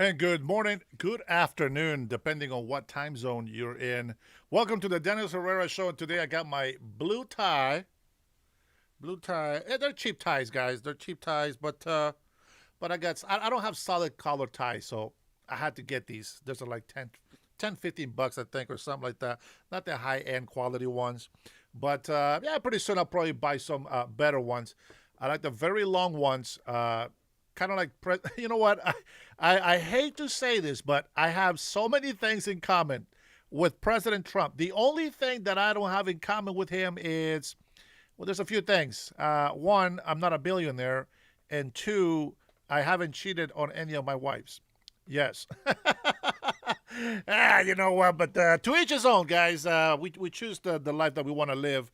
And good morning, good afternoon, depending on what time zone you're in. Welcome to the Dennis Herrera Show. And today I got my blue tie. Blue tie. They're cheap ties, guys. They're cheap ties, but I don't have solid collar ties, so I had to get these. There's like 10, 15 bucks, I think, or something like that. Not the high end quality ones, but yeah, pretty soon I'll probably buy some better ones. I like the very long ones. Kind of like you know what? I hate to say this, but I have so many things in common with President Trump. The only thing that I don't have in common with him is, well, there's a few things. One, I'm not a billionaire, and two, I haven't cheated on any of my wives. Yes. You know what? But to each his own, guys. We choose the life that we want to live.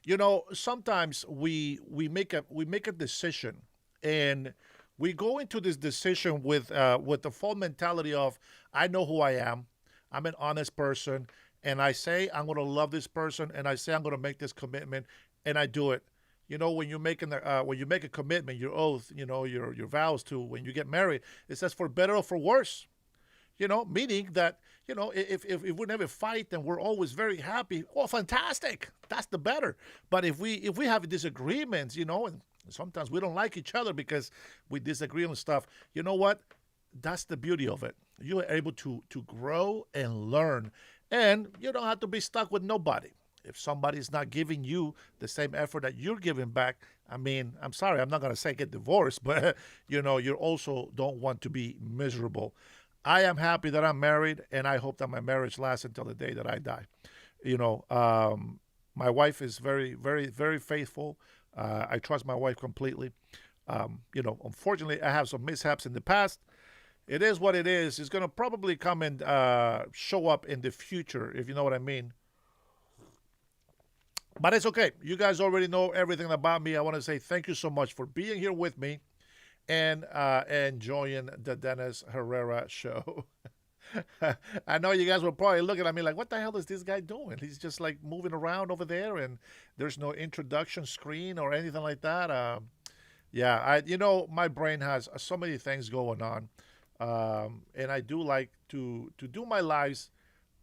You know, sometimes we make a decision, and we go into this decision with the full mentality of I know who I am. I'm an honest person, and I say I'm going to love this person, and I say I'm going to make this commitment, and I do it. You know, when you make a commitment, your oath, your vows to when you get married, it says for better or for worse. Meaning that if we never fight and we're always very happy, oh, fantastic, that's the better. But if we have disagreements, and sometimes we don't like each other because we disagree on stuff, you know what? That's the beauty of it. You are able to grow and learn, and you don't have to be stuck with nobody. If somebody's not giving you the same effort that you're giving back, I mean, I'm sorry, I'm not going to say get divorced, but you also don't want to be miserable. I am happy that I'm married, and I hope that my marriage lasts until the day that I die. You know, my wife is very, very, very faithful. I trust my wife completely. Unfortunately, I have some mishaps in the past. It is what it is. It's going to probably come and show up in the future, if you know what I mean. But it's okay. You guys already know everything about me. I want to say thank you so much for being here with me and enjoying the Dennis Herrera show. I know you guys were probably looking at me like, what the hell is this guy doing? He's just like moving around over there, and there's no introduction screen or anything like that. Yeah, my brain has so many things going on, and I do like to do my lives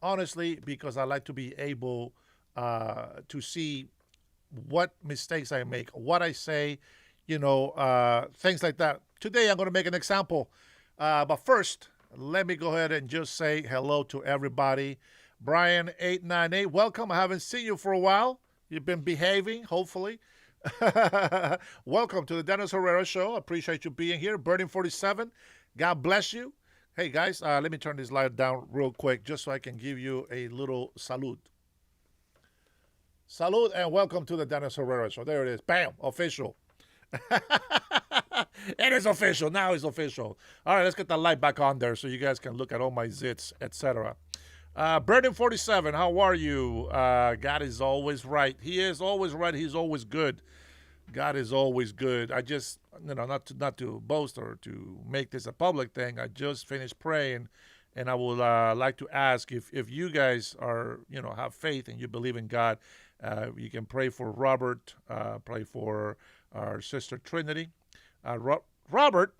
honestly because I like to be able to see what mistakes I make, what I say, things like that. Today I'm going to make an example. But first, let me go ahead and just say hello to everybody. Brian898, welcome. I haven't seen you for a while. You've been behaving, hopefully. Welcome to the Dennis Herrera Show. Appreciate you being here. Burning47, God bless you. Hey, guys, let me turn this light down real quick just so I can give you a little salute. Salute and welcome to the Dennis Herrera Show. There it is. Bam, official. It is official. Now it's official. All right, let's get the light back on there so you guys can look at all my zits, etc. Brandon47, how are you? God is always right. He is always right. He's always good. God is always good. I just, not to boast or to make this a public thing. I just finished praying, and I would like to ask if you guys are, have faith and you believe in God, you can pray for Robert, pray for our sister Trinity. Robert,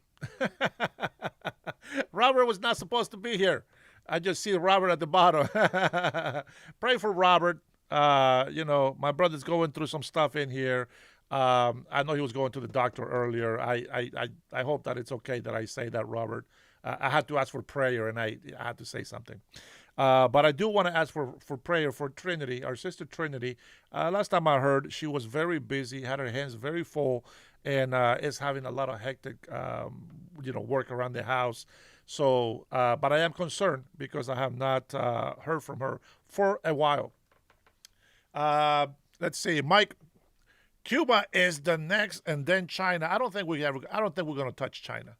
Robert was not supposed to be here. I just see Robert at the bottom. Pray for Robert. My brother's going through some stuff in here. I know he was going to the doctor earlier. I hope that it's okay that I say that, Robert. I had to ask for prayer, and I had to say something. But I do want to ask for prayer for Trinity, our sister Trinity. Last time I heard, she was very busy, had her hands very full, and is having a lot of hectic, work around the house. So, but I am concerned because I have not heard from her for a while. Let's see, Mike. Cuba is the next, and then China. I don't think we're going to touch China.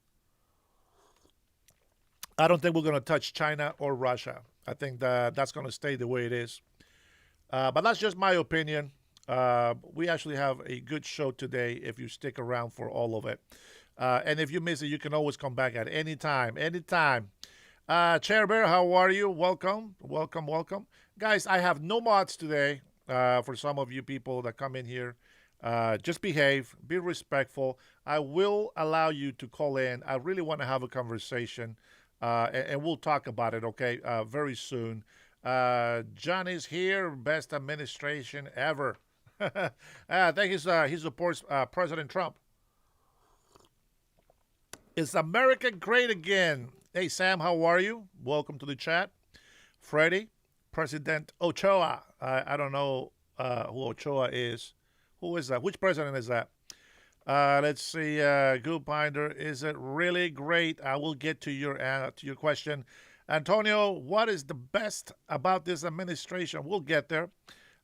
I don't think we're going to touch China or Russia. I think that's going to stay the way it is. But that's just my opinion. We actually have a good show today if you stick around for all of it. And if you miss it, you can always come back at any time. Anytime. Chair Bear, how are you? Welcome. Welcome, welcome. Guys, I have no mods today for some of you people that come in here. Just behave, be respectful. I will allow you to call in. I really want to have a conversation. and we'll talk about it, okay, very soon. John is here, best administration ever. I think he supports President Trump. Is America great again? Hey, Sam, how are you? Welcome to the chat. Freddie, President Ochoa. I don't know who Ochoa is. Who is that? Which president is that? Let's see. Good Binder, is it really great? I will get to your question. Antonio, what is the best about this administration? We'll get there.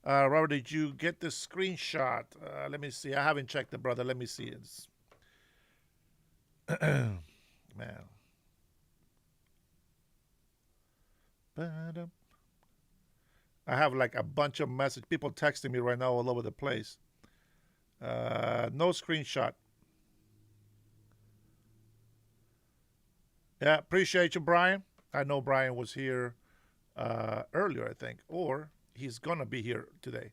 Robert, did you get the screenshot? Let me see. I haven't checked it, brother. Let me see it. Man. I have like a bunch of messages. People texting me right now all over the place. No screenshot. Yeah, appreciate you, Brian. I know Brian was here earlier, I think, or he's gonna be here today.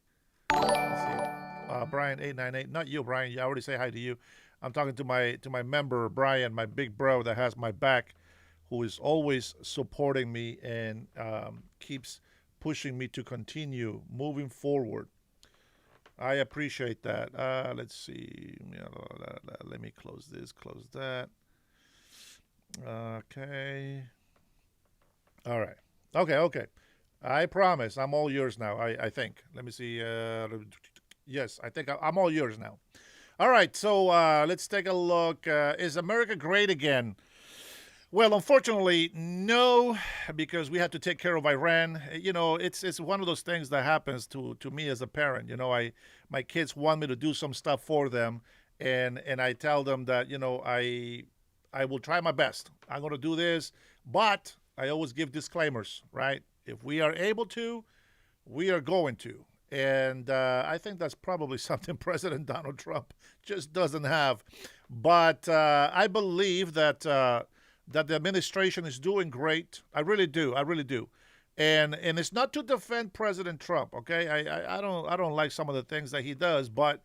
Let's see. Brian 898. Not you, Brian. I already say hi to you. I'm talking to my member, Brian, my big bro that has my back, who is always supporting me and keeps pushing me to continue moving forward. I appreciate that. Let's see. Let me close this, close that. Okay. All right. Okay. I promise I'm all yours now, I think. Let me see. Yes, I think I'm all yours now. All right, so let's take a look. Is America great again? Well, unfortunately, no, because we had to take care of Iran. You know, it's one of those things that happens to me as a parent. You know, my kids want me to do some stuff for them, and I tell them that I will try my best. I'm going to do this, but I always give disclaimers, right? If we are able to, we are going to. And I think that's probably something President Donald Trump just doesn't have. But I believe that that the administration is doing great. I really do. I really do. And it's not to defend President Trump, okay? I don't like some of the things that he does, but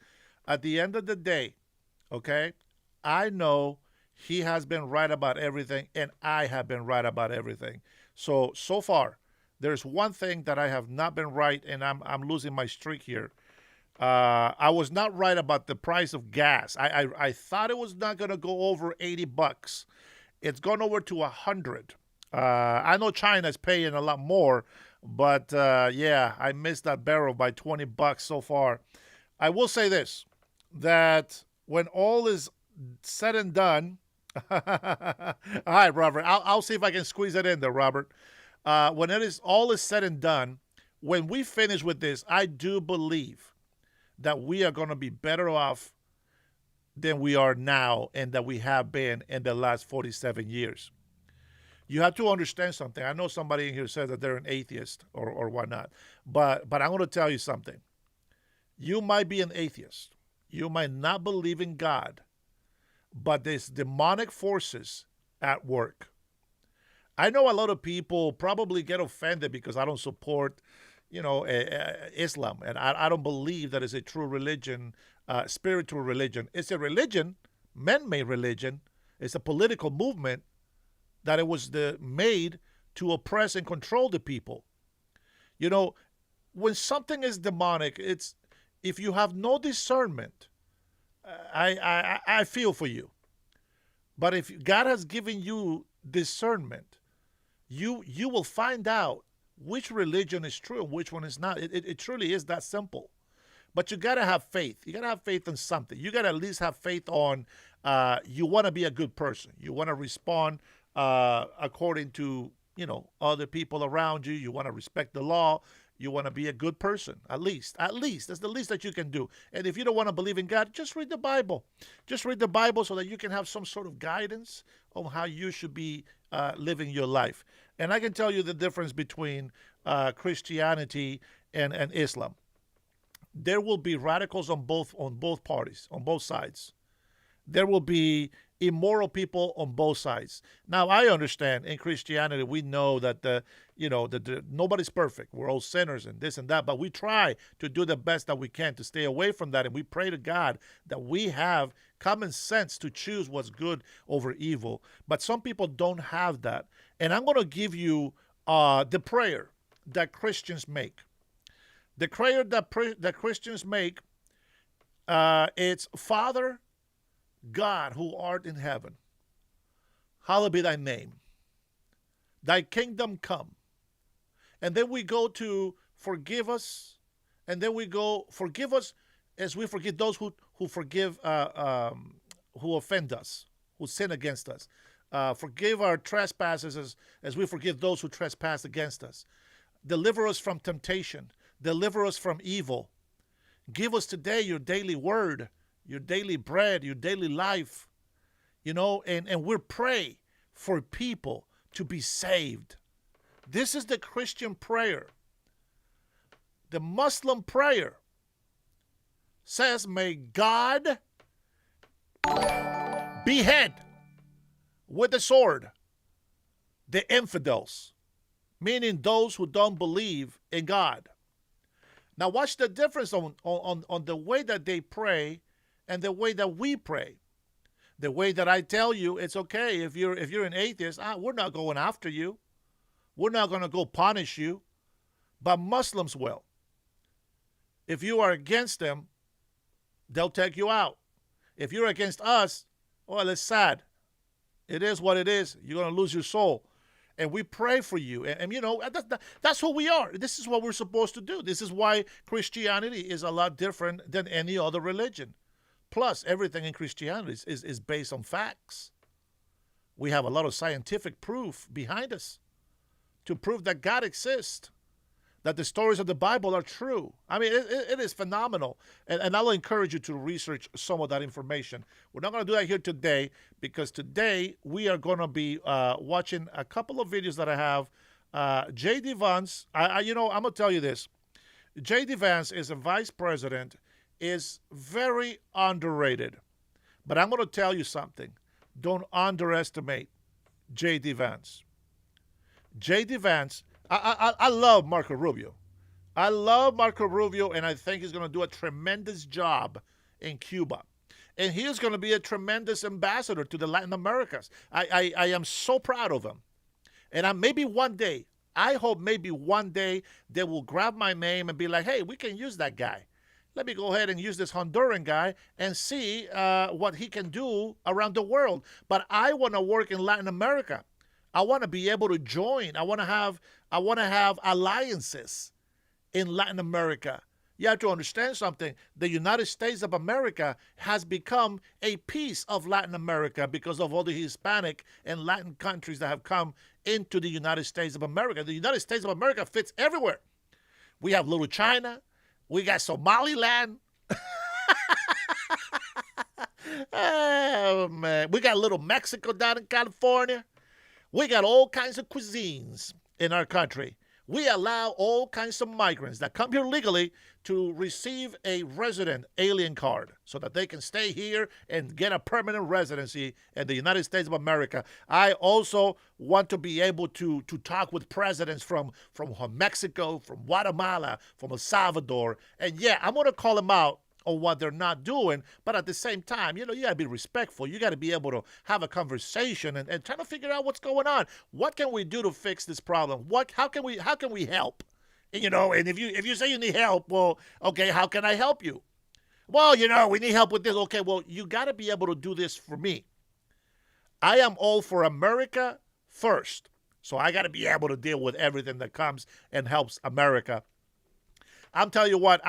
at the end of the day, okay, I know he has been right about everything, and I have been right about everything. So far, there's one thing that I have not been right, and I'm losing my streak here. I was not right about the price of gas. I thought it was not going to go over $80. It's gone over to 100. I know China's paying a lot more, but yeah, I missed that barrel by $20 so far. I will say this, that when all is said and done, all right, Robert, I'll see if I can squeeze it in there, Robert. When all is said and done, when we finish with this, I do believe that we are going to be better off than we are now and that we have been in the last 47 years. You have to understand something. I know somebody in here says that they're an atheist or whatnot, but I'm going to tell you something. You might be an atheist. You might not believe in God, but there's demonic forces at work. I know a lot of people probably get offended because I don't support, Islam, and I don't believe that it's a true religion, spiritual religion. It's a religion, man-made religion. It's a political movement that it was made to oppress and control the people. You know, when something is demonic, it's if you have no discernment, I feel for you. But if God has given you discernment, you will find out which religion is true and which one is not. It truly is that simple. But you got to have faith. You got to have faith in something. You got to at least have faith on you want to be a good person. You want to respond according to, other people around you. You want to respect the law. You want to be a good person, at least. At least. That's the least that you can do. And if you don't want to believe in God, just read the Bible. Just read the Bible so that you can have some sort of guidance on how you should be living your life. And I can tell you the difference between Christianity and Islam. There will be radicals on both parties, on both sides. There will be immoral people on both sides. Now, I understand in Christianity, we know that nobody's perfect. We're all sinners and this and that, but we try to do the best that we can to stay away from that. And we pray to God that we have common sense to choose what's good over evil. But some people don't have that. And I'm going to give you the prayer that Christians make. The prayer that Christians make, it's Father God who art in heaven, hallowed be thy name. Thy kingdom come. And then we go to forgive us. And then we go, forgive us as we forgive those who offend us, who sin against us. Forgive our trespasses as we forgive those who trespass against us. Deliver us from temptation. Deliver us from evil. Give us today your daily word, your daily bread, your daily life. And we pray for people to be saved. This is the Christian prayer. The Muslim prayer says, may God behead with the sword the infidels, meaning those who don't believe in God. Now watch the difference on the way that they pray and the way that we pray. The way that I tell you, it's okay if you're an atheist, we're not going after you. We're not going to go punish you. But Muslims will. If you are against them, they'll take you out. If you're against us, well, it's sad. It is what it is. You're going to lose your soul. And we pray for you. And that's who we are. This is what we're supposed to do. This is why Christianity is a lot different than any other religion. Plus, everything in Christianity is based on facts. We have a lot of scientific proof behind us to prove that God exists, that the stories of the Bible are true. I mean, it is phenomenal. And I'll encourage you to research some of that information. We're not going to do that here today because today we are going to be watching a couple of videos that I have. J.D. Vance, I'm going to tell you this. J.D. Vance is a vice president, is very underrated. But I'm going to tell you something. Don't underestimate J.D. Vance. J.D. Vance, I love Marco Rubio. I love Marco Rubio, and I think he's going to do a tremendous job in Cuba. And he is going to be a tremendous ambassador to the Latin Americas. I am so proud of him. And I hope maybe one day they will grab my name and be like, hey, we can use that guy. Let me go ahead and use this Honduran guy and see what he can do around the world. But I want to work in Latin America. I want to be able to join. I want to have alliances in Latin America. You have to understand something. The United States of America has become a piece of Latin America because of all the Hispanic and Latin countries that have come into the United States of America. The United States of America fits everywhere. We have Little China. We got Somaliland. Oh, man. We got Little Mexico down in California. We got all kinds of cuisines in our country. We allow all kinds of migrants that come here legally to receive a resident alien card so that they can stay here and get a permanent residency in the United States of America. I also want to be able to talk with presidents from Mexico, from Guatemala, from El Salvador. And yeah, I'm going to call them out on what they're not doing, but at the same time, you got to be respectful. You got to be able to have a conversation and try to figure out what's going on. What can we do to fix this problem? How can we help? And if you say you need help, well, okay, how can I help you? Well, we need help with this. Okay, well, you got to be able to do this for me. I am all for America first. So I got to be able to deal with everything that comes and helps America. I'm telling you what,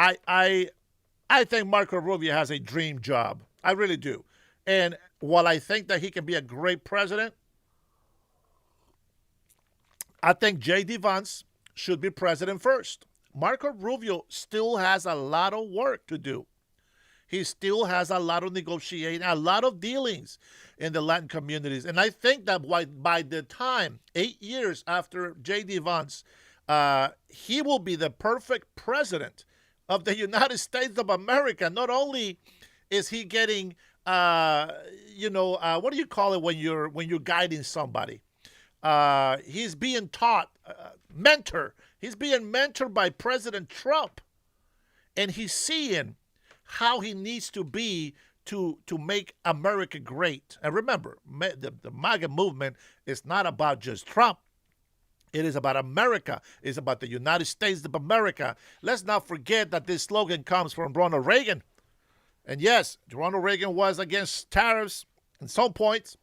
I think Marco Rubio has a dream job. I really do. And while I think that he can be a great president, I think J.D. Vance should be president first. Marco Rubio still has a lot of work to do. He still has a lot of negotiating, a lot of dealings in the Latin communities. And I think that by the time, 8 years after J.D. Vance, he will be the perfect president of the United States of America. Not only is he getting uh, what do you call it when you're guiding somebody? He's being taught, mentor. He's being mentored by President Trump, and he's seeing how he needs to be to make America great. And remember, the MAGA movement is not about just Trump. It is about America. It's about the United States of America. Let's not forget that this slogan comes from Ronald Reagan. And yes, Ronald Reagan was against tariffs in some points.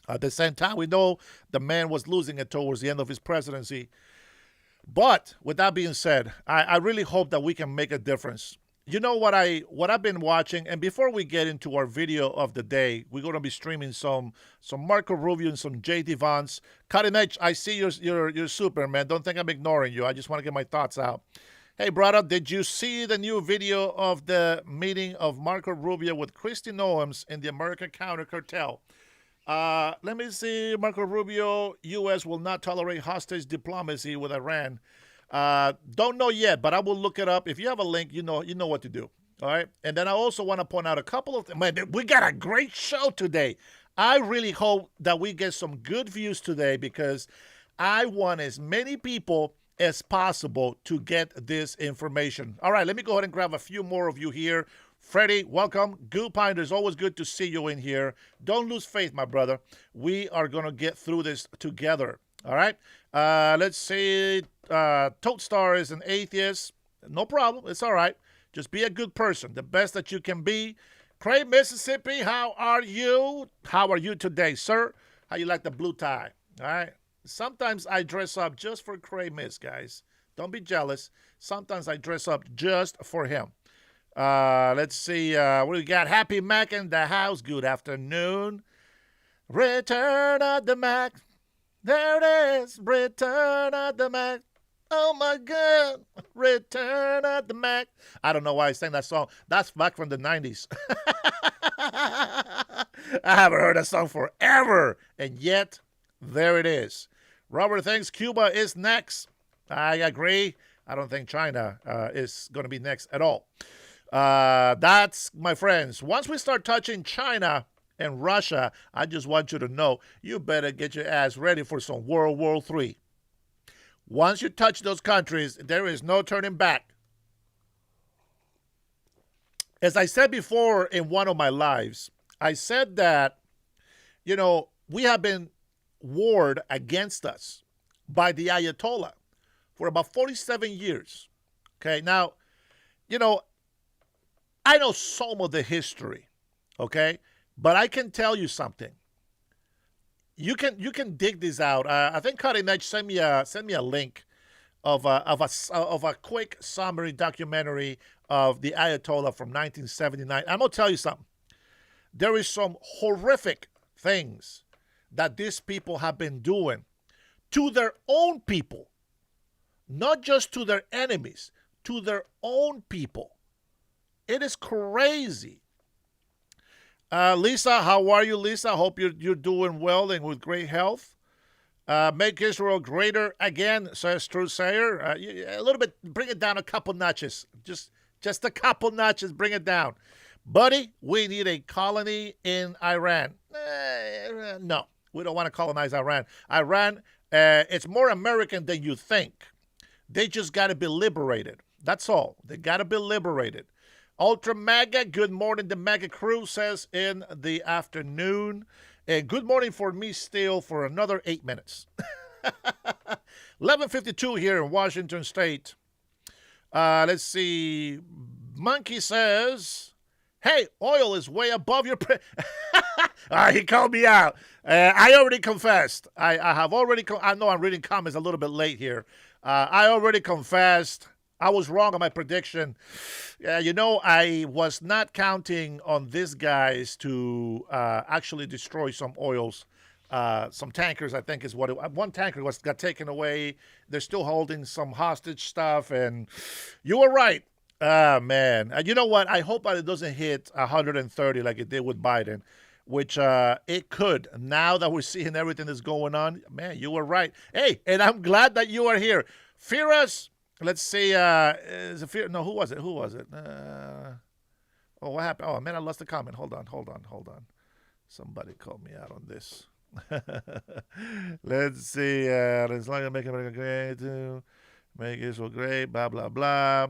At the same time, we know the man was losing it towards the end of his presidency. But with that being said, I really hope that we can make a difference. You know what I've been watching, and before we get into our video of the day, we're going to be streaming some Marco Rubio and some JD Vance. Cutting Edge, I see you're super, man. Don't think I'm ignoring you. I just want to get my thoughts out. Hey, brother, did you see the new video of the meeting of Marco Rubio with Kristi Noems in the American Counter Cartel? Let me see. Marco Rubio, U.S. will not tolerate hostage diplomacy with Iran. Don't know yet, but I will look it up. If you have a link, you know what to do. All right. And then I also want to point out a couple of things. Man, we got a great show today. I really hope that we get some good views today because I want as many people as possible to get this information. All right, let me go ahead and grab a few more of you here. Freddie, welcome. Goopine, it's always good to see you in here. Don't lose faith, my brother. We are going to get through this together. All right. Let's see. Tote Star is an atheist. No problem. It's all right. Just be a good person. The best that you can be. Craig, Mississippi, how are you? How are you today, sir? How you like the blue tie? All right. Sometimes I dress up just for Craig Miss, guys. Don't be jealous. Sometimes I dress up just for him. Let's see. What do we got? Happy Mac in the house. Good afternoon. Return of the Mac. There it is. Return of the Mac. Oh, my God. Return of the Mac. I don't know why I sang that song. That's back from the 90s. I haven't heard that song forever. And yet, there it is. Robert thinks Cuba is next. I agree. I don't think China is going to be next at all. That's, my friends, once we start touching China and Russia, I just want you to know, you better get your ass ready for some World War III. Once you touch those countries, there is no turning back. As I said before in one of my lives, I said that, we have been warred against us by the Ayatollah for about 47 years. Okay, now, I know some of the history, okay, but I can tell you something. You can dig this out. I think Cutting Edge sent me a link of a quick summary documentary of the Ayatollah from 1979. I'm gonna tell you something. There is some horrific things that these people have been doing to their own people, not just to their enemies, to their own people. It is crazy. Lisa, how are you, Lisa? I hope you're doing well and with great health. Make Israel greater again, says True Sayer. A little bit, bring it down a couple notches. Just a couple notches, bring it down. Buddy, we need a colony in Iran. No, we don't want to colonize Iran. Iran, it's more American than you think. They just got to be liberated. That's all. They got to be liberated. Ultra Mega, good morning. The Mega Crew says in the afternoon. And good morning for me still for another 8 minutes. 11:52 here in Washington State. Let's see. Monkey says, hey, oil is way above your... he called me out. I already confessed. I have already... I know I'm reading comments a little bit late here. I already confessed. I was wrong on my prediction. I was not counting on these guys to actually destroy some oils, some tankers. I think is what one tanker got taken away. They're still holding some hostage stuff, and you were right, man. You know what? I hope that it doesn't hit 130 like it did with Biden, which it could. Now that we're seeing everything that's going on, man, you were right. Hey, and I'm glad that you are here. Fear us. Let's see. Who was it? Oh, what happened? Oh, man, I lost the comment. Hold on. Somebody called me out on this. Let's see. As long as make America great, make Israel great, blah, blah, blah.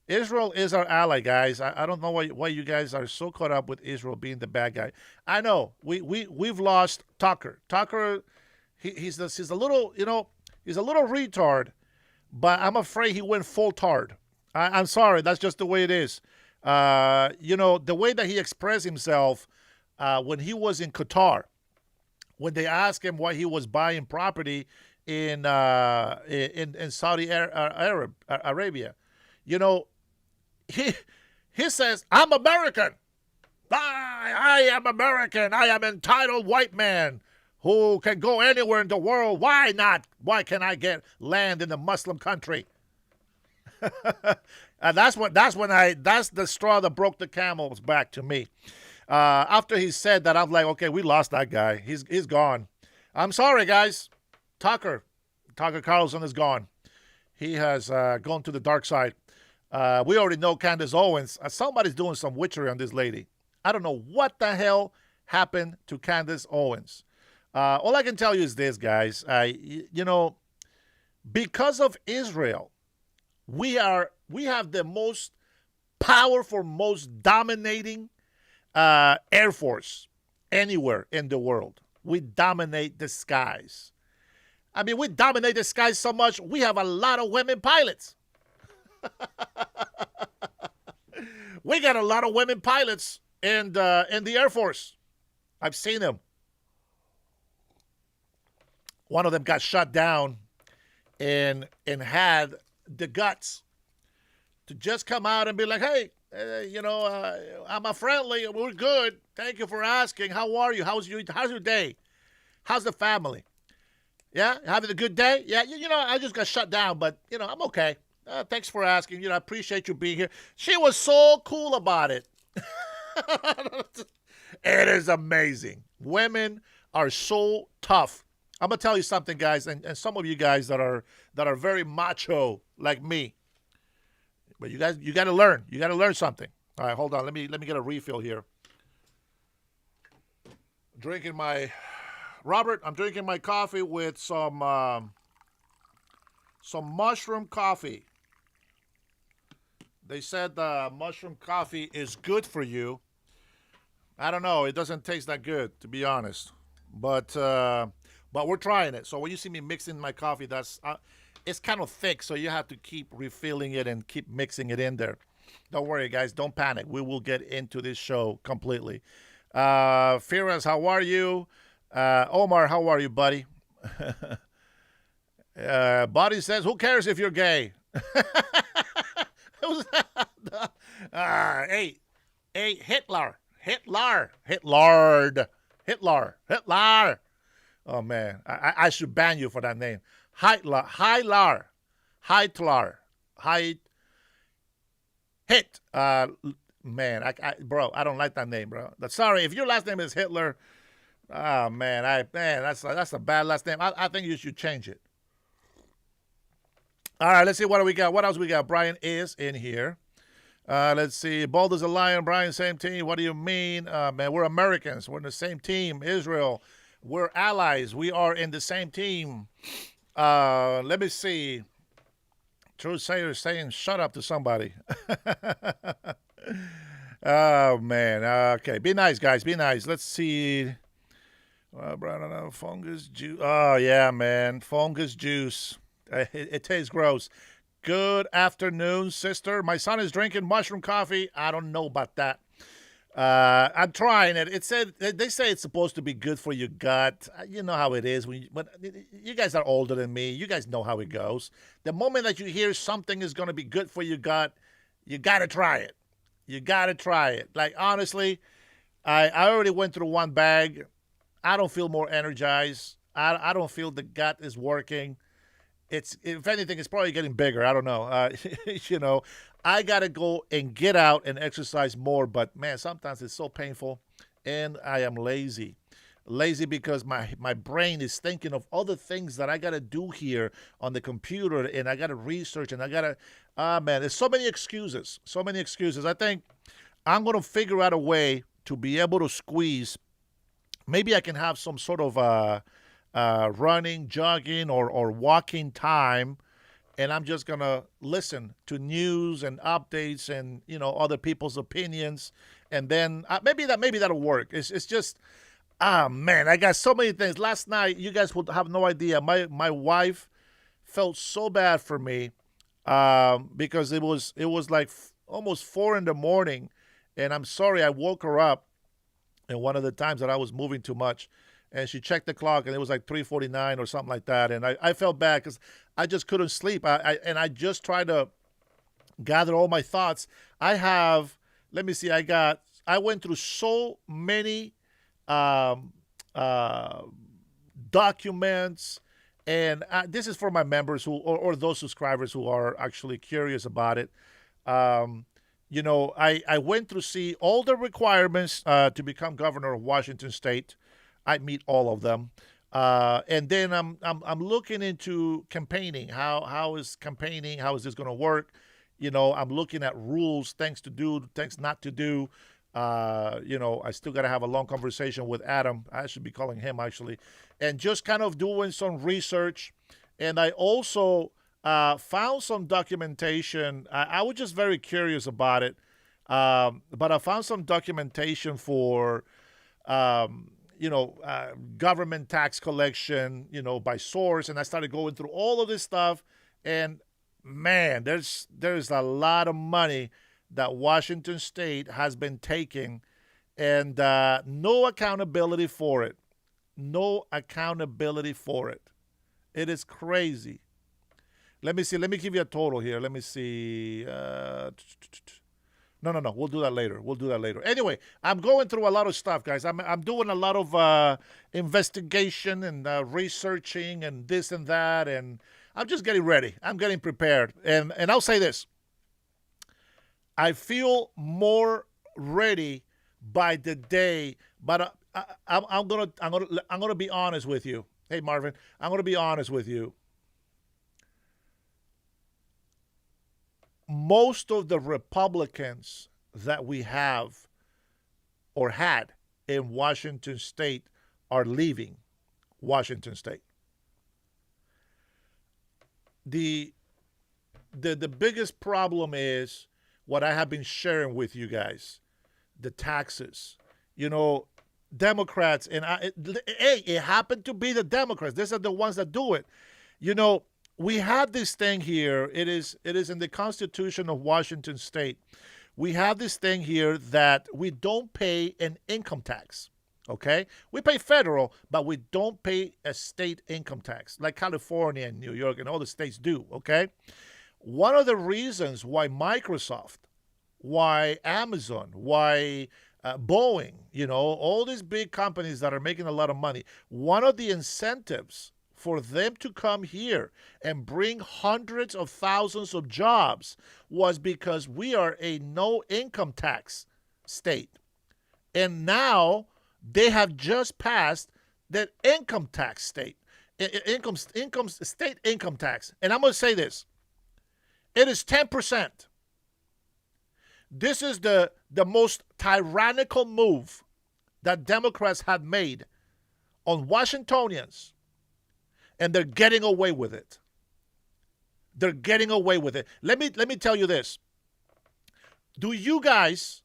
Israel is our ally, guys. I don't know why you guys are so caught up with Israel being the bad guy. I know we've lost Tucker. Tucker, he's a little, he's a little retard, but I'm afraid he went full tard. I'm sorry, that's just the way it is. The way that he expressed himself when he was in Qatar, when they asked him why he was buying property in Saudi Arabia, you know, he he says, "I'm American. I am American. I am entitled white man who can go anywhere in the world. Why not? Why can I get land in a Muslim country?" And that's the straw that broke the camel's back to me. After he said that, I'm like, okay, we lost that guy. He's gone. I'm sorry, guys. Tucker Carlson is gone. He has gone to the dark side. We already know Candace Owens. Somebody's doing some witchery on this lady. I don't know what the hell happened to Candace Owens. All I can tell you is this, guys. Because of Israel, we have the most powerful, most dominating Air Force anywhere in the world. We dominate the skies. I mean, we dominate the skies so much, we have a lot of women pilots. We got a lot of women pilots in the Air Force. I've seen them. One of them got shot down and had the guts to just come out and be like, hey, I'm a friendly. We're good. Thank you for asking. How are you? How's your day? How's the family? Yeah, having a good day? Yeah, I just got shut down, but, I'm okay. Thanks for asking. I appreciate you being here. She was so cool about it. It is amazing. Women are so tough. I'm going to tell you something, guys, and some of you guys that are very macho like me. But you got to learn. You got to learn something. All right, hold on. Let me get a refill here. I'm drinking my coffee with some mushroom coffee. They said mushroom coffee is good for you. I don't know. It doesn't taste that good, to be honest. But we're trying it. So when you see me mixing my coffee, it's kind of thick, so you have to keep refilling it and keep mixing it in there. Don't worry, guys. Don't panic. We will get into this show completely. Firas, how are you? Omar, how are you, buddy? Buddy says, who cares if you're gay? Hey, Hitler. Oh, man. I should ban you for that name. Hit. Man, bro, I don't like that name, bro. Sorry, if your last name is Hitler, oh man, that's a bad last name. I think you should change it. All right, let's see what do we got. What else we got? Brian is in here. Let's see. Bold as a lion. Brian, same team. What do you mean? Man, we're Americans. We're in the same team. Israel. We're allies. We are in the same team. Let me see. True Sayer saying shut up to somebody. Oh, man. Okay. Be nice, guys. Be nice. Let's see. Fungus juice. Oh, yeah, man. Fungus juice. It tastes gross. Good afternoon, sister. My son is drinking mushroom coffee. I don't know about that. I'm trying it. They say it's supposed to be good for your gut. You know how it is. But you guys are older than me. You guys know how it goes. The moment that you hear something is going to be good for your gut, you got to try it. You got to try it. Like, honestly, I already went through one bag. I don't feel more energized. I don't feel the gut is working. If anything, it's probably getting bigger. I don't know. I got to go and get out and exercise more. But, man, sometimes it's so painful. And I am lazy. Lazy because my brain is thinking of other things that I got to do here on the computer. And I got to research. And I got to, man, there's so many excuses. So many excuses. I think I'm going to figure out a way to be able to squeeze. Maybe I can have some sort of running, jogging, or walking time, and I'm just gonna listen to news and updates and other people's opinions, and then maybe that'll work. It's just man, I got so many things. Last night, you guys would have no idea. My wife felt so bad for me because it was like almost 4 in the morning, and I'm sorry I woke her up. And one of the times that I was moving too much, and she checked the clock, and it was like 3:49 or something like that. And I felt bad because I just couldn't sleep. I just tried to gather all my thoughts. Let me see, I went through so many um, uh, documents, and this is for my members or those subscribers who are actually curious about it. Um, I went through see all the requirements to become governor of Washington State. I meet all of them, and then I'm looking into campaigning. How is campaigning? How is this going to work? I'm looking at rules, things to do, things not to do. I still got to have a long conversation with Adam. I should be calling him actually, and just kind of doing some research. And I also found some documentation. I was just very curious about it, but I found some documentation for, government tax collection, by source, and I started going through all of this stuff, and man, there's a lot of money that Washington State has been taking, and no accountability for it. No accountability for it. It is crazy. Let me see. Let me give you a total here. Let me see. No. We'll do that later. Anyway, I'm going through a lot of stuff, guys. I'm doing a lot of investigation and researching and this and that, and I'm just getting ready. I'm getting prepared. And I'll say this. I feel more ready by the day, but I'm gonna be honest with you. Hey, Marvin, I'm gonna be honest with you. Most of the Republicans that we have or had in Washington State are leaving Washington State. The biggest problem is what I have been sharing with you guys, the taxes. Democrats, and it happened to be the Democrats. These are the ones that do it. We have this thing here. It is in the Constitution of Washington State. We have this thing here that we don't pay an income tax. Okay? We pay federal, but we don't pay a state income tax like California and New York and all the states do. Okay? One of the reasons why Microsoft, why Amazon, why Boeing, all these big companies that are making a lot of money, one of the incentives for them to come here and bring hundreds of thousands of jobs was because we are a no income tax state. And now they have just passed the income tax state, state income tax. And I'm going to say this. It is 10%. This is the most tyrannical move that Democrats have made on Washingtonians, and they're getting away with it. They're getting away with it. Let me tell you this. Do you guys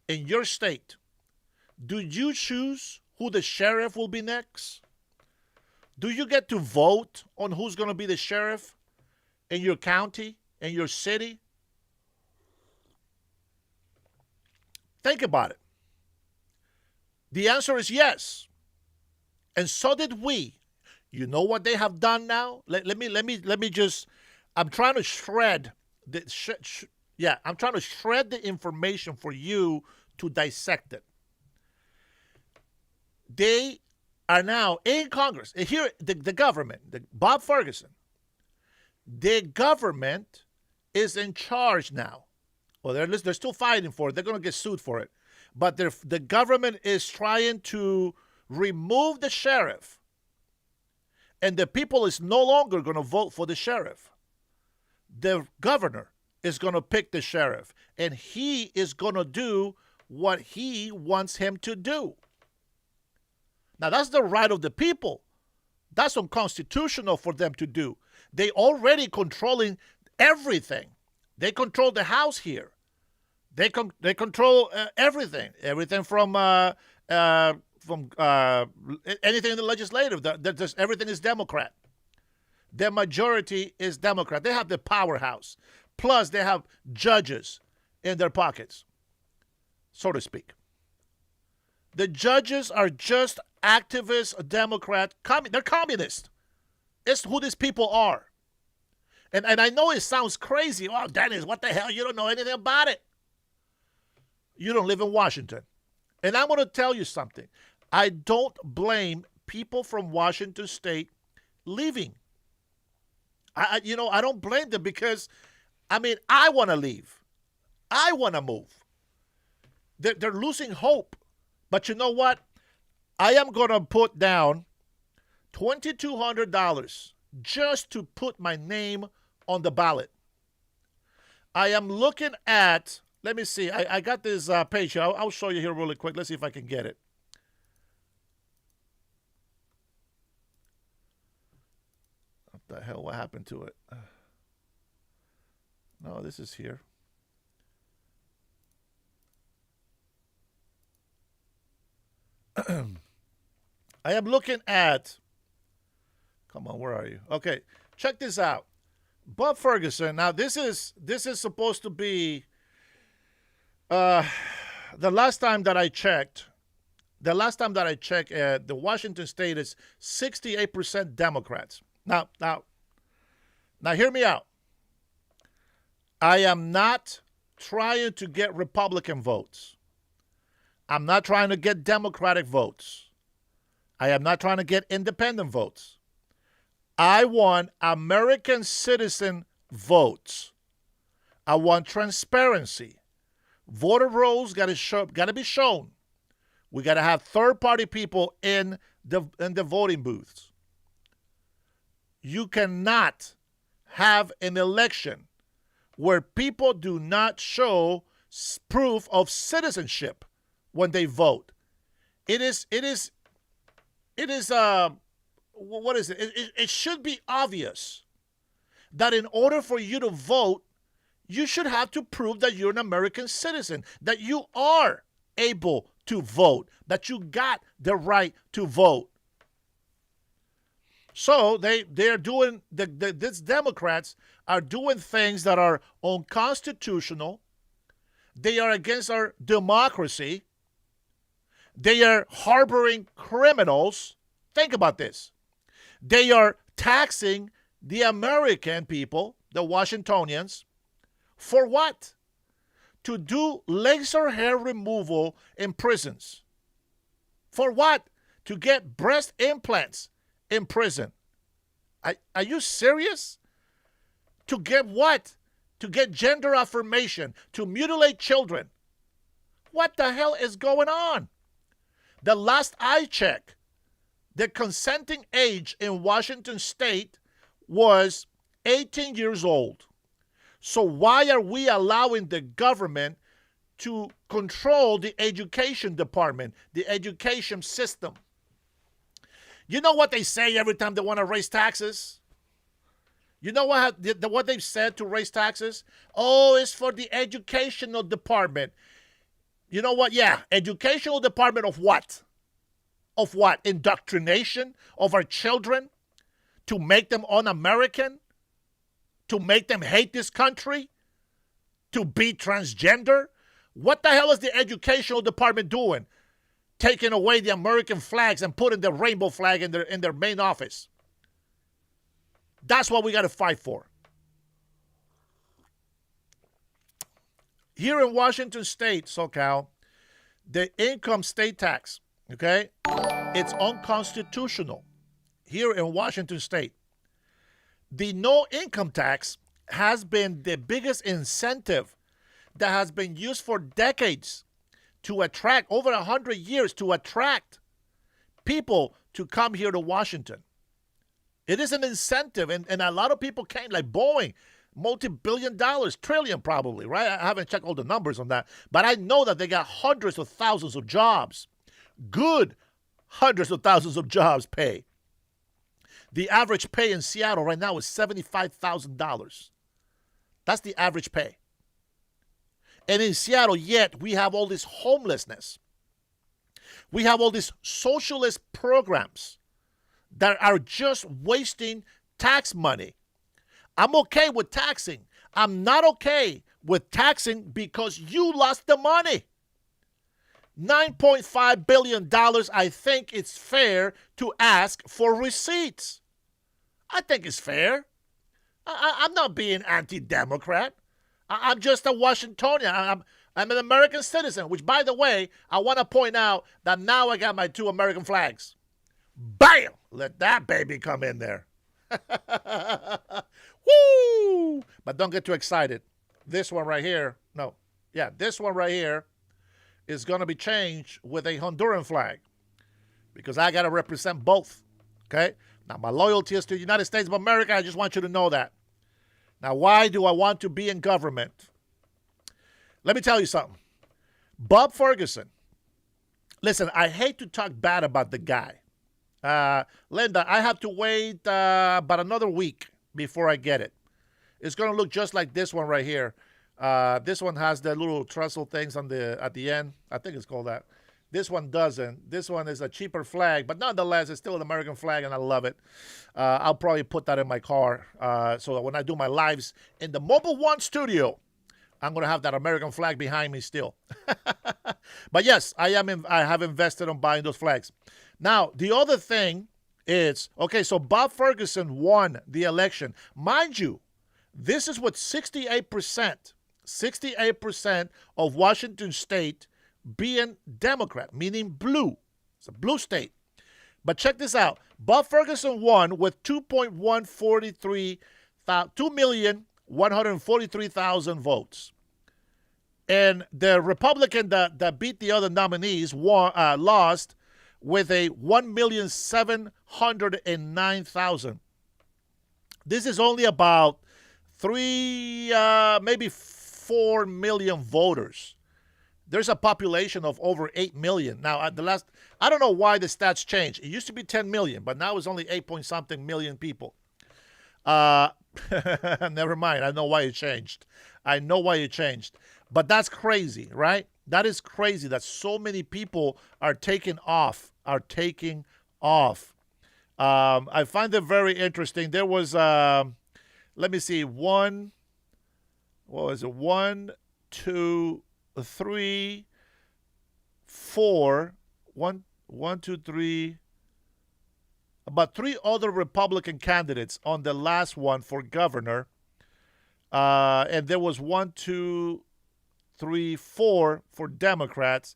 in your state, do you choose who the sheriff will be next? Do you get to vote on who's going to be the sheriff in your county, in your city? Think about it. The answer is yes. And so did we. You know what they have done now? Let me just, I'm trying to shred I'm trying to shred the information for you to dissect it. They are now in Congress. Here, the government, Bob Ferguson, the government is in charge now. Well, they're still fighting for it. They're going to get sued for it. But the government is trying to remove the sheriff. And the people is no longer going to vote for the sheriff. The governor is going to pick the sheriff, and he is going to do what he wants him to do. Now, that's the right of the people. That's unconstitutional for them to do. They already controlling everything. They control the House here. They control everything from anything in the legislative. Everything is Democrat. Their majority is Democrat. They have the powerhouse. Plus, they have judges in their pockets, so to speak. The judges are just activist Democrat. They're communist. It's who these people are. And I know it sounds crazy. Oh, Dennis, what the hell? You don't know anything about it. You don't live in Washington. And I'm going to tell you something. I don't blame people from Washington State leaving. I don't blame them because, I want to leave. I want to move. They're losing hope. But you know what? I am going to put down $2,200 just to put my name on the ballot. I am looking at, let me see, I got this page here. I'll show you here really quick. Let's see if I can get it. What the hell, what happened to it? No, this is here. I am looking at, come on, where are you? Okay, check this out. Bob Ferguson. Now, this is supposed to be the last time that I checked. The Washington State is 68% Democrats. Now, hear me out. I am not trying to get Republican votes. I'm not trying to get Democratic votes. I am not trying to get independent votes. I want American citizen votes. I want transparency. Voter rolls got to be shown. We got to have third-party people in the voting booths. You cannot have an election where people do not show proof of citizenship when they vote. It should be obvious that in order for you to vote, you should have to prove that you're an American citizen, that you are able to vote, that you got the right to vote. So they're doing, these Democrats are doing things that are unconstitutional. They are against our democracy. They are harboring criminals. Think about this. They are taxing the American people, the Washingtonians, for what? To do laser hair removal in prisons. For what? To get breast implants in prison. Are you serious? To get what? To get gender affirmation, to mutilate children. What the hell is going on? The last I checked, the consenting age in Washington State was 18 years old. So why are we allowing the government to control the education department, the education system? You know what they say every time they want to raise taxes? You know what they've said to raise taxes? Oh, it's for the educational department. You know what? Yeah, educational department of what? Of what? Indoctrination of our children? To make them un-American? To make them hate this country? To be transgender? What the hell is the educational department doing? Taking away the American flags and putting the rainbow flag in their main office. That's what we got to fight for. Here in Washington State, SoCal, the income state tax, okay, it's unconstitutional. Here in Washington State, the no income tax has been the biggest incentive that has been used for decades to attract, over 100 years, to attract people to come here to Washington. It is an incentive, and a lot of people came, like Boeing. multi-billion dollars, trillion probably, right? I haven't checked all the numbers on that, but I know that they got hundreds of thousands of jobs, good hundreds of thousands of jobs pay. The average pay in Seattle right now is $75,000. That's the average pay. And in Seattle, yet, we have all this homelessness. We have all these socialist programs that are just wasting tax money. I'm okay with taxing. I'm not okay with taxing because you lost the money. $9.5 billion, I think it's fair to ask for receipts. I think it's fair. I'm not being anti-Democrat. I'm just a Washingtonian. I'm an American citizen, which, by the way, I want to point out that now I got my 2 American flags. Bam! Let that baby come in there. Woo! But don't get too excited. This one right here, this one right here is going to be changed with a Honduran flag because I got to represent both. Okay? Now, my loyalty is to the United States of America. I just want you to know that. Now, why do I want to be in government? Let me tell you something. Bob Ferguson. Listen, I hate to talk bad about the guy. Linda, I have to wait about another week before I get it. It's going to look just like this one right here. This one has the little trestle things at the end. I think it's called that. This one doesn't. This one is a cheaper flag, but nonetheless, it's still an American flag, and I love it. I'll probably put that in my car so that when I do my lives in the Mobile One studio, I'm going to have that American flag behind me still. But yes, I have invested on buying those flags. Now, the other thing is, okay, so Bob Ferguson won the election. Mind you, this is with 68% of Washington State being Democrat, meaning blue. It's a blue state. But check this out. Bob Ferguson won with 2,143,000 votes. And the Republican that beat the other nominees lost with a 1,709,000. This is only about maybe 4 million voters. There's a population of over 8 million. Now, I don't know why the stats changed. It used to be 10 million, but now it's only 8-point-something million people. Never mind. I know why it changed. But that's crazy, right? That is crazy that so many people are taking off. I find it very interesting. There was, let me see, 1, 2, 3, 4, 1, 2, 3, about 3 other Republican candidates on the last one for governor. And there was 1, 2, 3, 4 for Democrats.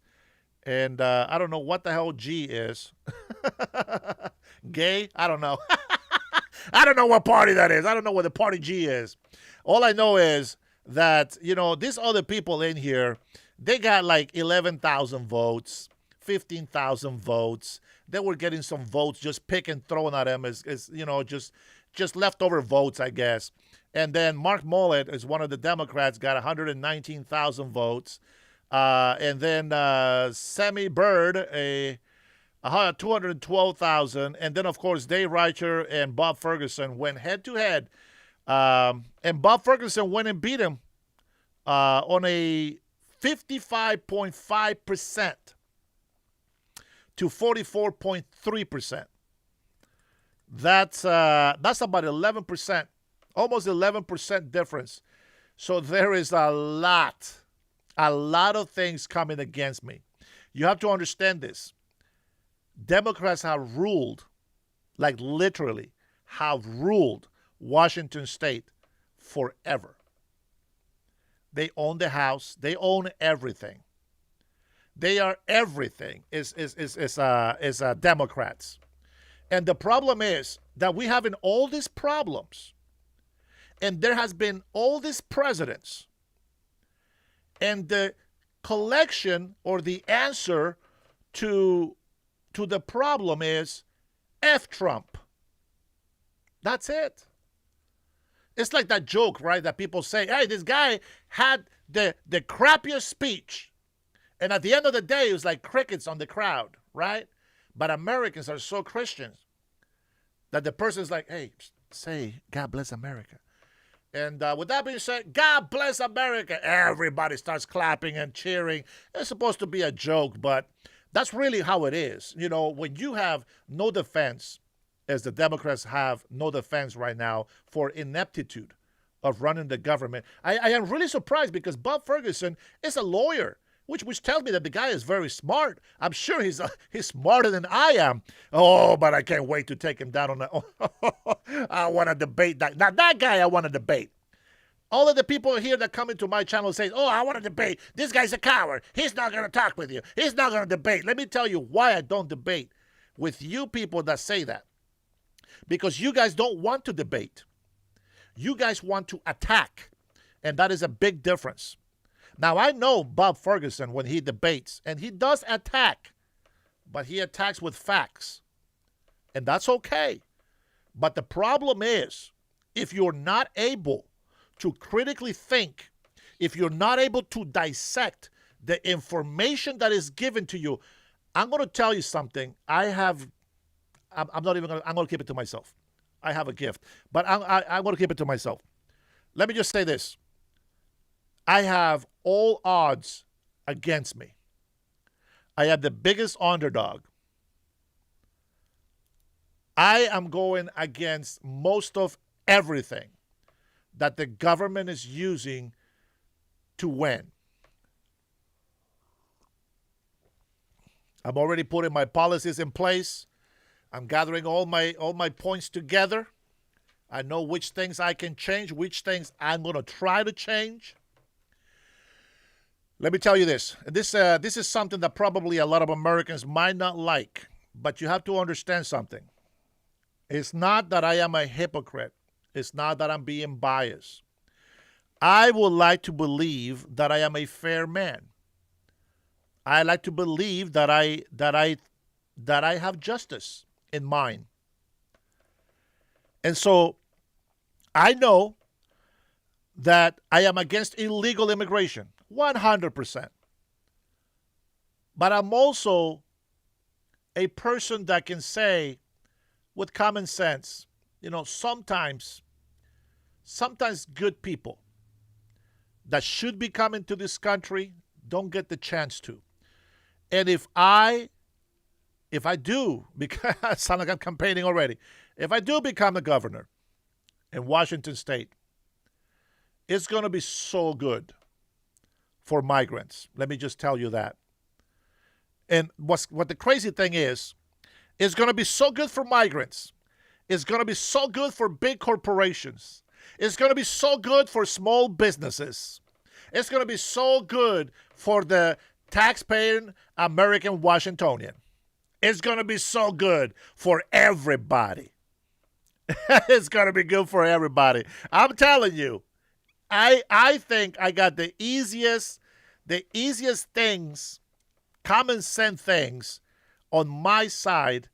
And I don't know what the hell G is. Gay? I don't know. I don't know what party that is. I don't know what the party G is. All I know is that, these other people in here, they got like 11,000 votes, 15,000 votes. They were getting some votes just thrown at them as just leftover votes, I guess. And then Mark Mullet is one of the Democrats, got 119,000 votes. And then Sammy Byrd, 212,000. And then, of course, Dave Reicher and Bob Ferguson went head-to-head. And Bob Ferguson went and beat him on a 55.5% to 44.3%. That's about 11%, almost 11% difference. So there is a lot of things coming against me. You have to understand this. Democrats have ruled, like literally have ruled Washington State forever. They own the House. They own everything. They are everything is Democrats. And the problem is that we having all these problems, and there has been all these presidents, and the collection or the answer to the problem is F Trump. That's it. It's like that joke, right? That people say, hey, this guy had the crappiest speech. And at the end of the day, it was like crickets on the crowd, right? But Americans are so Christian that the person's like, hey, say, God bless America. And with that being said, God bless America. Everybody starts clapping and cheering. It's supposed to be a joke, but that's really how it is. You know, when you have no defense, as the Democrats have no defense right now for ineptitude of running the government. I am really surprised because Bob Ferguson is a lawyer, which tells me that the guy is very smart. I'm sure he's smarter than I am. Oh, but I can't wait to take him down on the. I want to debate that. Now that guy, I want to debate. All of the people here that come into my channel say, oh, I want to debate. This guy's a coward. He's not going to talk with you. He's not going to debate. Let me tell you why I don't debate with you people that say that. Because you guys don't want to debate. You guys want to attack. And that is a big difference. Now, I know Bob Ferguson when he debates, and he does attack, but he attacks with facts. And that's okay. But the problem is, if you're not able to critically think, if you're not able to dissect the information that is given to you, I'm going to tell you something. I'm not even going to, I'm going to keep it to myself. I have a gift, but I'm going to keep it to myself. Let me just say this. I have all odds against me. I am the biggest underdog. I am going against most of everything that the government is using to win. I'm already putting my policies in place. I'm gathering all my points together. I know which things I can change, which things I'm going to try to change. Let me tell you this. This is something that probably a lot of Americans might not like, but you have to understand something. It's not that I am a hypocrite. It's not that I'm being biased. I would like to believe that I am a fair man. I like to believe that I have justice in mind. And so I know that I am against illegal immigration, 100%. But I'm also a person that can say with common sense, sometimes good people that should be coming to this country don't get the chance to. And if I do, because I sound like I'm campaigning already, if I do become the governor in Washington State, it's going to be so good for migrants. Let me just tell you that. And what the crazy thing is, it's going to be so good for migrants. It's going to be so good for big corporations. It's going to be so good for small businesses. It's going to be so good for the taxpaying American Washingtonian. It's going to be so good for everybody. It's going to be good for everybody. I'm telling you, I think I got the easiest things, common sense things on my side,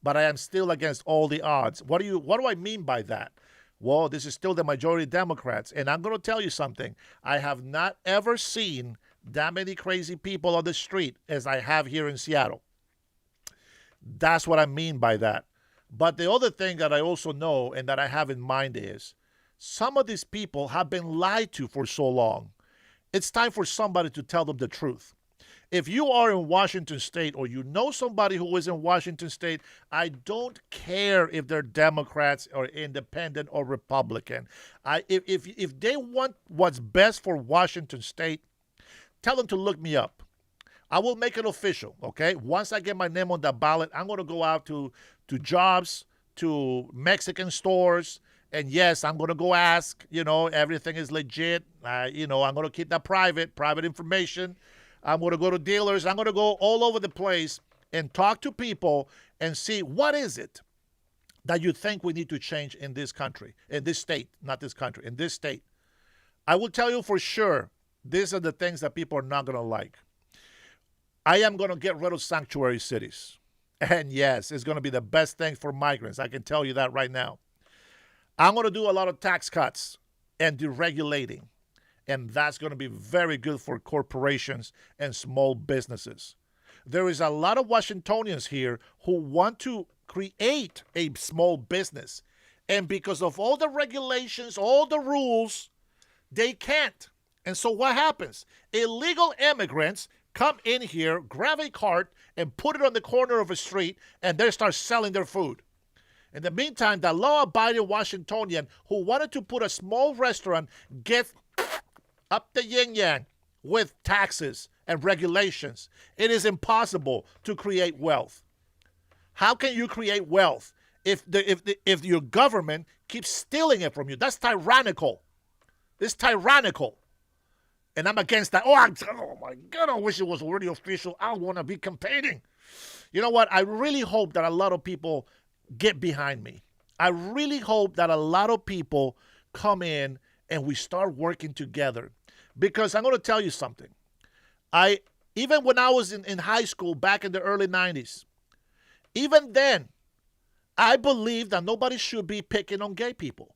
but I am still against all the odds. What do I mean by that? Well, this is still the majority Democrats. And I'm going to tell you something. I have not ever seen that many crazy people on the street as I have here in Seattle. That's what I mean by that. But the other thing that I also know and that I have in mind is some of these people have been lied to for so long. It's time for somebody to tell them the truth. If you are in Washington State or you know somebody who is in Washington State, I don't care if they're Democrats or independent or Republican. If they want what's best for Washington State, tell them to look me up. I will make it official, okay? Once I get my name on the ballot, I'm going to go out to jobs, to Mexican stores, and yes, I'm going to go ask, everything is legit. I'm going to keep that private information. I'm going to go to dealers. I'm going to go all over the place and talk to people and see what is it that you think we need to change in this country, in this state, not this country, in this state. I will tell you for sure, these are the things that people are not going to like. I am going to get rid of sanctuary cities. And yes, it's going to be the best thing for migrants. I can tell you that right now. I'm going to do a lot of tax cuts and deregulating. And that's going to be very good for corporations and small businesses. There is a lot of Washingtonians here who want to create a small business. And because of all the regulations, all the rules, they can't. And so what happens? Illegal immigrants come in here, grab a cart, and put it on the corner of a street, and they start selling their food. In the meantime, the law-abiding Washingtonian who wanted to put a small restaurant gets up the yin-yang with taxes and regulations. It is impossible to create wealth. How can you create wealth if your government keeps stealing it from you? That's tyrannical. It's tyrannical. And I'm against that. Oh my God, I wish it was already official. I want to be campaigning. You know what? I really hope that a lot of people get behind me. I really hope that a lot of people come in and we start working together. Because I'm going to tell you something. Even when I was in high school back in the early 90s, even then, I believed that nobody should be picking on gay people.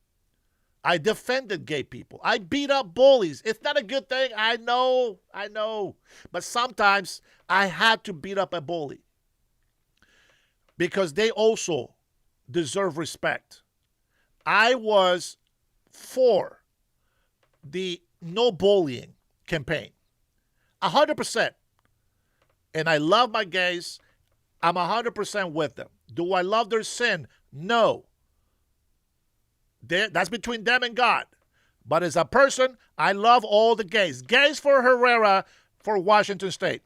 I defended gay people. I beat up bullies. It's not a good thing. I know. But sometimes I had to beat up a bully because they also deserve respect. I was for the no bullying campaign. 100%. And I love my gays. I'm 100% with them. Do I love their sin? No. That's between them and God. But as a person, I love all the gays. Gays for Herrera for Washington State.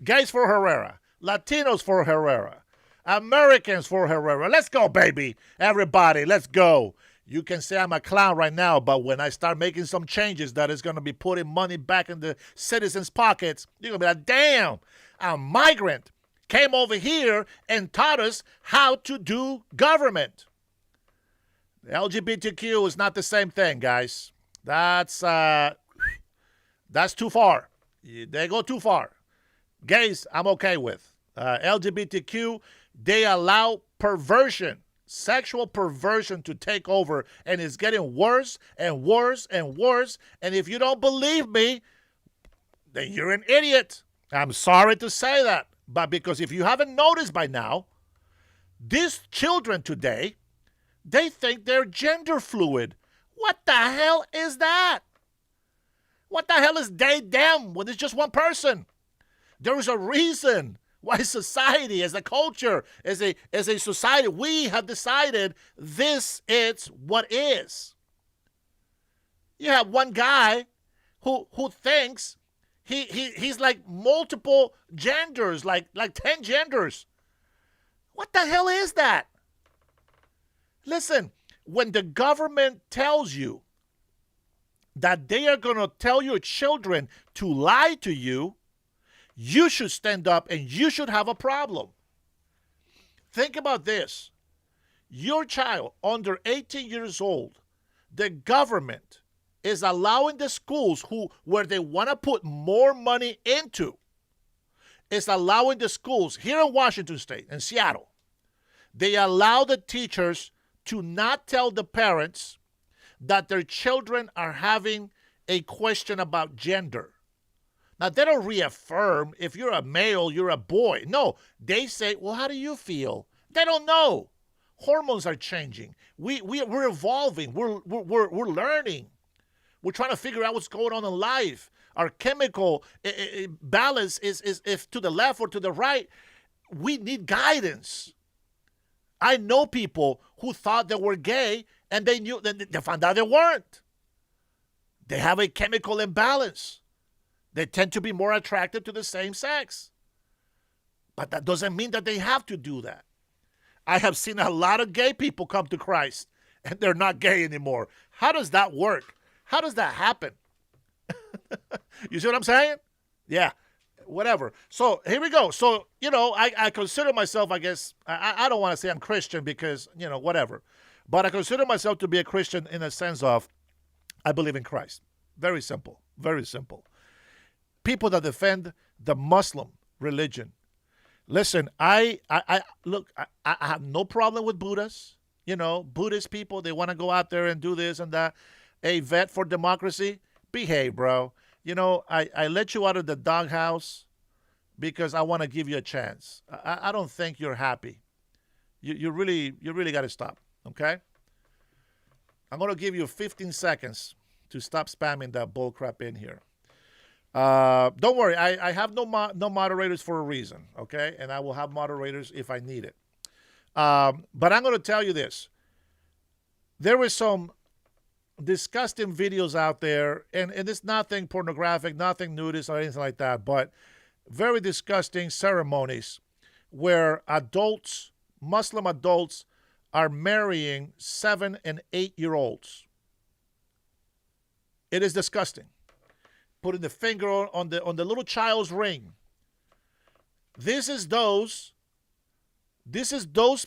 Gays for Herrera. Latinos for Herrera. Americans for Herrera. Let's go, baby. Everybody, let's go. You can say I'm a clown right now, but when I start making some changes that is going to be putting money back in the citizens' pockets, you're going to be like, damn, a migrant came over here and taught us how to do government. The LGBTQ is not the same thing, guys. That's too far. They go too far. Gays, I'm okay with. LGBTQ, they allow perversion, sexual perversion to take over, and it's getting worse and worse and worse. And if you don't believe me, then you're an idiot. I'm sorry to say that. But because if you haven't noticed by now, these children today, they think they're gender fluid. What the hell is that? What the hell is they, them, when it's just one person? There is a reason why society, as a culture, as a society, we have decided this is what is. You have one guy who thinks he's like multiple genders, like 10 genders. What the hell is that? Listen, when the government tells you that they are going to tell your children to lie to you, you should stand up and you should have a problem. Think about this. Your child under 18 years old, the government is allowing the schools where they want to put more money into, is allowing the schools here in Washington State, in Seattle, they allow the teachers to not tell the parents that their children are having a question about gender. Now, they don't reaffirm if you're a male, you're a boy. No, they say, well, how do you feel? They don't know. Hormones are changing. We're evolving. We're learning. We're trying to figure out what's going on in life. Our chemical balance is if to the left or to the right. We need guidance. I know people who thought they were gay and they found out they weren't. They have a chemical imbalance. They tend to be more attracted to the same sex. But that doesn't mean that they have to do that. I have seen a lot of gay people come to Christ and they're not gay anymore. How does that work? How does that happen? You see what I'm saying? Yeah, whatever. So here we go. So, I consider myself, I guess, I don't want to say I'm Christian because, whatever. But I consider myself to be a Christian in the sense of I believe in Christ. Very simple. Very simple. People that defend the Muslim religion. Listen, I have no problem with Buddhists. Buddhist people, they want to go out there and do this and that. A vet for democracy, behave, bro. I let you out of the doghouse because I want to give you a chance. I don't think you're happy. You really got to stop, okay? I'm going to give you 15 seconds to stop spamming that bull crap in here. Don't worry, I have no moderators for a reason, okay? And I will have moderators if I need it. But I'm going to tell you this. There were some disgusting videos out there, and it's nothing pornographic, nothing nudist or anything like that, but very disgusting ceremonies where adults, Muslim adults, are marrying 7- and 8-year-olds. It is disgusting. Putting the finger on the little child's ring. This is those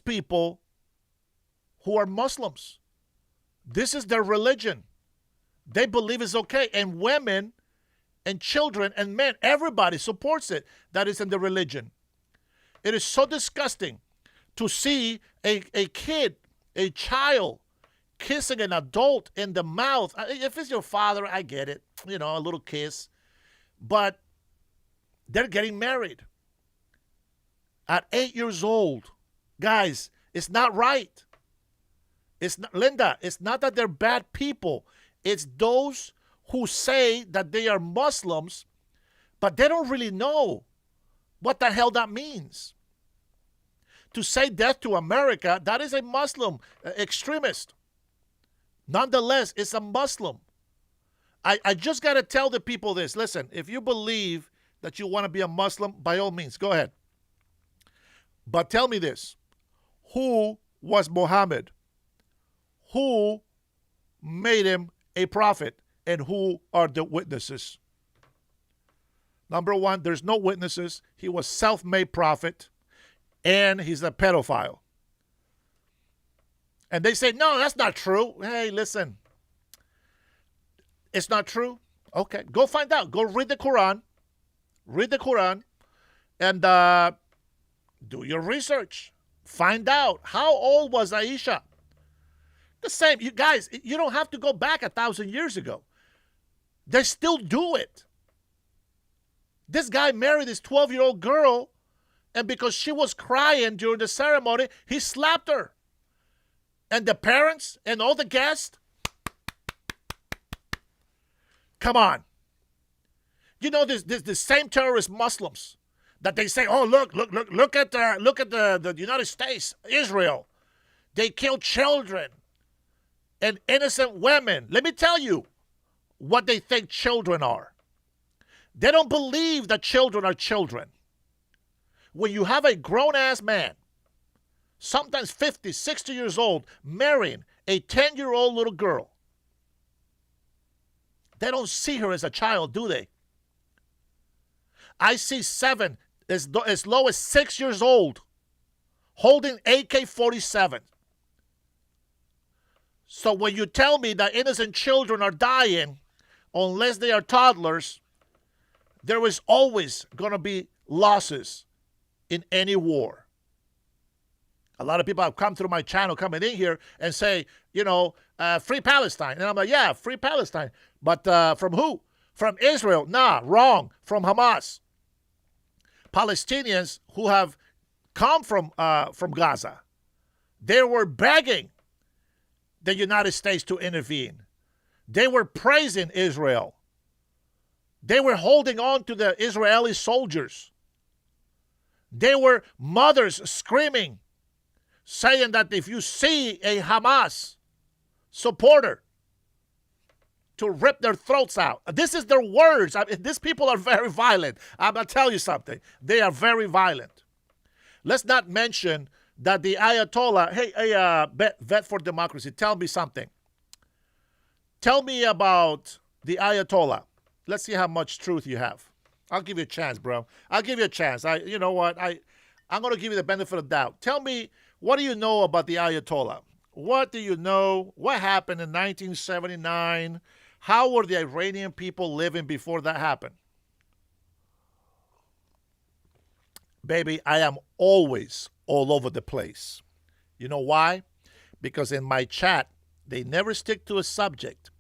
people who are Muslims. This is their religion. They believe it's okay. And women and children and men, everybody supports it. That is in the religion. It is so disgusting to see a kid, a child, kissing an adult in the mouth. If it's your father, I get it. A little kiss. But they're getting married at 8 years old. Guys, it's not right. Linda, it's not that they're bad people. It's those who say that they are Muslims, but they don't really know what the hell that means. To say death to America, that is a Muslim extremist. Nonetheless, it's a Muslim. I just got to tell the people this. Listen, if you believe that you want to be a Muslim, by all means, go ahead. But tell me this. Who was Muhammad? Who made him a prophet? And who are the witnesses? Number one, there's no witnesses. He was self-made prophet. And he's a pedophile. And they say, no, that's not true. Hey, listen. It's not true? Okay, go find out. Go read the Quran. Read the Quran. And do your research. Find out. How old was Aisha? The same. You guys, you don't have to go back 1,000 years ago. They still do it. This guy married this 12-year-old girl, and because she was crying during the ceremony, he slapped her. And the parents and all the guests, come on. There's the same terrorist Muslims that they say, oh, look at the United States, Israel. They kill children and innocent women. Let me tell you what they think children are. They don't believe that children are children. When you have a grown-ass man, sometimes 50, 60 years old, marrying a 10-year-old little girl, they don't see her as a child, do they? I see 7, as low as 6 years old, holding AK-47. So when you tell me that innocent children are dying, unless they are toddlers, there is always going to be losses in any war. A lot of people have come through my channel coming in here and say, free Palestine. And I'm like, yeah, free Palestine. But from who? From Israel. Nah, wrong. From Hamas. Palestinians who have come from Gaza, they were begging the United States to intervene. They were praising Israel. They were holding on to the Israeli soldiers. They were mothers screaming, saying that if you see a Hamas supporter, to rip their throats out. This is their words. These people are very violent. I'm going to tell you something. They are very violent. Let's not mention that the Ayatollah, hey, vet for democracy, tell me something. Tell me about the Ayatollah. Let's see how much truth you have. I'll give you a chance, bro. I'll give you a chance. You know what? I'm going to give you the benefit of the doubt. Tell me, what do you know about the Ayatollah? What do you know? What happened in 1979? How were the Iranian people living before that happened? Baby, I am always all over the place. You know why? because in my chat, they never stick to a subject.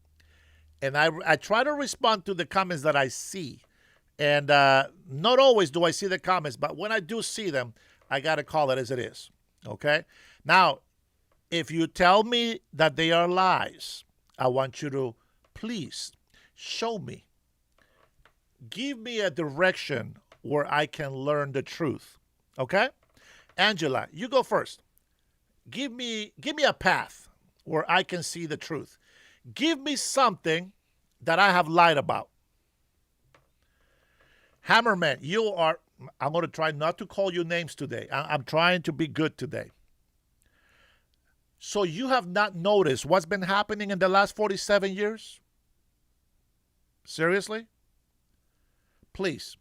And I try to respond to the comments that I see. And not always do I see the comments, but when I do see them, I got to call it as it is. Okay? Now, if you tell me that they are lies, I want you to please show me. Give me a direction where I can learn the truth. Okay? Angela, you go first. Give me a path where I can see the truth. Give me something that I have lied about. Hammerman, I'm going to try not to call you names today. I'm trying to be good today. So you have not noticed what's been happening in the last 47 years? Seriously? Please,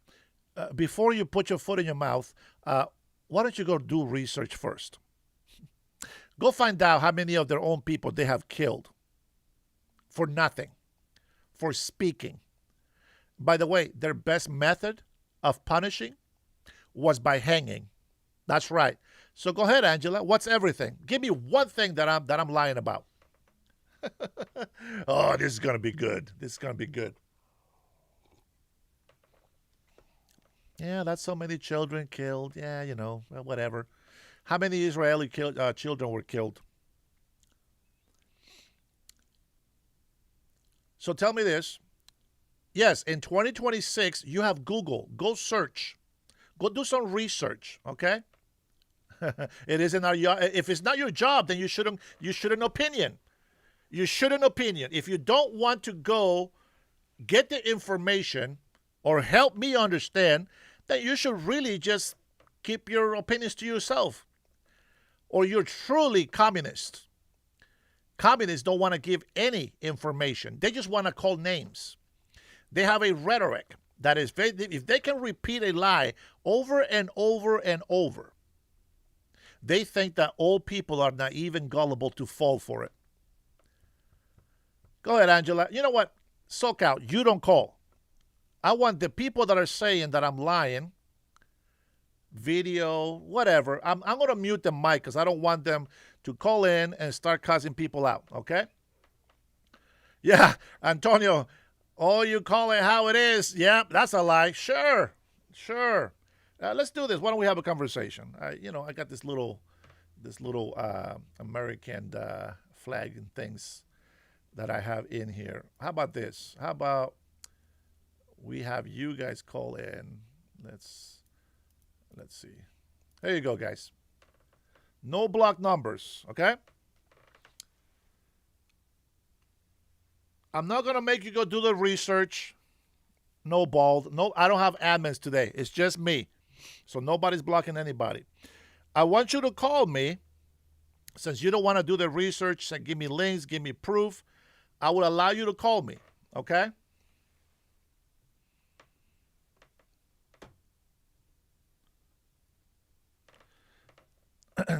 before you put your foot in your mouth, why don't you go do research first? Go find out how many of their own people they have killed for nothing, for speaking. By the way, their best method of punishing was by hanging. That's right. So go ahead, Angela. What's everything? Give me one thing that I'm lying about. Oh, this is gonna be good. This is gonna be good. Yeah, that's so many children killed. Yeah, well, whatever. How many Israeli children were killed? So tell me this. Yes, in 2026, you have Google. Go search. Go do some research, okay? It isn't our if it's not your job, then you shouldn't opinion. You shouldn't opinion. If you don't want to go get the information or help me understand, then you should really just keep your opinions to yourself. Or you're truly communist. Communists don't want to give any information. They just want to call names. They have a rhetoric that is very, if they can repeat a lie over and over and over, they think that all people are naive and gullible to fall for it. Go ahead, Angela. You know what? Soak out. You don't call. I want the people that are saying that I'm lying, video, whatever. I'm going to mute the mic because I don't want them to call in and start cussing people out, okay? Yeah, Antonio, oh, you call it how it is. Yeah, that's a lie. Sure. Let's do this. Why don't we have a conversation? I got this little American flag and things that I have in here. How about this? How about we have you guys call in? Let's see. There you go, guys. No block numbers, okay? I'm not going to make you go do the research. No bald. No, I don't have admins today. It's just me. So nobody's blocking anybody. I want you to call me. Since you don't want to do the research and give me links, give me proof, I will allow you to call me, okay?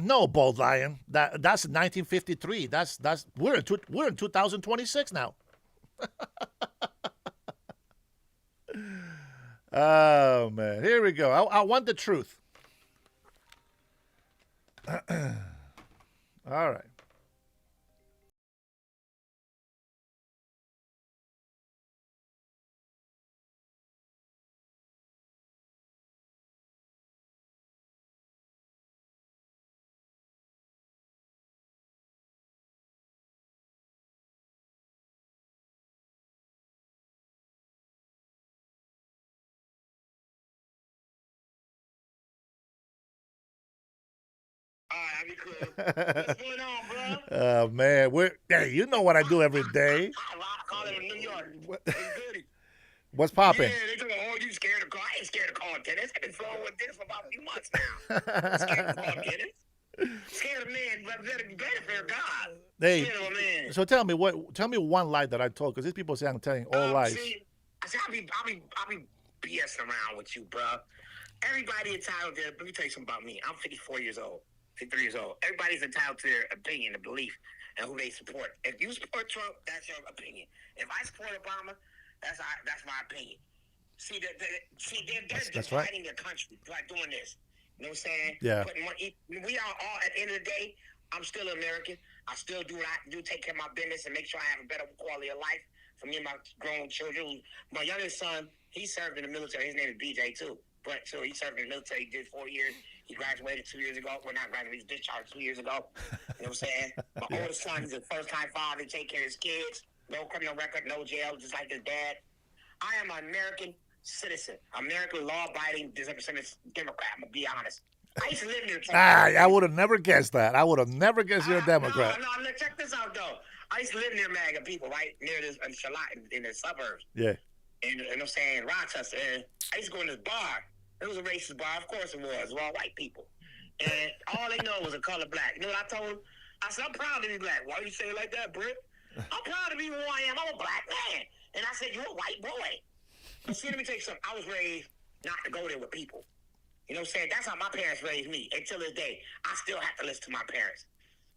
No, Bald Lion. That's 1953. That's we're in 2026 now. Oh man, here we go. I want the truth. All right. All right, I'll be cool. What's going on, bro? Oh man, hey, you know what I do every day. I call him in New York. What's good? What's popping? Yeah, they talking, oh, you scared of call. I ain't scared of calling Dennis. I've been flowing with Dennis for about a few months now. I'm scared of calling Dennis. Scared of man, but better fear God. Hey, scared of a man. So tell me one lie that I told, because these people say I'm telling all lies. See, I'll be BSing around with you, bro. Everybody entitled to. Let me tell you something about me. I'm 54 years old. 53 years old. Everybody's entitled to their opinion and belief and who they support. If you support Trump, that's your opinion. If I support Obama, that's my opinion. See, they're dividing their country by doing this. You know what I'm saying? Yeah. We are all, at the end of the day, I'm still American. I still do what I do, take care of my business and make sure I have a better quality of life for me and my grown children. My youngest son, he served in the military. His name is BJ too. But so he served in the military. He did 4 years. He graduated 2 years ago. Well, not graduated. He discharged 2 years ago. You know what I'm saying? My oldest son is a first-time father. Take care of his kids. No criminal record, no jail, just like his dad. I am an American citizen, American law-abiding Democrat. I'm gonna be honest. I used to live near. I would have never guessed that. I would have never guessed you're a Democrat. No. Check this out though. I used to live near MAGA people, right near this in Charlotte, in the suburbs. Yeah. And I'm saying Rochester. And I used to go in this bar. It was a racist bar, of course it was. It was all white people, and all they know was a color black. You know what I told them? I said, I'm proud to be black. Why you say it like that, Britt? I'm proud to be who I am. I'm a black man. And I said, you're a white boy. But see, let me tell you something. I was raised not to go there with people. You know what I'm saying? That's how my parents raised me. Until this day, I still have to listen to my parents.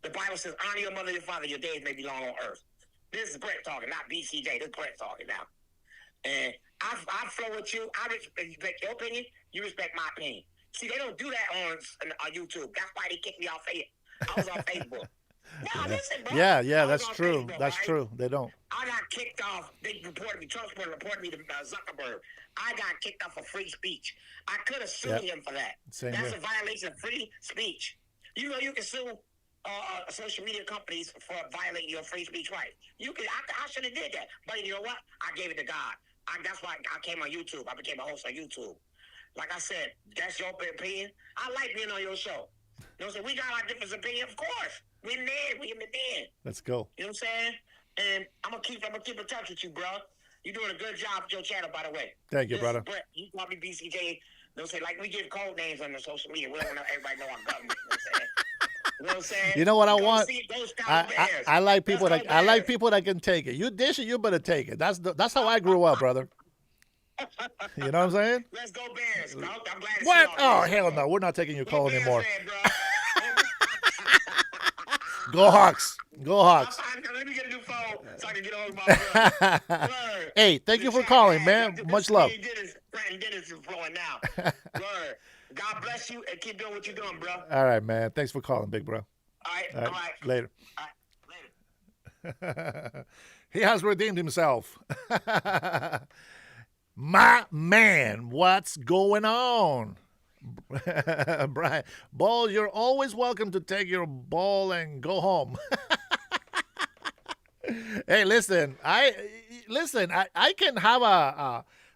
The Bible says, honor your mother and your father, your days may be long on earth. This is Brett talking, not BCJ. This is Brett talking now. And I flow with you. I respect your opinion. You respect my opinion. See, they don't do that on YouTube. That's why they kicked me off Facebook. I was on Facebook. No, listen, bro. Yeah, that's true. Facebook, that's right? true. They don't. I got kicked off. They reported me. Trump reported me to Zuckerberg. I got kicked off for free speech. I could have sued him for that. Same That's here. a violation of free speech. You know, you can sue social media companies for violating your free speech rights. You can. I should have did that, but you know what? I gave it to God. That's why I came on YouTube. I became a host on YouTube. Like I said, that's your opinion. I like being on your show. You know what I'm saying? We got our different opinion, of course. We in there. We in the den. Let's go. You know what I'm saying? And I'm gonna keep in touch with you, bro. You're doing a good job with your channel, by the way. Thank you, brother. Brett, you call me BCJ. You know what I'm saying? Like we give code names on the social media. We don't want everybody know our government. You know what I'm saying? You know what I want? I I like people that I like people that can take it. You dish it, you better take it. That's how I grew up, brother. You know what I'm saying? Let's go Bears. I'm glad to What? see Oh y'all. hell no, we're not taking your call Bears anymore. fan, bro. Go Hawks. Go Hawks. Let me get a new phone so I can get on my brother. Hey, thank you for calling, man. Much love. Dennis is flowing now. Word. God bless you and keep doing what you're doing, bro. All right, man. Thanks for calling, big bro. All right. Later. All right. Later. He has redeemed himself. My man, what's going on? Brian, Ball, you're always welcome to take your ball and go home. Hey, listen, I can have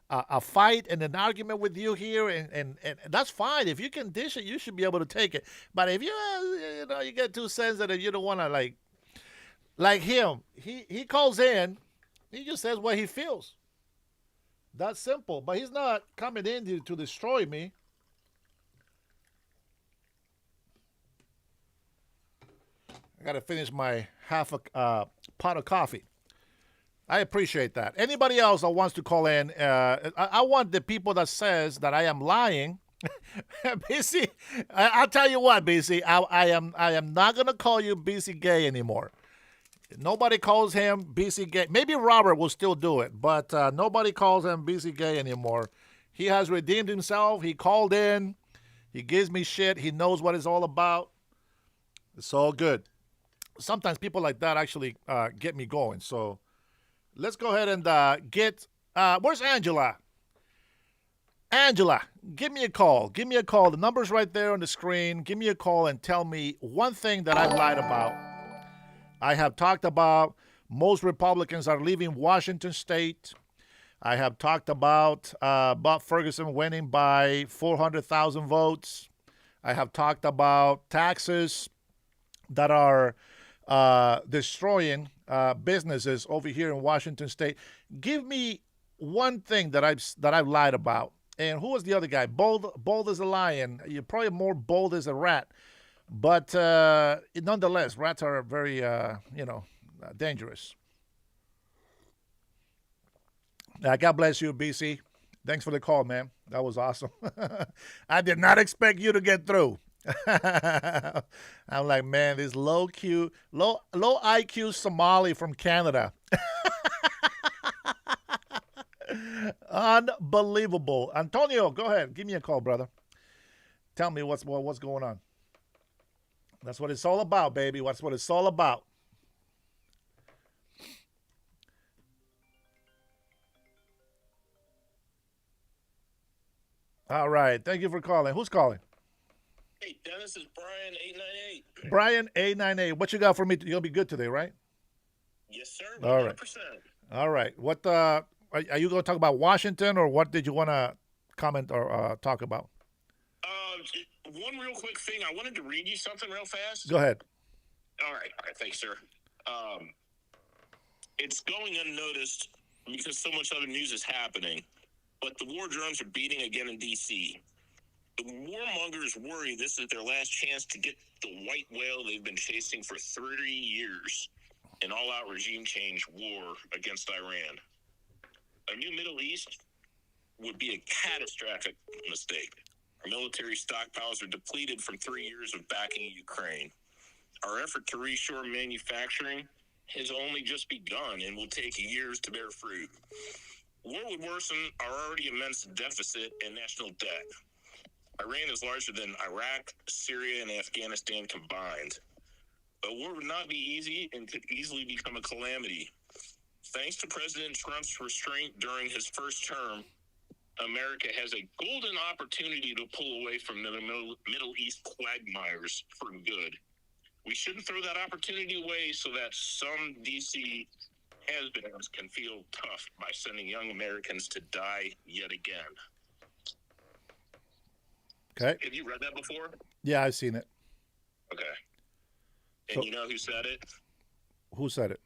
a fight and an argument with you here, and that's fine. If you can dish it, you should be able to take it. But if you get too sensitive, you don't want to like him. He calls in, he just says what he feels. That's simple. But he's not coming in to destroy me. I got to finish my half a pot of coffee. I appreciate that. Anybody else that wants to call in, I want the people that says that I am lying. BC, I'll tell you what, BC, I am not going to call you BC Gay anymore. Nobody calls him BC Gay. Maybe Robert will still do it, but nobody calls him BC Gay anymore. He has redeemed himself. He called in. He gives me shit. He knows what it's all about. It's all good. Sometimes people like that actually get me going. So let's go ahead and get... where's Angela? Angela, give me a call. Give me a call. The number's right there on the screen. Give me a call and tell me one thing that I've lied about. I have talked about most Republicans are leaving Washington State. I have talked about Bob Ferguson winning by 400,000 votes. I have talked about taxes that are destroying businesses over here in Washington State. Give me one thing that I've lied about. And who was the other guy? Bold as a lion. You're probably more bold as a rat. But nonetheless, rats are very, dangerous. God bless you, BC. Thanks for the call, man. That was awesome. I did not expect you to get through. I'm like, man, this low IQ Somali from Canada. Unbelievable. Antonio, go ahead. Give me a call, brother. Tell me what's going on. That's what it's all about, baby. That's what it's all about. All right. Thank you for calling. Who's calling? Hey, Dennis, is Brian 898. Brian A98. What you got for me? You're gonna be good today, right? Yes, sir. All right. 100%. All right. What are you gonna talk about Washington, or what did you wanna comment or talk about? One real quick thing. I wanted to read you something real fast. Go ahead. All right. All right. Thanks, sir. Um, it's going unnoticed because so much other news is happening, but the war drones are beating again in D.C. The warmongers worry this is their last chance to get the white whale they've been chasing for 30 years. An all-out regime change war against Iran. A new Middle East would be a catastrophic mistake. Our military stockpiles are depleted from 3 years of backing Ukraine. Our effort to reshore manufacturing has only just begun and will take years to bear fruit. War would worsen our already immense deficit and national debt. Iran is larger than Iraq, Syria, and Afghanistan combined. A war would not be easy and could easily become a calamity. Thanks to President Trump's restraint during his first term, America has a golden opportunity to pull away from the Middle East quagmires for good. We shouldn't throw that opportunity away so that some D.C. has-beens can feel tough by sending young Americans to die yet again. Okay. Have you read that before? Yeah, I've seen it. Okay. And So- you know who said it? Who said it?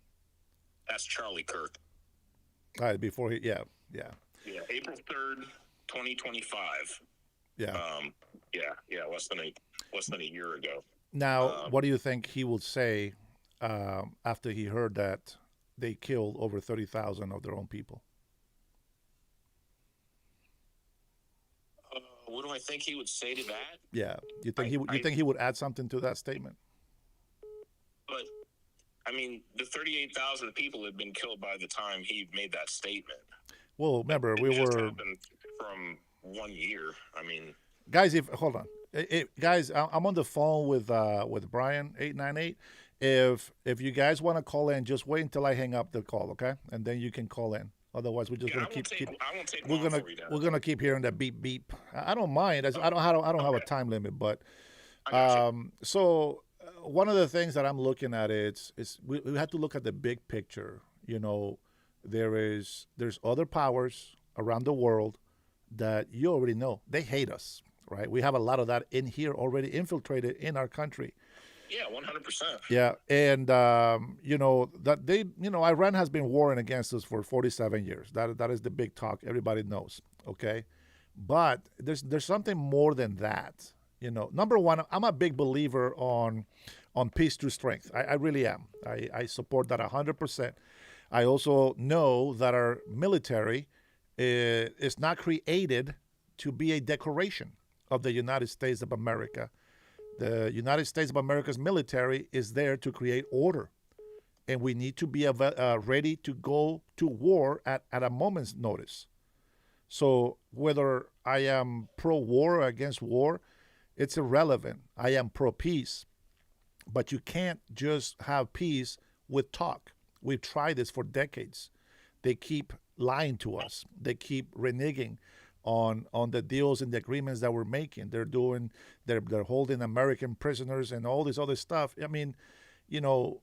That's Charlie Kirk. All right, before he. Yeah. Yeah, April 3rd, 2025. Yeah. Less than a year ago. Now, what do you think he will say after he heard that they killed over 30,000 of their own people? What do I think he would say to that? Yeah. You think you think he would add something to that statement? But I mean, the 38,000 people had been killed by the time he made that statement. Well, remember It we just were happened from 1 year. I mean, guys. If hold on, guys, I'm on the phone with Brian 898. If you guys want to call in, just wait until I hang up the call, okay? And then you can call in. Otherwise, we're just yeah, gonna keep. I won't take We're long gonna for you, Dennis. we're gonna keep hearing that beep beep. I don't mind. I don't have a time limit, but I got so one of the things that I'm looking at is we have to look at the big picture. You know, there's other powers around the world that you already know they hate us, right? We have a lot of that in here already infiltrated in our country. Yeah, 100%. Yeah, and you know that Iran has been warring against us for 47 years. That is the big talk. Everybody knows. Okay, but there's something more than that. You know, number one, I'm a big believer on peace through strength. I really am. I support that 100%. I also know that our military is not created to be a decoration of the United States of America. The United States of America's military is there to create order, and we need to be ready to go to war at a moment's notice. So whether I am pro-war or against war, it's irrelevant. I am pro-peace, but you can't just have peace with talk. We've tried this for decades. They keep lying to us. They keep reneging on the deals and the agreements that we're making. They're holding American prisoners and all this other stuff. I mean, you know,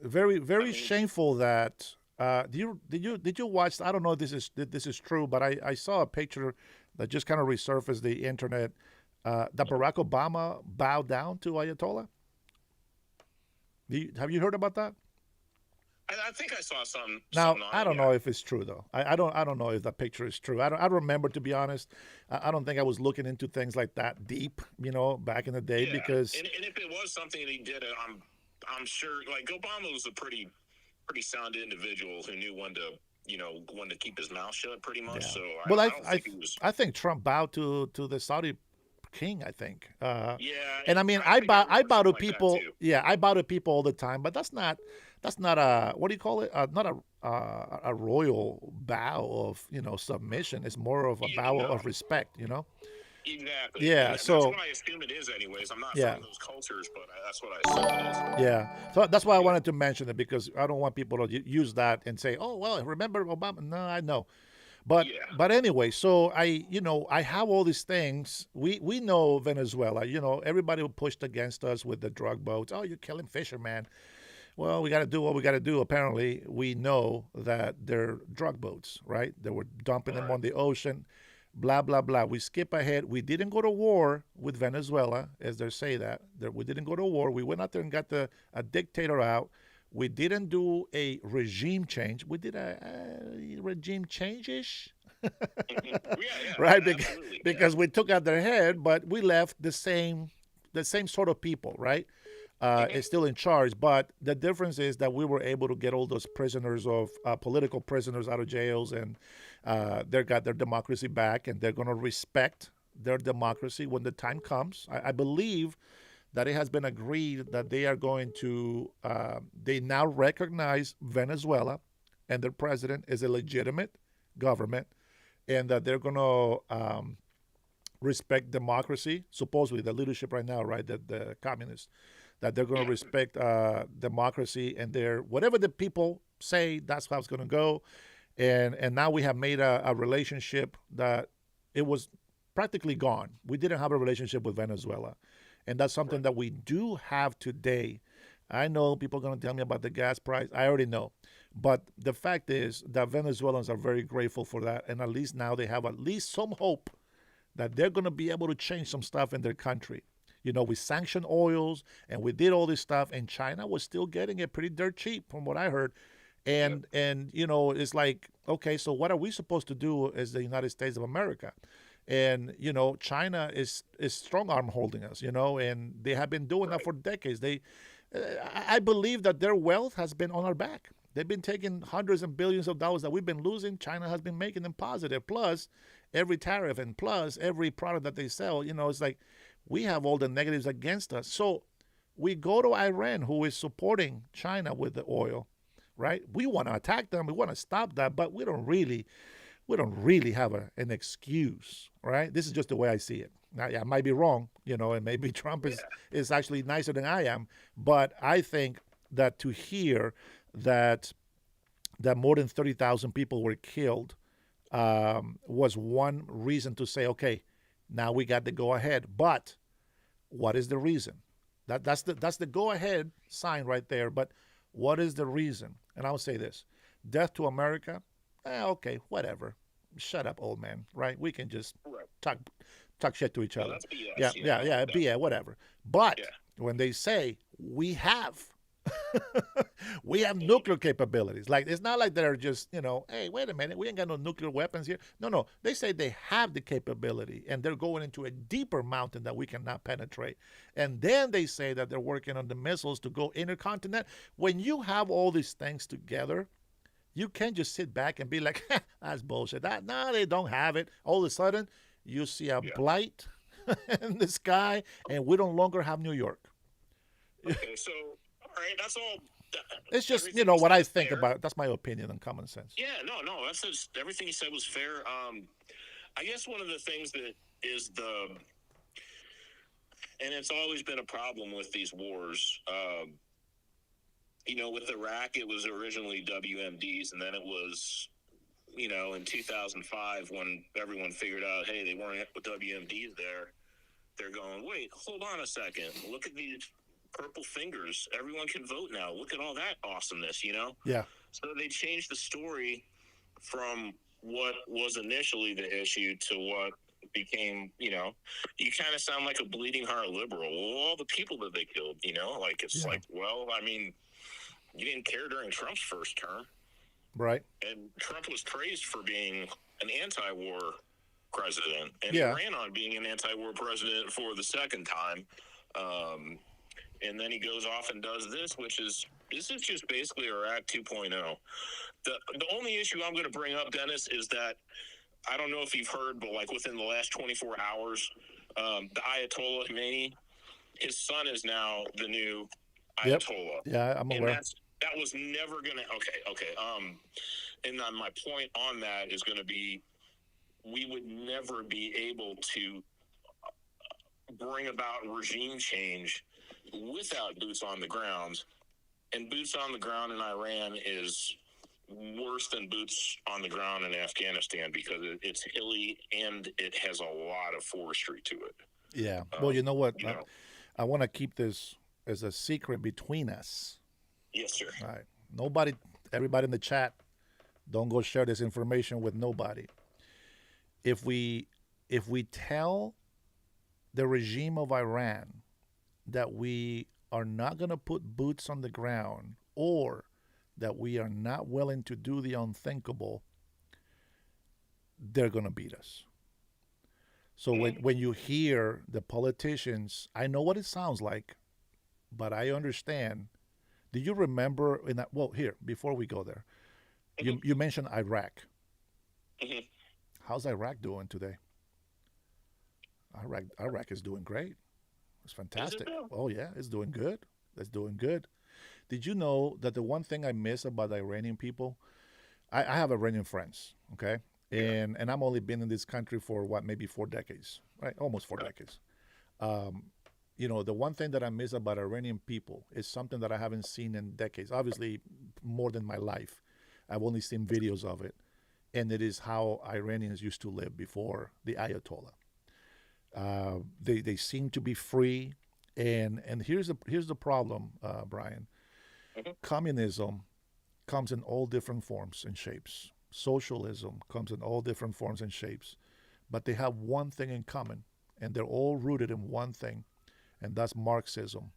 very shameful that. Did you watch? I don't know if this is true, but I saw a picture that just kind of resurfaced the internet. That Barack Obama bowed down to Ayatollah. Have you heard about that? I think I saw some. Now I don't know if it's true though. I don't know if that picture is true. I don't remember, to be honest. I don't think I was looking into things like that deep, you know, back in the day. Yeah. Because and if it was something that he did, I'm sure. Like Obama was a pretty sound individual who knew when to keep his mouth shut, pretty much. Yeah. So Well, I don't think he was. I think Trump bowed to the Saudi king. I think. Yeah. And I mean, I think bow remember to something like that, people. too. Yeah, I bow to people all the time, but that's not a, what do you call it? Not a royal bow of submission. It's more of a Yeah, bow no. of respect. You know. Exactly. Yeah. And that's So what I assume it is, anyways. I'm not yeah. from those cultures, but that's what I assume it is. Yeah, so that's why I Yeah. wanted to mention it because I don't want people to use that and say, "Oh, well, remember Obama?" No, I know, Yeah. but anyway. So I have all these things. We know Venezuela. Everybody pushed against us with the drug boats. Oh, you're killing fishermen. Well, we got to do what we got to do. Apparently, we know that they're drug boats, right? They were dumping them Right. on the ocean, blah, blah, blah. We skip ahead. We didn't go to war with Venezuela, as they say that. We didn't go to war. We went out there and got a dictator out. We didn't do a regime change. We did a regime change-ish, Yeah, right? yeah, absolutely. Yeah. Because we took out their head, but we left the same sort of people, right? Hmm. Is still in charge. But the difference is that we were able to get all those prisoners of political prisoners out of jails, and they got their democracy back, and they're going to respect their democracy when the time comes. I believe that it has been agreed that they are going to. They now recognize Venezuela, and their president is a legitimate government, and that they're going to respect democracy. Supposedly, the leadership right now, right, the communists, that they're going to Yeah. respect democracy, and they're whatever the people say, that's how it's going to go. And now we have made a relationship that it was practically gone. We didn't have a relationship with Venezuela, and that's something Right. that we do have today. I know people are going to tell me about the gas price. I already know. But the fact is that Venezuelans are very grateful for that. And at least now they have at least some hope that they're going to be able to change some stuff in their country. We sanctioned oils and we did all this stuff, and China was still getting it pretty dirt cheap, from what I heard. Yep. And it's like, okay, so what are we supposed to do as the United States of America? And China is strong arm holding us, and they have been doing that Right. for decades. I believe that their wealth has been on our back. They've been taking hundreds and billions of dollars that we've been losing. China has been making them positive. Plus, every tariff and plus every product that they sell, it's like we have all the negatives against us. So we go to Iran, who is supporting China with the oil, right? We want to attack them. We want to stop that, but we don't really have an excuse, right? This is just the way I see it. Now, yeah, I might be wrong, and maybe Trump is Yeah. is actually nicer than I am, but I think that to hear that more than 30,000 people were killed was one reason to say, okay, now we got the go ahead. But what is the reason? That's the go ahead sign right there. But what is the reason? And I'll say this: death to America. Okay, whatever. Shut up, old man. Right? We can just Right. talk shit to each No, other. that's Yeah, BS. yeah, Yeah. yeah. No. Yeah, whatever. But Yeah. when they say we have we have Mhm. nuclear capabilities. Like it's not like they're just, hey, wait a minute, we ain't got no nuclear weapons here. No, no. They say they have the capability and they're going into a deeper mountain that we cannot penetrate. And then they say that they're working on the missiles to go intercontinental. When you have all these things together, you can't just sit back and be like, that's bullshit. No, they don't have it. All of a sudden, you see a Yeah. blight in the sky, and we don't longer have New York. Okay. So, all right. That's all. It's just, Everything you what said I is think fair. about it. That's my opinion on common sense. Yeah. No. No. That's just, everything you said was fair. I guess one of the things that is and it's always been a problem with these wars. With Iraq, it was originally WMDs, and then it was, in 2005 when everyone figured out, hey, they weren't with WMDs there. They're going, wait, hold on a second. Look at these purple fingers. Everyone can vote now. Look at all that awesomeness. Yeah. So they changed the story from what was initially the issue to what became, you kind of sound like a bleeding heart liberal. Well, all the people that they killed, like it's Yeah. like, well, I mean, you didn't care during Trump's first term. Right. And Trump was praised for being an anti-war president, and Yeah. he ran on being an anti-war president for the second time. And then he goes off and does this is just basically Iraq 2.0. The only issue I'm going to bring up, Dennis, is that I don't know if you've heard, but like within the last 24 hours, the Ayatollah Khomeini, his son is now the new Yep. Ayatollah. Yeah, I'm And aware. that was never gonna. Okay. And then my point on that is going to be, we would never be able to bring about regime change without boots on the ground. And boots on the ground in Iran is worse than boots on the ground in Afghanistan because it's hilly and it has a lot of forestry to it. Yeah. Well, you know what? You know, I want to keep this as a secret between us. yes, sir. All right. Nobody, everybody in the chat, don't go share this information with nobody. If we tell the regime of Iran that we are not going to put boots on the ground or that we are not willing to do the unthinkable, they're going to beat us. So when you hear the politicians, I know what it sounds like, but I understand. Do you remember in that? Well, here before we go there, you mentioned Iraq. Mhm. How's Iraq doing today? Iraq is doing great. It's Is it fantastic. now? Oh yeah, it's doing good. It's doing good. Did you know that the one thing I miss about the Iranian people? I have Iranian friends, okay, Yeah. and I'm only been in this country for what maybe 4 decades, right? Almost four Okay. decades. Um, the one thing that I miss about Iranian people is something that I haven't seen in decades. Obviously, more than my life. I've only seen videos of it, and it is how Iranians used to live before the Ayatollah. They seem to be free, and here's the problem, Brian. Mhm. Communism comes in all different forms and shapes. Socialism comes in all different forms and shapes, but they have one thing in common, and they're all rooted in one thing, and that's Marxism,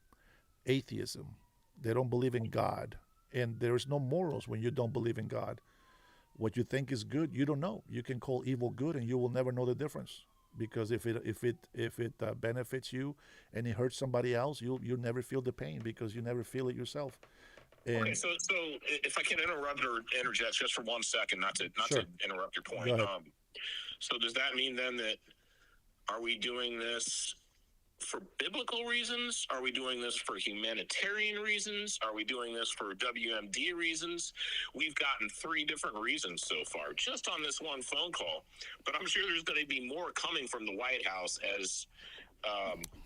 atheism. They don't believe in God, and there's no morals when you don't believe in God. What you think is good, you don't know. You can call evil good, and you will never know the difference. Because if it benefits you and it hurts somebody else, you'll never feel the pain because you never feel it yourself. Okay, And so if I can interrupt or interject just for 1 second, not sure, to interrupt your go point. ahead. So does that mean then that are we doing this for biblical reasons? Are we doing this for humanitarian reasons? Are we doing this for WMD reasons? We've gotten 3 different reasons so far, just on this one phone call. But I'm sure there's going to be more coming from the White House as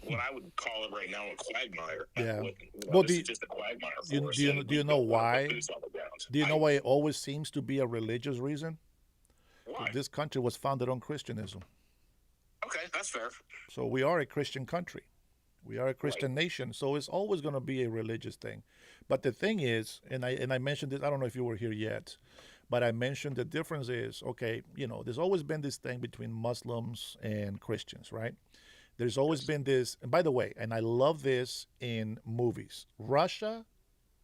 what I would call it right now a quagmire. Yeah. Well, This is just a quagmire for us, and do we you know don't want to put why? boots on the ground. Do you know why it always seems to be a religious reason? Why? Because this country was founded on Christianism. Okay, that's fair. So we are a Christian country. We are a Right. Christian nation. So it's always going to be a religious thing. But the thing is, and I mentioned this, I don't know if you were here yet, but I mentioned the difference is, okay, there's always been this thing between Muslims and Christians, right? There's always Yes. been this, and by the way, and I love this in movies. Russia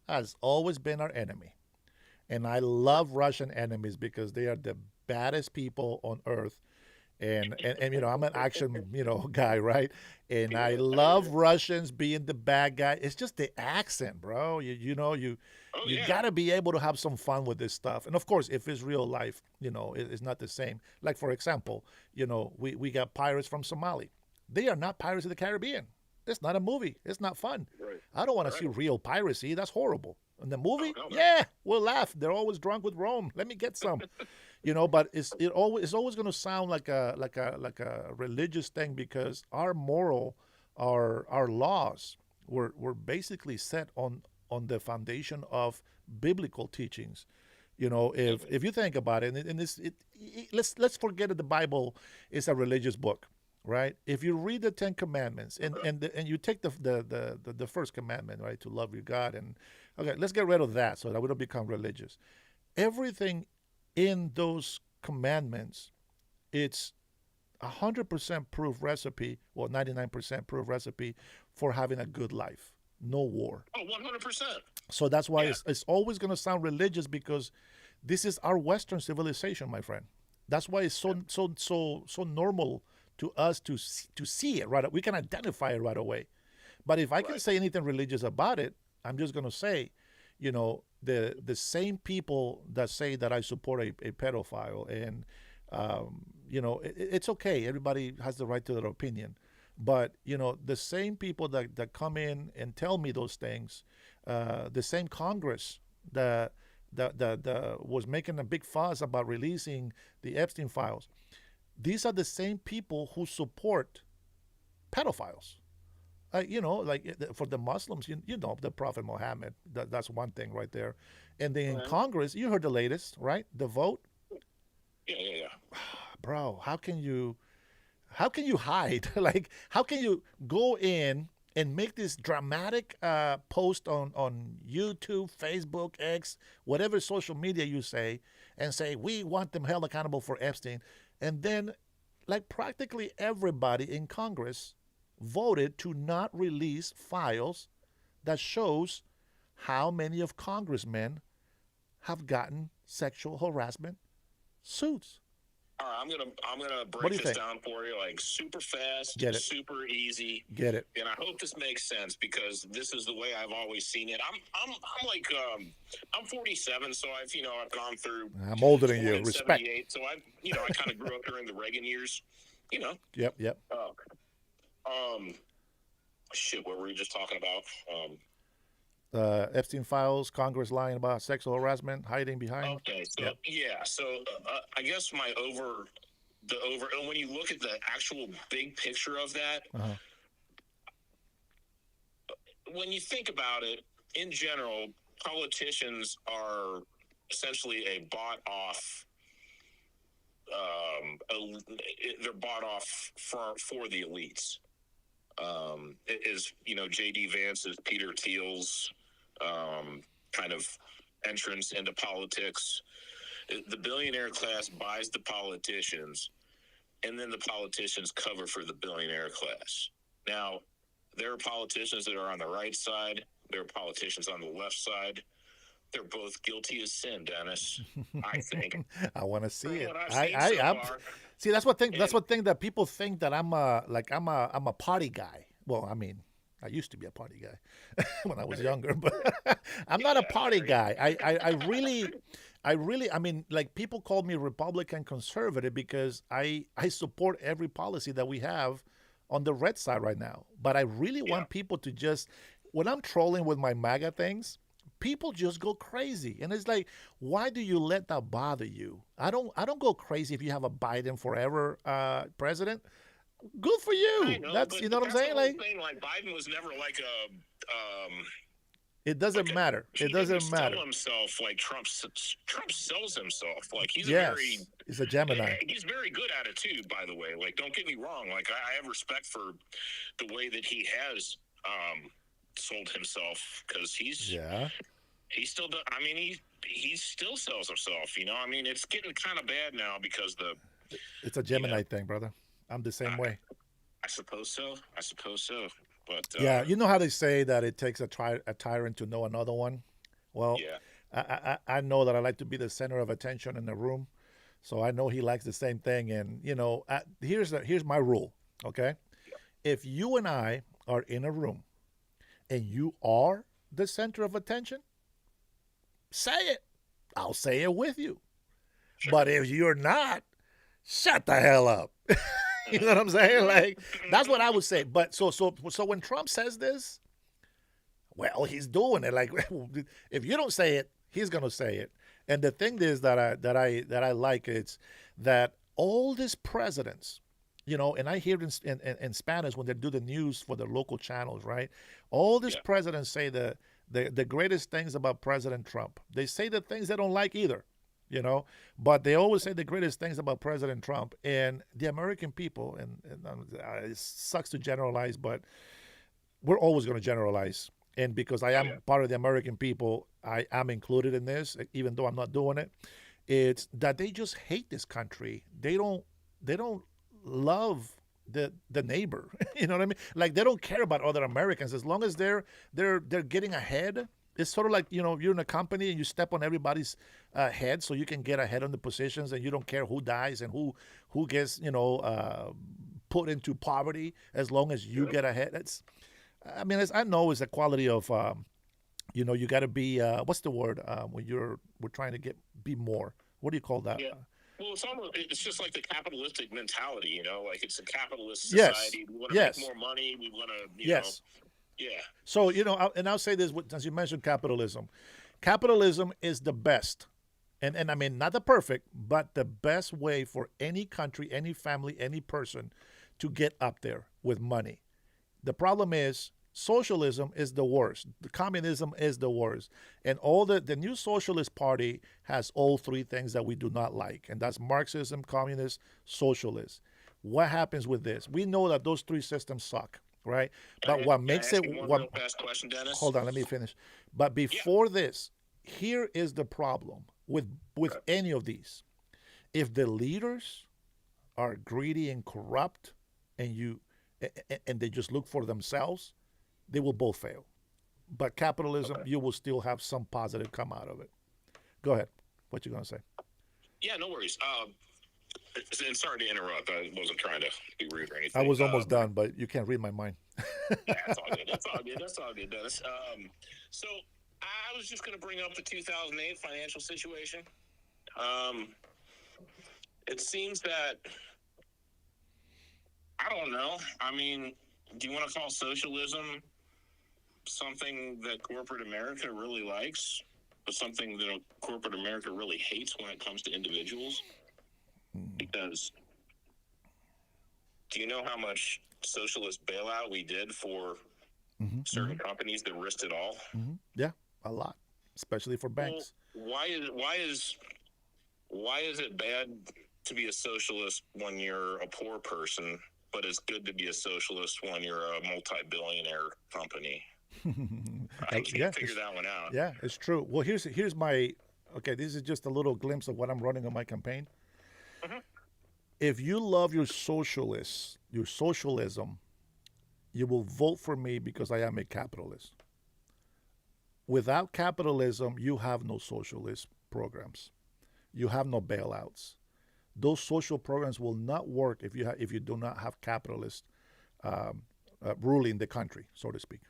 has always been our enemy. And I love Russian enemies because they are the baddest people on earth. And I'm an action, guy, right? And I Yeah. love Russians being the bad guy. It's just the accent, bro. You Oh you yeah. got to be able to have some fun with this stuff. And of course, if it's real life, it's not the same. Like for example, we got pirates from Somalia. They are not Pirates of the Caribbean. It's not a movie. It's not fun. Right. I don't want to Right. see real piracy. That's horrible. In the movie, no, man. yeah, we'll laugh. They're always drunk with Rome. Let me get some. But it's always going to sound like a religious thing because our laws were basically set on the foundation of biblical teachings. If you think about it, and let's forget that the Bible is a religious book, right? If you read the Ten Commandments and you take the first commandment, right, to love your God, and okay, let's get rid of that so that we don't become religious. Everything in those commandments, it's 100% proof recipe, or 99% proof recipe for having a good life. No war. Oh, 100%. So that's why Yeah. it's always going to sound religious because this is our Western civilization, my friend. That's why it's so normal to us to see it right. We can identify it right away. But if I can Right. say anything religious about it, I'm just going to say, the same people that say that I support a pedophile, and it's okay. Everybody has the right to their opinion. But the same people that come in and tell me those things, the same Congress that was making a big fuss about releasing the Epstein files, these are the same people who support pedophiles. For the Muslims, you know, the Prophet Muhammad. That's one thing right there. And then in Right. Congress, you heard the latest, right? The vote, Yeah, yeah, yeah. bro. How can you hide? Like, how can you go in and make this dramatic post on YouTube, Facebook, X, whatever social media you say, and say we want them held accountable for Epstein, and then like practically everybody in Congress voted to not release files that shows how many of congressmen have gotten sexual harassment suits. All right, I'm gonna What do break you this think? down for you, like super fast, Get it? super easy, Get it? and I hope this makes sense because this is the way I've always seen it. I'm like I'm 47, so I've gone through I'm older than born you. in Respect. 78, so I kind of grew up during the Reagan years, you know. Yep. Yep. Um, shit, what were we just talking about? Epstein files, Congress lying about sexual harassment, hiding behind. Okay, so Yep. yeah, so I guess when you look at the actual big picture of that, Uh-huh. when you think about it, in general, politicians are essentially a bought off. They're bought off for the elites. It is J.D. Vance's Peter Thiel's kind of entrance into politics. The billionaire class buys the politicians, and then the politicians cover for the billionaire class. Now, there are politicians that are on the right side. There are politicians on the left side. They're both guilty as sin, Dennis. I think. I want to see From it. what I've seen so far. See. That's what thing. That's And- what thing that people think that I'm a party guy. Well, I mean, I used to be a party guy when I was younger, but I'm not a party guy. I mean, like people call me Republican conservative because I support every policy that we have on the red side right now. But I really want people to just, when I'm trolling with my MAGA things, people just go crazy. And it's like, why do you let that bother you? I don't go crazy if you have a Biden forever president. Good for you. I know, That's but you know what I'm that's saying? the whole Like thing. Like Biden was never like a it doesn't matter. he It doesn't didn't matter. sell himself like Trump sells himself. Like he's a Yes. very It's a Gemini. he's very good at it too, by the way. Like don't get me wrong. Like I have respect for the way that he has sold himself because Yeah. he still does. I mean he still sells himself. I mean it's getting kind of bad now because It's a Gemini thing, brother. I'm the same way. I suppose so. But Yeah, you know how they say that it takes a tyrant to know another one. Well, yeah. I know that I like to be the center of attention in the room, so I know he likes the same thing. And here's my rule. Okay, if you and I are in a room, and you are the center of attention, say it. I'll say it with you. Sure. But if you're not, shut the hell up. You know what I'm saying? Like that's what I would say. But so when Trump says this, well, he's doing it. Like if you don't say it, he's gonna say it. And the thing is that I like it's that all these presidents, and I hear it in Spanish when they do the news for the local channels, right? All these presidents say the greatest things about President Trump. They say the things they don't like either. But they always say the greatest things about President Trump and the American people. And it sucks to generalize, but we're always going to generalize. And because I am part of the American people, I am included in this, even though I'm not doing it. It's that they just hate this country. They don't love the neighbor. You know what I mean? Like they don't care about other Americans as long as they're getting ahead. It's sort of like, you're in a company and you step on everybody's head so you can get ahead on the positions and you don't care who dies and who gets, put into poverty as long as you get ahead. I know it's a quality of, you got to be, what's the word when we're trying to be more? What do you call that? Yeah. Well, it's just like the capitalistic mentality, like it's a capitalist Yes. society. We want to Yes. make more money. We want to, Yes. Yeah. So, and I'll say this, since you mentioned capitalism. Capitalism is the best. And I mean, not the perfect, but the best way for any country, any family, any person to get up there with money. The problem is socialism is the worst. The communism is the worst. And all the new socialist party has all three things that we do not like. And that's Marxism, communist, socialist. What happens with this? We know that those three systems suck, right? But what makes Can I it ask you one what real fast question, Dennis? hold on, let me finish. But before this, here is the problem with any of these. If the leaders are greedy and corrupt and and they just look for themselves, they will both fail. But capitalism, you will still have some positive come out of it. Go ahead. What you gonna say? Yeah, no worries. And sorry to interrupt. I wasn't trying to be rude or I anything. was almost done, but you can't read my mind. Yeah, that's all good. That's all good. That's all good, Dennis. So I was just going to bring up the 2008 financial situation. It seems that I don't know. I mean, do you want to call socialism something that corporate America really likes, but something that corporate America really hates when it comes to individuals? Because do you know how much socialist bailout we did for certain companies that risked it all? Yeah, a lot, especially for banks. Well, why is it bad to be a socialist when you're a poor person, but it's good to be a socialist when you're a multi-billionaire company? I can't figure that one out. Yeah, it's true. Well, here's my okay. This is just a little glimpse of what I'm running on my campaign. If you love your socialism, you will vote for me because I am a capitalist. Without capitalism, you have no socialist programs. You have no bailouts. Those social programs will not work if you do not have capitalists ruling the country, so to speak.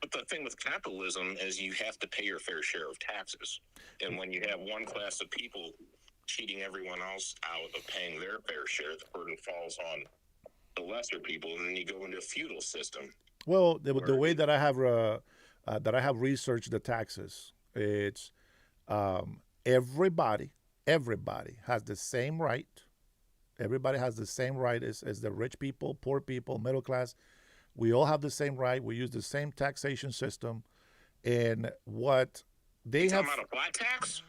But the thing with capitalism is you have to pay your fair share of taxes. And when you have one class of people cheating everyone else out of paying their fair share, the burden falls on the lesser people, and then you go into a feudal system. Well, the way that I have researched the taxes, it's everybody has the same right. Everybody has the same right as the rich people, poor people, middle class. We all have the same right. We use the same taxation system, and what they have about a flat tax.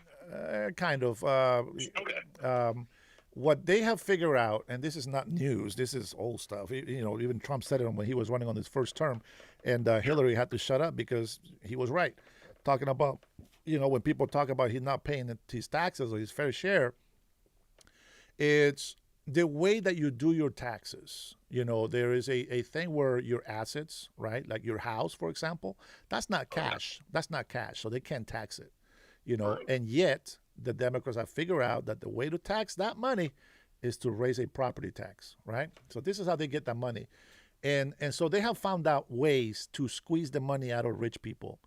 Kind of. Okay. What they have figured out, and this is not news, this is old stuff. Even Trump said it when he was running on his first term, and Hillary had to shut up because he was right, talking about, when people talk about he's not paying his taxes or his fair share, it's the way that you do your taxes. There is a thing where your assets, right, like your house, for example, that's not cash. That's not cash, so they can't tax it. And yet the Democrats have figured out that the way to tax that money is to raise a property tax, right? So this is how they get that money. And so they have found out ways to squeeze the money out of rich people.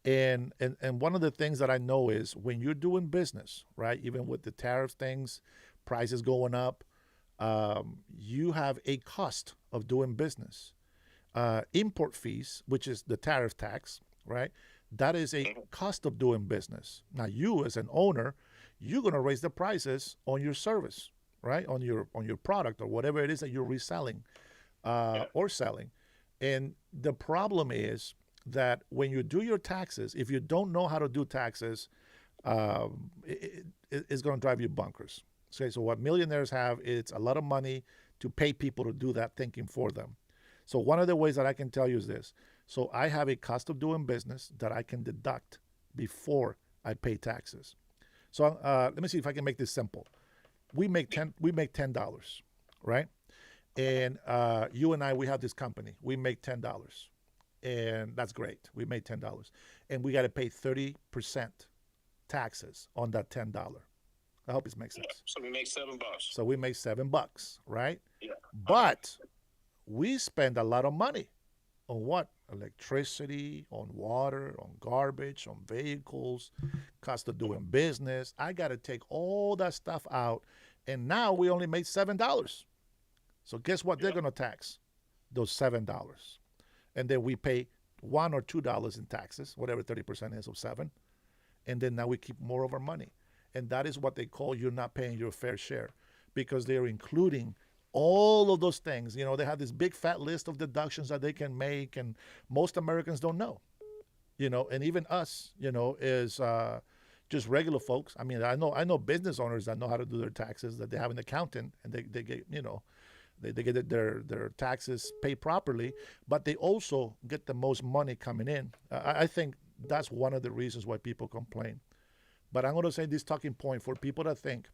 And one of the things that I know is when you're doing business, right, even with the tariff things, prices going up, you have a cost of doing business. Import fees, which is the tariff tax, right? That is a cost of doing business. Now, you as an owner, you're going to raise the prices on your service, right? On your product or whatever it is that you're reselling or selling. And the problem is that when you do your taxes, if you don't know how to do taxes, it's going to drive you bonkers. Okay, so what millionaires have, it's a lot of money to pay people to do that thinking for them. So one of the ways that I can tell you is this. So I have a cost of doing business that I can deduct before I pay taxes. So let me see if I can make this simple. We make $10, right? And you and I, we have this company. We make $10, and that's great. We made $10, and we got to pay 30% taxes on that $10. I hope this makes sense. So we make $7. So we make $7, right? Yeah. But we spend a lot of money on what? Electricity, on water, on garbage, on vehicles, cost of doing business. I got to take all that stuff out, and now we only made $7. So guess what they're going to tax? Those $7. And then we pay $1 or $2 in taxes, whatever 30% is of 7. And then now we keep more of our money. And that is what they call you're not paying your fair share, because they're including All of those things. They have this big fat list of deductions that they can make, and most Americans don't know. And even us, is just regular folks. I mean, I know business owners that know how to do their taxes, that they have an accountant, and they get, they get their taxes paid properly, but they also get the most money coming in. I think that's one of the reasons why people complain. But I'm going to say this talking point for people that think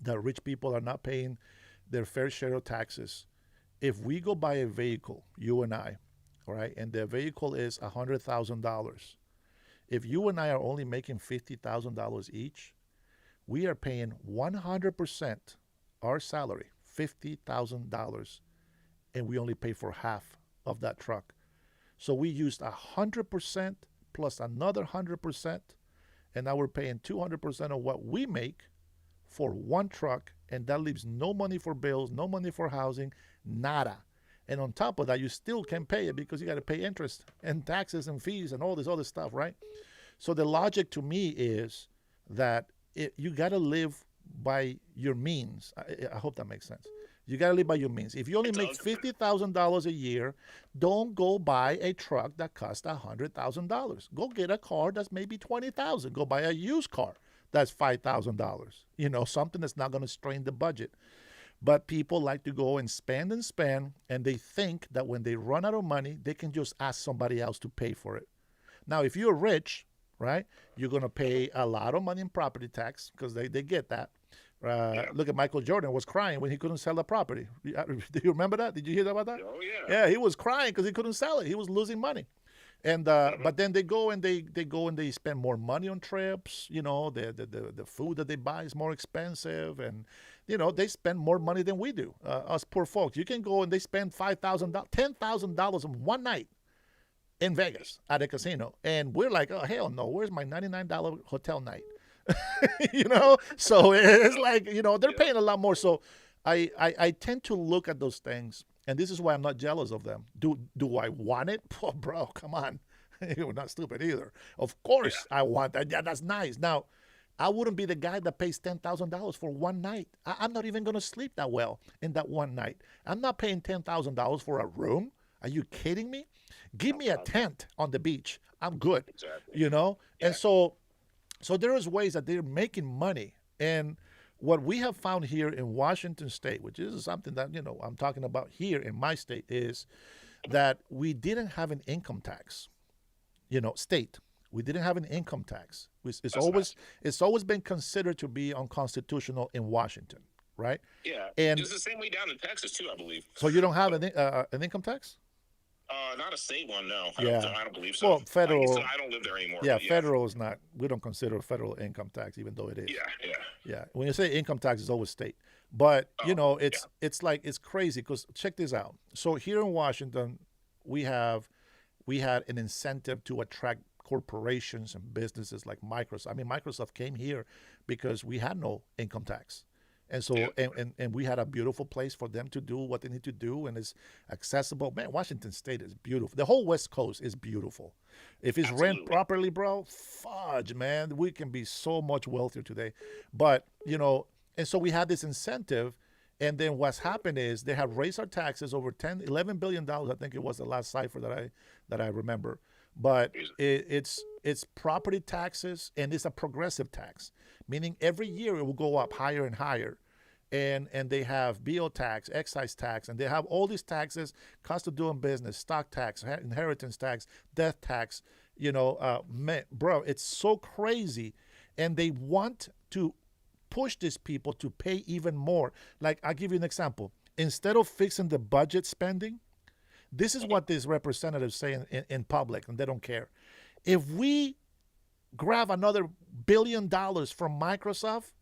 that rich people are not paying their fair share of taxes. If we go buy a vehicle, you and I, all right, and the vehicle is $100,000, if you and I are only making $50,000 each, we are paying 100% our salary, $50,000, and we only pay for half of that truck. So we used 100% plus another 100%, and now we're paying 200% of what we make for one truck, and that leaves no money for bills, no money for housing, nada. And on top of that, you still can pay it because you got to pay interest and taxes and fees and all this other stuff, right? So the logic to me is that you got to live by your means. I hope that makes sense. You got to live by your means. If you only make $50,000 a year, don't go buy a truck that costs $100,000. Go get a car that's maybe $20,000. Go buy a used car that's $5,000. Something that's not going to strain the budget. But people like to go and spend, and they think that when they run out of money, they can just ask somebody else to pay for it. Now, if you're rich, right, you're going to pay a lot of money in property tax because they get that. Look at Michael Jordan was crying when he couldn't sell a property. Do you remember that? Did you hear about that? Oh, yeah. Yeah, he was crying because he couldn't sell it. He was losing money. And but then they go and they spend more money on trips. The food that they buy is more expensive, and they spend more money than we do. Us poor folks, you can go and they spend $5,000, $10,000 in one night in Vegas at a casino, and we're like, oh hell no, where's my $99 hotel night? So it's like they're paying a lot more. So I tend to look at those things. And this is why I'm not jealous of them. Do I want it? Oh, bro, come on. You're not stupid either. Of course I want that. Yeah, that's nice. Now, I wouldn't be the guy that pays $10,000 for one night. I'm not even going to sleep that well in that one night. I'm not paying $10,000 for a room. Are you kidding me? Give me a tent on the beach. I'm good. Exactly. Yeah. And so there is ways that they're making money. And what we have found here in Washington State, which is something that, I'm talking about here in my state, is that we didn't have an income tax, state. We didn't have an income tax. It's always been considered to be unconstitutional in Washington, right? Yeah. And it's the same way down in Texas, too, I believe. So you don't have an income tax? Not a state one, no. Yeah. I don't believe so. Well, federal. I don't live there anymore. Yeah, federal is not. We don't consider federal income tax, even though it is. Yeah. When you say income tax, it's always state. But it's like it's crazy because check this out. So here in Washington, we had an incentive to attract corporations and businesses like Microsoft. I mean, Microsoft came here because we had no income tax. And so, and we had a beautiful place for them to do what they need to do, and it's accessible. Man, Washington State is beautiful. The whole West Coast is beautiful. If it's rent properly, bro, fudge, man, we can be so much wealthier today. But, and so we had this incentive, and then what's happened is they have raised our taxes over $11 billion. I think it was the last cipher that I remember. But it's property taxes, and it's a progressive tax, meaning every year it will go up higher and higher. And they have BO tax, excise tax, and they have all these taxes, cost of doing business, stock tax, inheritance tax, death tax. Man, bro, it's so crazy. And they want to push these people to pay even more. Like, I'll give you an example. Instead of fixing the budget spending, this is what these representatives say in public, and they don't care. If we grab another $1 billion from Microsoft,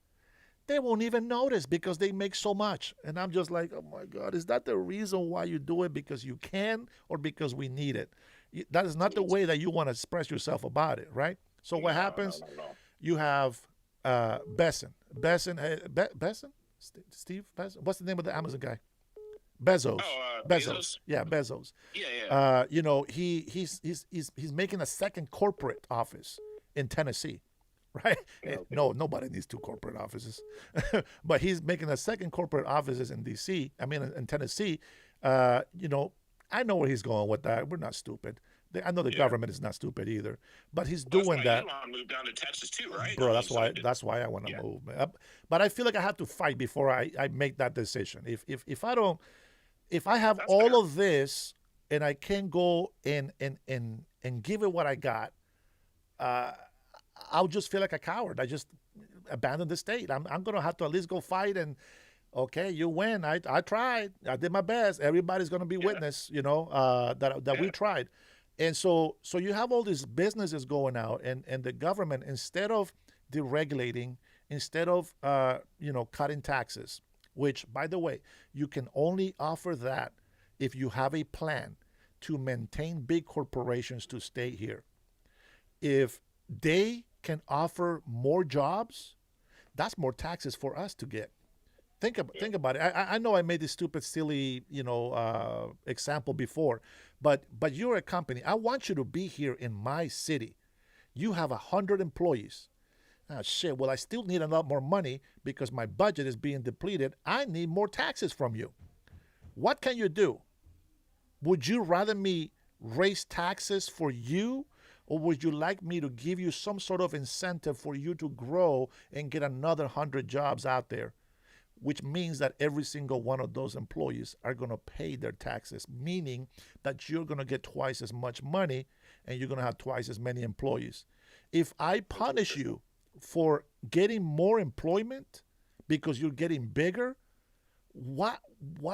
they won't even notice because they make so much. And I'm just like, oh my God, is that the reason why you do it? Because you can or because we need it? That is not the way that you want to express yourself about it, right? So what happens? No. You have Besson. Besson? Steve Besson? What's the name of the Amazon guy? Bezos. Bezos. Yeah, Bezos. Yeah. He's making a second corporate office in Tennessee, right? Okay. No, nobody needs two corporate offices, but he's making a second corporate offices in D.C. I mean, in Tennessee. You know, I know where he's going with that. We're not stupid. I know the Yeah. government is not stupid either, but he's That's doing why that. Elon moved down to Texas too, right? Bro, I mean, so did, that's why I want to yeah. move, man. But I feel like I have to fight before I make that decision. If I don't, if I have That's all fair. of this and I can't go and give it what I got, uh, I'll just feel like a coward. I just abandon the state. I'm gonna have to at least go fight and okay, you win. I tried. I did my best. Everybody's gonna be Yeah. witness, you know, that we Yeah. tried. And so you have all these businesses going out, and the government, instead of deregulating, instead of you know, cutting taxes, which by the way, you can only offer that if you have a plan to maintain big corporations to stay here. If they can offer more jobs, that's more taxes for us to get. Think about it. I know I made this stupid, silly, you know, example before, but you're a company. I want you to be here in my city. You have 100 employees. Ah, shit. Well, I still need a lot more money because my budget is being depleted. I need more taxes from you. What can you do? Would you rather me raise taxes for you, or would you like me to give you some sort of incentive for you to grow and get another 100 jobs out there? Which means that every single one of those employees are going to pay their taxes, meaning that you're going to get twice as much money and you're going to have twice as many employees. If I punish you for getting more employment because you're getting bigger, what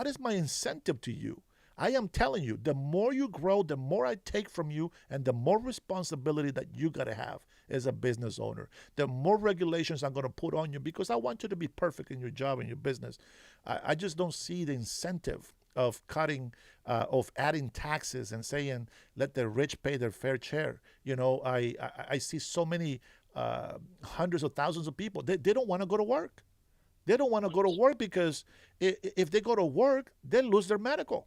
is my incentive to you? I am telling you, the more you grow, the more I take from you, and the more responsibility that you got to have as a business owner. The more regulations I'm going to put on you because I want you to be perfect in your job and your business. I just don't see the incentive of cutting, of adding taxes and saying let the rich pay their fair share. You know, I see so many hundreds of thousands of people. They don't want to go to work. They don't want to go to work because if they go to work, they lose their medical.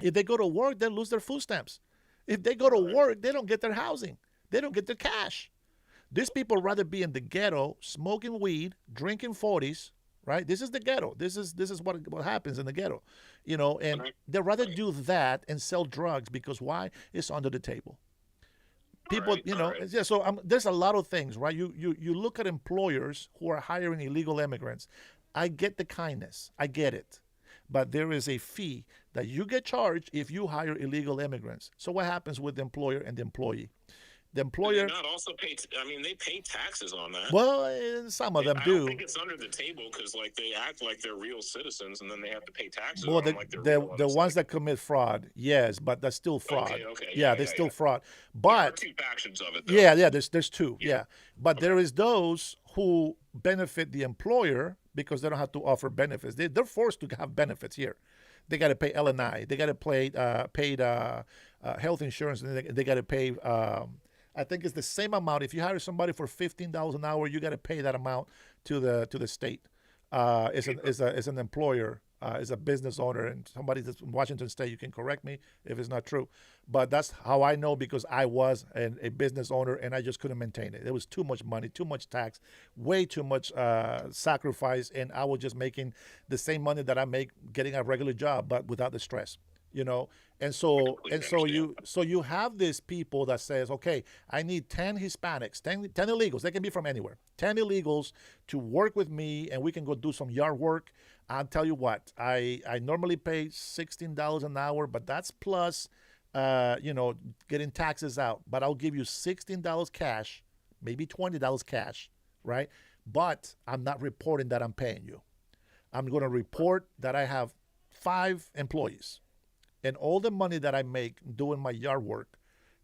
If they go to work, they lose their food stamps. If they go to work, they don't get their housing. They don't get their cash. These people rather be in the ghetto, smoking weed, drinking 40s, right? This is the ghetto. This is what happens in the ghetto, you know. And they rather do that and sell drugs because why? It's under the table. People, Right. you know, Right. yeah. So there's a lot of things, right? You look at employers who are hiring illegal immigrants. I get the kindness, I get it, but there is a fee that you get charged if you hire illegal immigrants. So what happens with the employer and the employee? The Do they employer, not also pay? I mean, they pay taxes on that. well, some of them I don't do. think it's under the table because like they act like they're real citizens and then they have to pay taxes Well, on them the like they're the real. And the it's ones like, that commit fraud, yes, but that's still fraud. okay, Yeah, yeah, they're yeah, still yeah. fraud. There are But two factions of it, though. yeah, there's two. Yeah. Yeah. But there is those who benefit the employer because they don't have to offer benefits. They're forced to have benefits here. They got to pay L&I. They got to pay paid health insurance. And they got to pay. I think it's the same amount. If you hire somebody for $15 an hour, you got to pay that amount to the state. As an employer, as a business owner, and somebody that's in Washington State, you can correct me if it's not true. But that's how I know because I was a business owner and I just couldn't maintain it. It was too much money, too much tax, way too much sacrifice, and I was just making the same money that I make getting a regular job, but without the stress. You know, so you have these people that says, okay, I need 10 Hispanics, 10 illegals. They can be from anywhere. 10 illegals to work with me, and we can go do some yard work. I'll tell you what, I normally pay $16 an hour, but that's plus, you know, getting taxes out. But I'll give you $16 cash, maybe $20 cash, right? But I'm not reporting that I'm paying you. I'm going to report that I have 5 employees. And all the money that I make doing my yard work,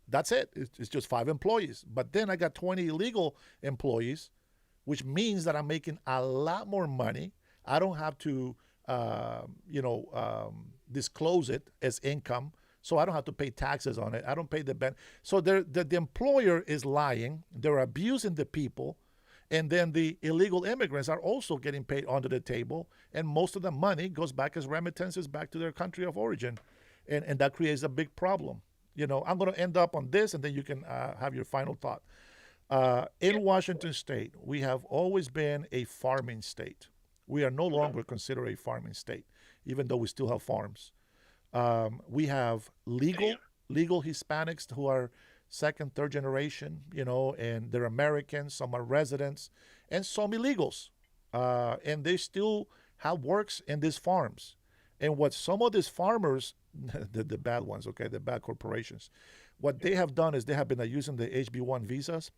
that's it. It's just 5 employees. But then I got 20 illegal employees, which means that I'm making a lot more money. I don't have to, disclose it as income, so I don't have to pay taxes on it. I don't pay So the employer is lying. They're abusing the people. And then the illegal immigrants are also getting paid under the table. And most of the money goes back as remittances back to their country of origin. And that creates a big problem. You know, I'm going to end up on this, and then you can have your final thought. In Washington State, we have always been a farming state. We are no longer considered a farming state, even though we still have farms. We have Damn. legal Hispanics who are second, third generation, and they're Americans. Some are residents, and some illegals, and they still have works in these farms. And what some of these farmers, the bad ones, okay, the bad corporations, what they have done is they have been using the HB1 visas,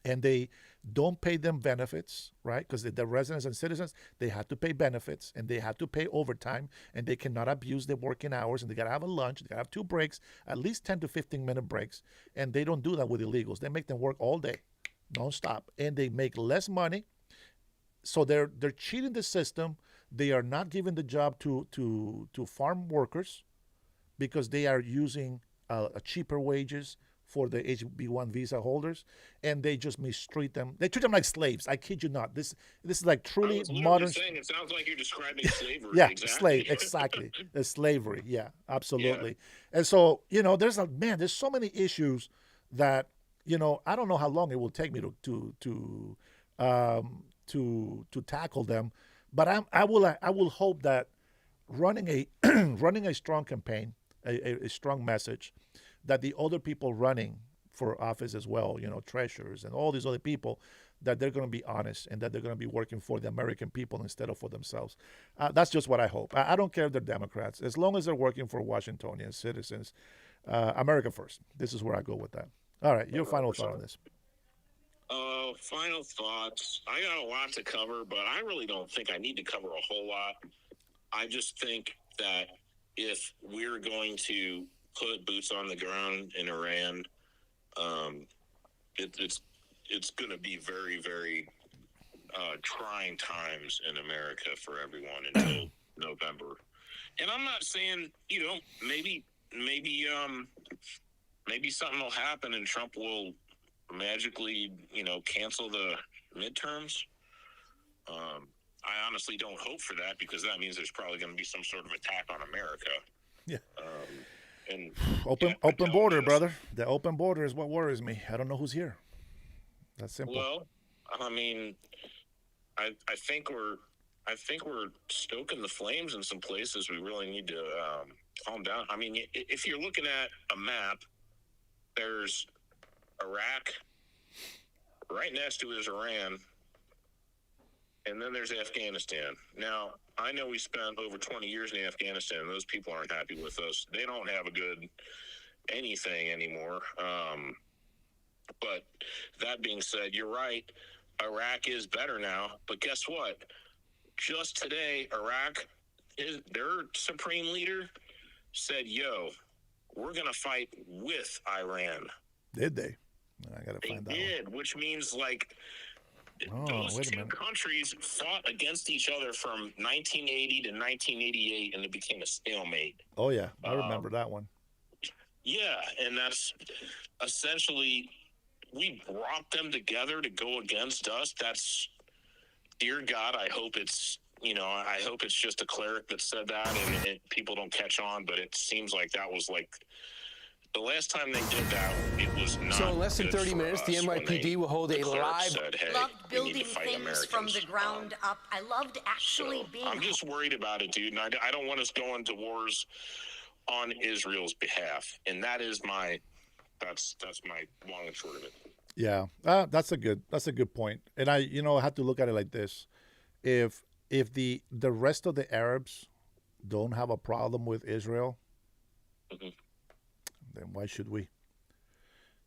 and they don't pay them benefits, right? Because the residents and citizens, they have to pay benefits and they have to pay overtime, and they cannot abuse their working hours, and they got to have a lunch, they got to have two breaks, at least 10 to 15-minute breaks. And they don't do that with illegals. They make them work all day, nonstop, and they make less money. So they're cheating the system. They are not giving the job to farm workers because they are using cheaper wages for the HB1 visa holders, and they just mistreat them. They treat them like slaves. I kid you not. This is like I truly was literally modern. saying it sounds like you're describing slavery. Yeah, Exactly. slave, exactly. The slavery. Yeah, Yeah. absolutely. And so there's so many issues that I don't know how long it will take me to tackle them, but I will hope that running a running a strong campaign, a strong message, that the other people running for office as well, treasurers and all these other people, that they're going to be honest and that they're going to be working for the American people instead of for themselves. That's just what I hope. I don't care if they're Democrats, as long as they're working for Washingtonian citizens. America first. This is where I go with that. All right, your final thought on this. Final thoughts. I got a lot to cover, but I really don't think I need to cover a whole lot. I just think that if we're going to put boots on the ground in Iran, um, it's going to be very, very trying times in America for everyone until November. And I'm not saying, maybe something will happen and Trump will magically, cancel the midterms. I honestly don't hope for that, because that means there's probably going to be some sort of attack on America. Yeah. And Open border, brother. The open border is what worries me. I don't know who's here. That's simple. Well, I mean, I think we're stoking the flames in some places. We really need to calm down. I mean, if you're looking at a map, there's Iraq. Right next to it is Iran. And then there's Afghanistan. Now, I know we spent over 20 years in Afghanistan, and those people aren't happy with us. They don't have a good anything anymore. But that being said, you're right. Iraq is better now. But guess what? Just today, Iraq, their supreme leader said, yo, we're going to fight with Iran. Did they? I got to find that. They did, which means those two countries fought against each other from 1980 to 1988, and it became a stalemate. Oh, yeah. I remember that one. Yeah, and that's essentially, we brought them together to go against us. That's, dear God, I hope it's just a cleric that said that, and people don't catch on, but it seems like that was the last time they did that, it was not. So in less than 30 minutes, the NYPD will hold a live. Said, hey, loved building things Americans from the ground up. I loved actually being. I'm just worried about it, dude, and I don't want us going to wars on Israel's behalf, and that's my long and short of it. Yeah, that's a good point, and I have to look at it like this: if the rest of the Arabs don't have a problem with Israel, Mm-hmm. then why should we?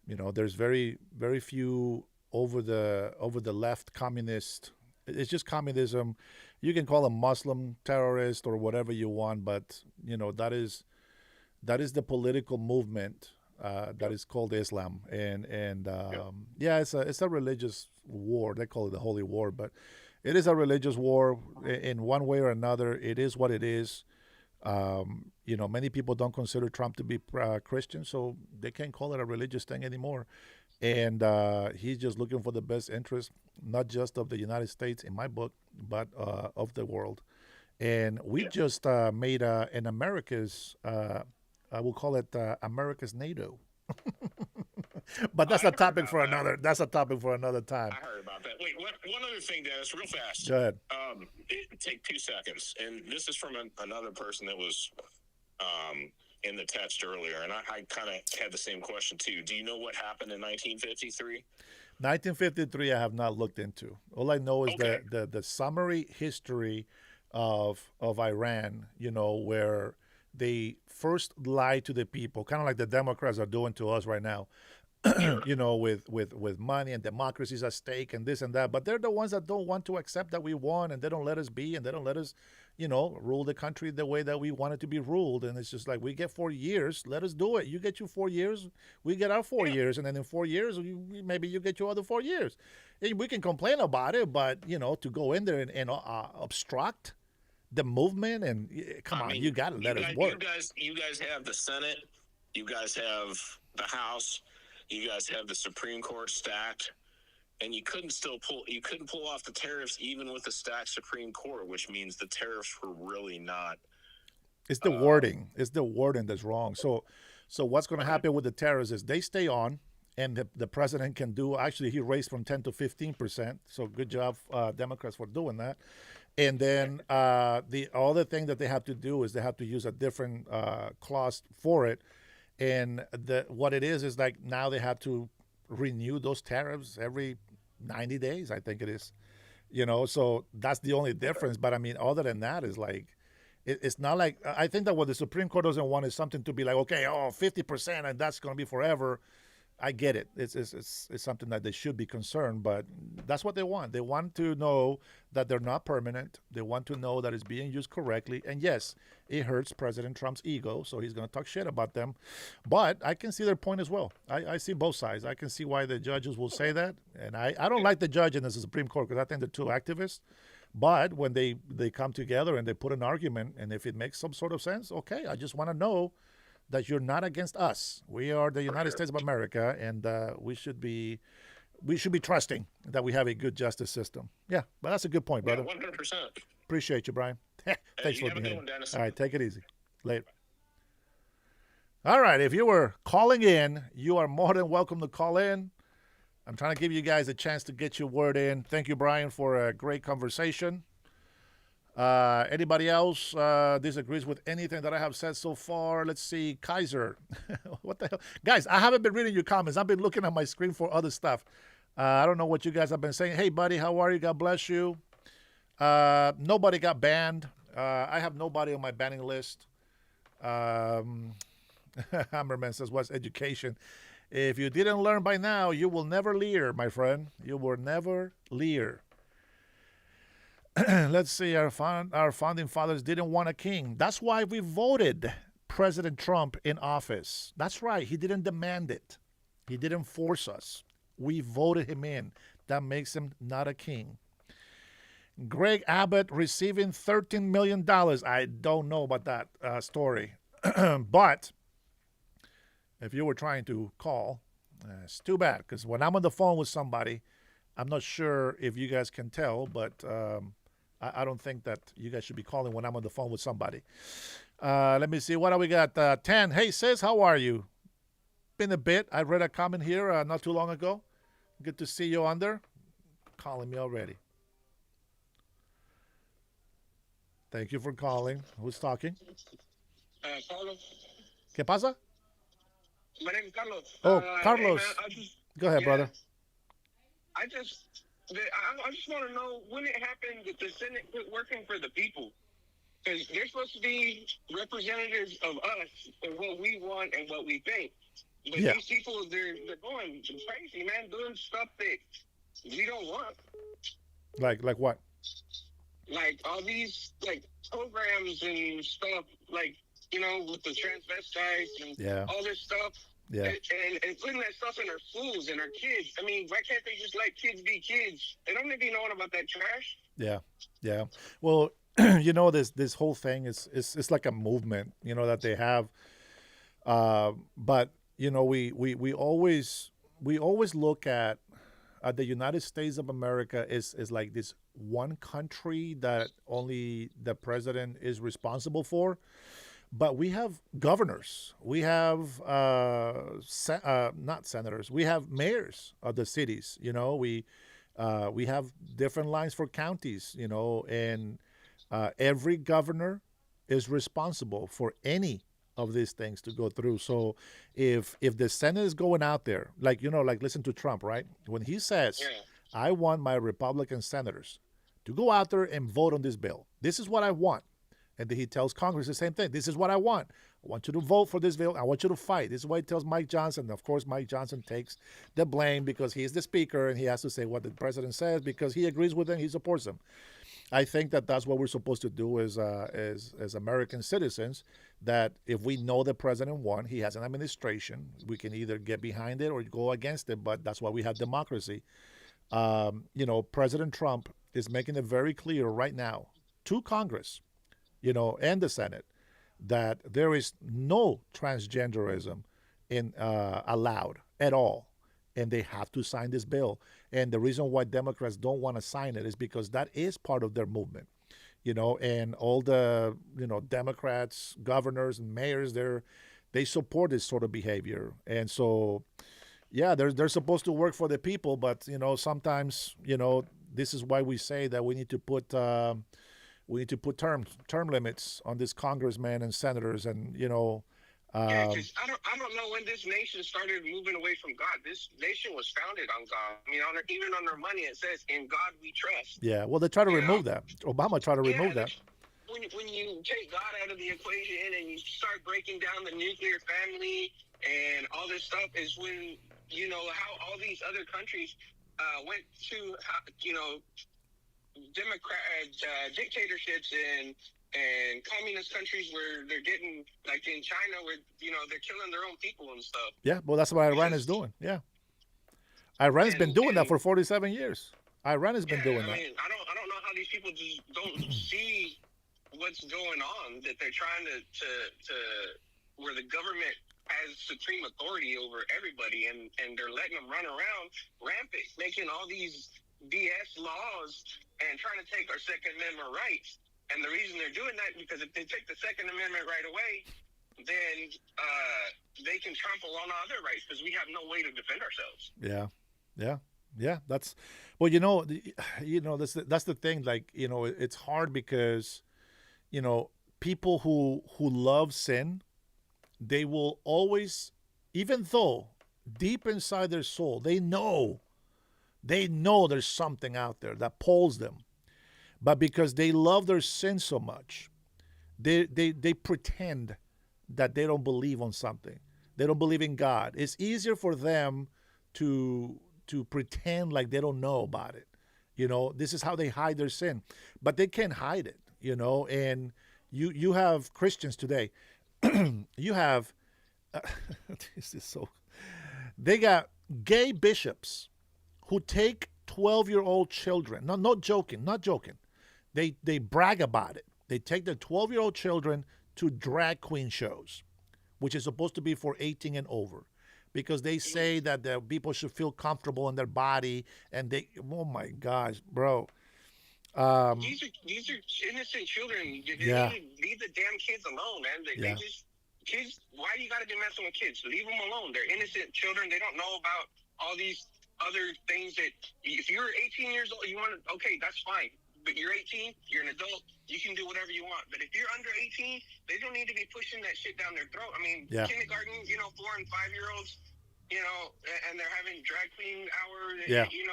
There's very few over the left communist. It's just communism. You can call them Muslim terrorist or whatever you want, but that is the political movement that is called Islam, and yeah, it's a religious war. They call it the Holy War, but it is a religious war in one way or another. It is what it is. Many people don't consider Trump to be Christian, so they can't call it a religious thing anymore. And he's just looking for the best interest, not just of the United States, in my book, but of the world. And we just made an America's, I will call it America's NATO. But that's I a heard topic about for that. another. That's a topic for another time. I heard about that. Wait, one other thing, Dennis, real fast. Go ahead. Take 2 seconds. And this is from another person that was in the text earlier. And I kind of had the same question, too. Do you know what happened in 1953? 1953, I have not looked into. All I know is Okay. the summary history of Iran. You know, where they first lied to the people, kind of like the Democrats are doing to us right now. You know, with money and democracies at stake and this and that. But they're the ones that don't want to accept that we won, and they don't let us be, and they don't let us, you know, rule the country the way that we want it to be ruled. And it's just like, we get 4 years, let us do it. You get your 4 years, we get our 4 years, and then in 4 years, maybe you get your other 4 years. And we can complain about it, but you know, to go in there and obstruct the movement, and come on, you got to let us work. You guys have the Senate. You guys have the House. You guys have the Supreme Court stacked, and you couldn't pull off the tariffs even with the stacked Supreme Court, which means the tariffs were really not. It's the wording. It's the wording that's wrong. So what's going to happen with the tariffs is they stay on, and the president can do. Actually, he raised from 10 to 15%. So good job, Democrats, for doing that. And then the other thing that they have to do is they have to use a different clause for it. And what it is like now they have to renew those tariffs every 90 days, I think it is. You know, so that's the only difference. But I mean, other than that, is like, it's not like, I think that what the Supreme Court doesn't want is something to be like, okay, 50%, and that's going to be forever. I get it. It's something that they should be concerned, but that's what they want. They want to know that they're not permanent. They want to know that it's being used correctly. And yes, it hurts President Trump's ego, so he's going to talk shit about them. But I can see their point as well. I see both sides. I can see why the judges will say that. And I don't like the judge in the Supreme Court because I think they're too activist. But when they come together and they put an argument, and if it makes some sort of sense, okay, I just want to know that you're not against us. We are the United States of America, and we should be trusting that we have a good justice system. Yeah, but that's a good point, brother. 100%. Appreciate you, Brian. Thanks for being here. Dennis. All right, take it easy. Later. All right, if you were calling in, you are more than welcome to call in. I'm trying to give you guys a chance to get your word in. Thank you, Brian, for a great conversation. Anybody else disagrees with anything that I have said so far? Let's see. Kaiser. What the hell? Guys, I haven't been reading your comments. I've been looking at my screen for other stuff. I don't know what you guys have been saying. Hey, buddy, how are you? God bless you. Nobody got banned. I have nobody on my banning list. Hammerman says, what's education? If you didn't learn by now, you will never lear, my friend. You will never lear. Let's see. Our founding fathers didn't want a king. That's why we voted President Trump in office. That's right. He didn't demand it. He didn't force us. We voted him in. That makes him not a king. Greg Abbott receiving $13 million. I don't know about that story. But if you were trying to call, it's too bad. Because when I'm on the phone with somebody, I'm not sure if you guys can tell, but I don't think that you guys should be calling when I'm on the phone with somebody. Let me see. What do we got? 10. Hey, sis, how are you? Been a bit. I read a comment here not too long ago. Good to see you on there. Calling me already. Thank you for calling. Who's talking? Carlos. ¿Qué pasa? My name is Carlos. Oh, Carlos. Hey, man, Go ahead, brother. I just want to know when it happened that the Senate quit working for the people. Because they're supposed to be representatives of us and what we want and what we think. But these people, they're going crazy, man, doing stuff that we don't want. Like what? Like all these like programs and stuff, like, you know, with the transvestites and all this stuff. Yeah. And putting that stuff in our schools and our kids. I mean, why can't they just let kids be kids? They don't need to be knowing about that trash. Yeah. Well, you know, this whole thing is like a movement, you know, that they have. But you know, we always look at the United States of America is like this one country that only the president is responsible for. but we have governors, we have not senators, we have mayors of the cities. We have different lines for counties. And every governor is responsible for any of these things to go through. So if the Senate is going out there, like listen to Trump, right? When he says, Yeah. I want my Republican senators to go out there and vote on this bill. This is what I want. And then he tells Congress the same thing. This is what I want. I want you to vote for this bill. I want you to fight. This is what he tells Mike Johnson. Of course, Mike Johnson takes the blame because he's the speaker and he has to say what the president says because he agrees with him. He supports him. I think that that's what we're supposed to do as American citizens, that if we know the president won, he has an administration, we can either get behind it or go against it, but that's why we have democracy. President Trump is making it very clear right now to Congress, and the Senate, that there is no transgenderism allowed at all, and they have to sign this bill. And the reason why Democrats don't want to sign it is because that is part of their movement, and all the Democrats, governors, and mayors, they support this sort of behavior, and so yeah, they're supposed to work for the people, but sometimes this is why we say that we need to put term limits on these congressmen and senators, and Yeah, 'cause I don't know when this nation started moving away from God. This nation was founded on God. I mean, even on their money, it says, "In God we trust." yeah. Well, they try to You remove know? that. Obama tried to remove that. When you take God out of the equation and you start breaking down the nuclear family and all this stuff, is when how all these other countries went to dictatorships and communist countries where they're getting, like in China, where they're killing their own people and stuff. Yeah, well, that's what Iran is doing. Yeah, Iran has been doing that for 47 years. Iran has been doing that. I mean, I don't know how these people just don't see what's going on. That they're trying to where the government has supreme authority over everybody, and they're letting them run around rampant, making all these BS laws and trying to take our Second Amendment rights. And the reason they're doing that is because if they take the Second Amendment right away, then they can trample on our other rights because we have no way to defend ourselves. Yeah. That's well, that's the thing. Like, it's hard because, people who love sin, they will always, even though deep inside their soul, they know there's something out there that pulls them. But because they love their sin so much, they pretend that they don't believe on something. They don't believe in God. It's easier for them to pretend like they don't know about it. This is how they hide their sin. But they can't hide it, and you have Christians today. You have this is so, they got gay bishops who take 12-year-old children. No, not joking. They brag about it. They take their 12-year-old children to drag queen shows, which is supposed to be for 18 and over, because they say that the people should feel comfortable in their body, and oh my gosh, bro. These are innocent children. They Yeah. need to leave the damn kids alone, man. They just kids. Why do you got to be messing with kids? Leave them alone. They're innocent children. They don't know about all these other things. That if you're 18 years old, you want to, okay, that's fine. But you're 18, you're an adult, you can do whatever you want. But if you're under 18, they don't need to be pushing that shit down their throat. I mean, kindergarten, 4 and 5 year olds, and they're having drag queen hour,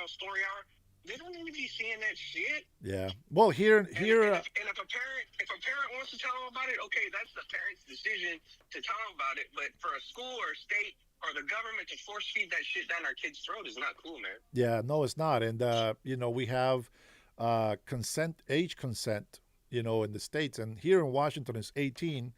story hour. They don't need to be seeing that shit. Yeah. Well, here. And if a parent wants to tell them about it, okay, that's the parent's decision to tell them about it. But for a school or a state or the government to force feed that shit down our kids' throat is not cool, man. Yeah, no, it's not. And we have age consent, in the states, and here in Washington it's 18.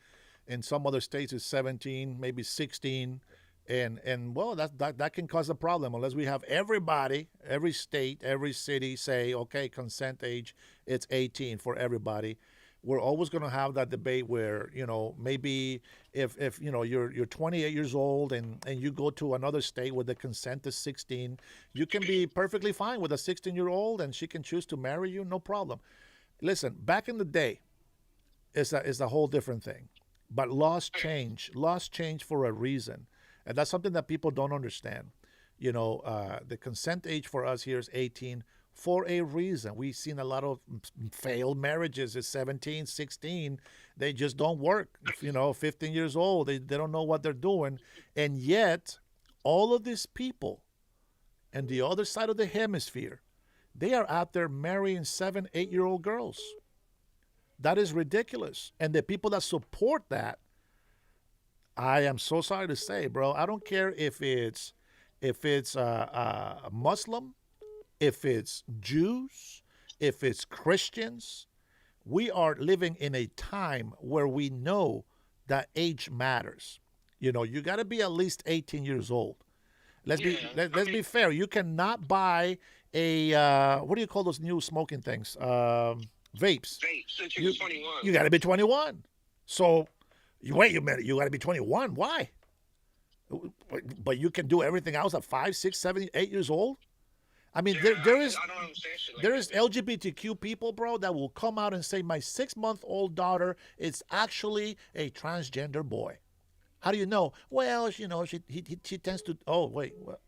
In some other states it's 17, maybe 16. And well, that can cause a problem unless we have everybody, every state, every city say, okay, consent age, it's 18 for everybody. We're always going to have that debate where, maybe if you're 28 years old and you go to another state where the consent is 16, you can be perfectly fine with a 16-year-old and she can choose to marry you, no problem. Listen, back in the day, it's a whole different thing. But laws change for a reason, and that's something that people don't understand. The consent age for us here is 18 for a reason. We've seen a lot of failed marriages at 17, 16. They just don't work. 15 years old, they don't know what they're doing. And yet, all of these people and the other side of the hemisphere, they are out there marrying 7, 8-year-old girls. That is ridiculous. And the people that support that, I am so sorry to say, bro, I don't care if it's Muslim, if it's Jews, if it's Christians. We are living in a time where we know that age matters. You got to be at least 18 years old. Let's be fair. You cannot buy a what do you call those new smoking things? Vapes. Vapes. Since you're 21. You got to be 21. So wait a minute. You got to be 21. Why? But you can do everything else at 5, 6, 7, 8 years old. I mean, Yeah, there is I don't understand shit like there is that. LGBTQ people, bro, that will come out and say my 6-month-old daughter is actually a transgender boy. How do you know? Well, she tends to. Oh wait, well,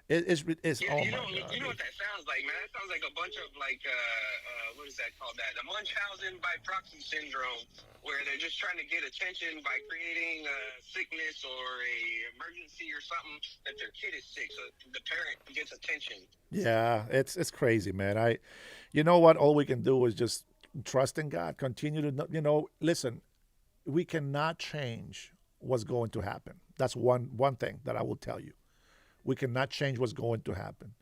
it's Yeah, oh you my know, God. you know what that sounds like, man? That sounds like a bunch of what is that called? That the Munchausen by proxy syndrome, where they're just trying to get attention by creating a sickness or a emergency or something that their kid is sick, so the parent gets attention. Yeah, it's crazy, man. You know what? All we can do is just trust in God. Continue to, listen. We cannot change what's going to happen. That's one thing that I will tell you. We cannot change what's going to happen.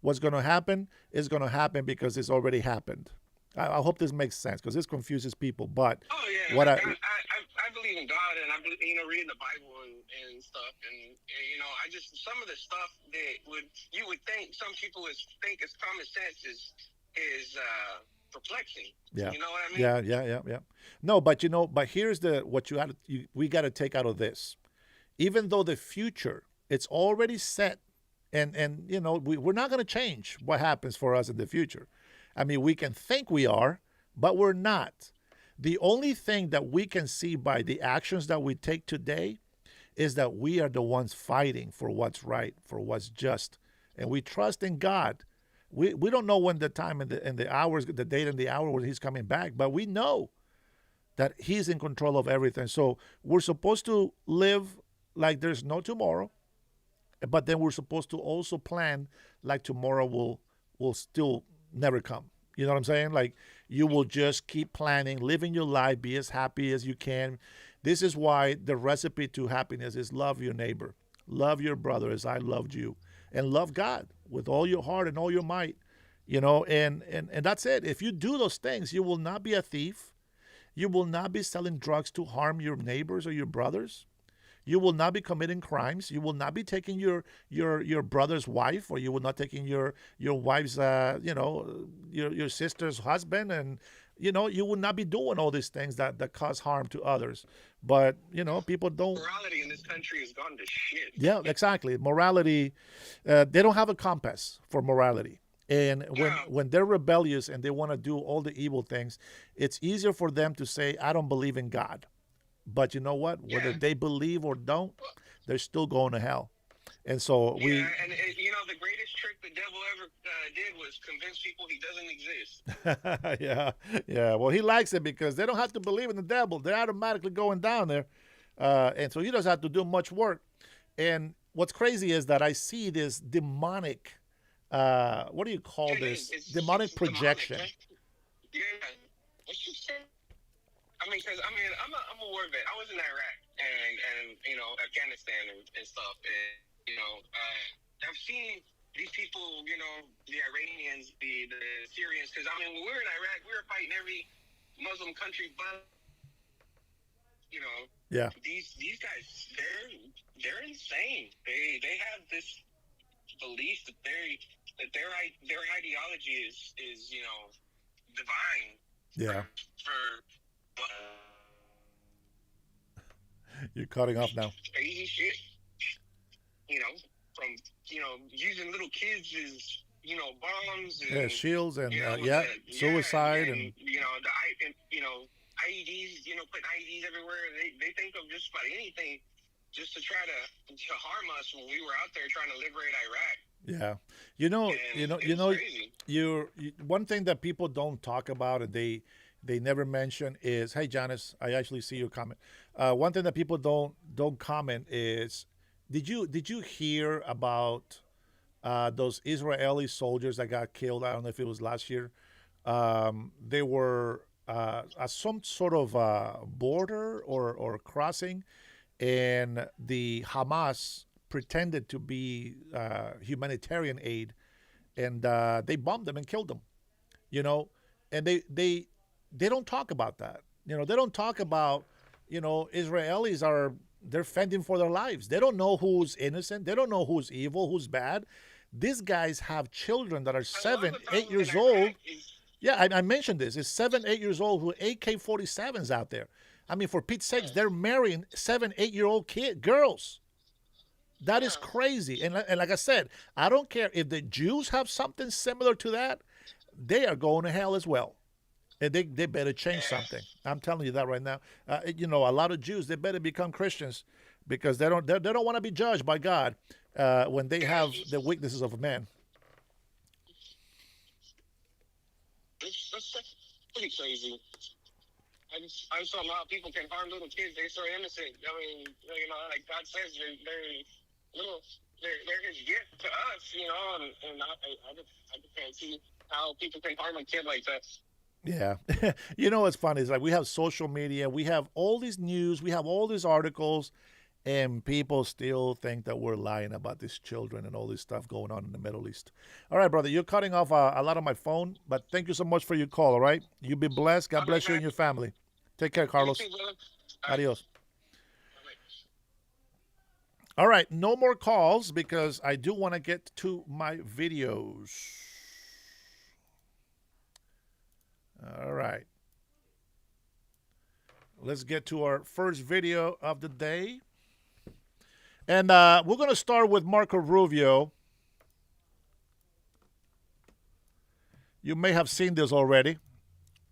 What's going to happen is going to happen because it's already happened. I hope this makes sense because this confuses people. But Oh yeah, what I believe in God, and I believe, reading the Bible and stuff, and I just some of the stuff that you would think some people think is common sense is perplexing. Yeah. You know what I mean? Yeah. No, but here's what we got to take out of this. Even though the future, it's already set, and we're not going to change what happens for us in the future. I mean, we can think we are, but we're not. The only thing that we can see by the actions that we take today is that we are the ones fighting for what's right, for what's just, and we trust in God. We don't know when the time and the hours, the date and the hour when He's coming back, but we know that He's in control of everything. So we're supposed to live like there's no tomorrow, but then we're supposed to also plan like tomorrow will still never come. You know what I'm saying? Like you will just keep planning, living your life, be as happy as you can. This is why the recipe to happiness is love your neighbor, love your brother as I loved you, and love God with all your heart and all your might. And that's it. If you do those things, you will not be a thief. You will not be selling drugs to harm your neighbors or your brothers. You will not be committing crimes. You will not be taking your brother's wife, or you will not taking your wife's your sister's husband, and you will not be doing all these things that cause harm to others. But people don't. Morality in this country has gone to shit. Yeah, exactly. Morality, they don't have a compass for morality. And when they're rebellious and they want to do all the evil things, it's easier for them to say, I don't believe in God. But you know what? Whether they believe or don't, they're still going to hell. And so and the greatest trick the devil ever did was convince people he doesn't exist. Yeah. Well, he likes it because they don't have to believe in the devil. They're automatically going down there. And so he doesn't have to do much work. And what's crazy is that I see this demonic, what do you call this? Demonic projection. Demonic, yeah. What you say? I'm a war vet. I was in Iraq and Afghanistan and stuff. And, I've seen these people, the Iranians, the Syrians, because, when we were in Iraq, we were fighting every Muslim country, but, these guys, they're insane. They have this belief that their ideology is divine. Yeah. For You're cutting off now. crazy shit, from using little kids as bombs and Yeah, shields and suicide and IEDs, putting IEDs everywhere. They think of just about anything just to try to harm us when we were out there trying to liberate Iraq. Yeah, Crazy. one thing that people don't talk about and they never mention is, hey, Janice, I actually see your comment. One thing that people don't comment is, did you hear about those Israeli soldiers that got killed? I don't know if it was last year. They were at some sort of border or crossing, and the Hamas pretended to be humanitarian aid, and they bombed them and killed them. And they don't talk about that. They don't talk about, Israelis they're fending for their lives. They don't know who's innocent. They don't know who's evil, who's bad. These guys have children that are 7, 8 years old. Yeah, I mentioned this. It's 7, 8 years old who AK-47s out there. I mean, for Pete's sakes, they're marrying 7, 8-year-old girls. That is crazy. And like I said, I don't care if the Jews have something similar to that. They are going to hell as well. And they better change something. I'm telling you that right now. A lot of Jews, they better become Christians, because they don't want to be judged by God when they have the weaknesses of man. That's pretty crazy. I just don't know how people can harm little kids. They're so innocent. I mean, like God says, they're little. They're His gift to us, and I just can't see how people can harm a kid like that. Yeah. What's funny is, like, we have social media, we have all these news, we have all these articles, and people still think that we're lying about these children and all this stuff going on in the Middle East. All right, brother, you're cutting off a lot of my phone, but thank you so much for your call, all right? You be blessed. God bless you and your family. Take care, Carlos. Adios. All right, no more calls because I do want to get to my videos. All right. Let's get to our first video of the day. And we're going to start with Marco Rubio. You may have seen this already,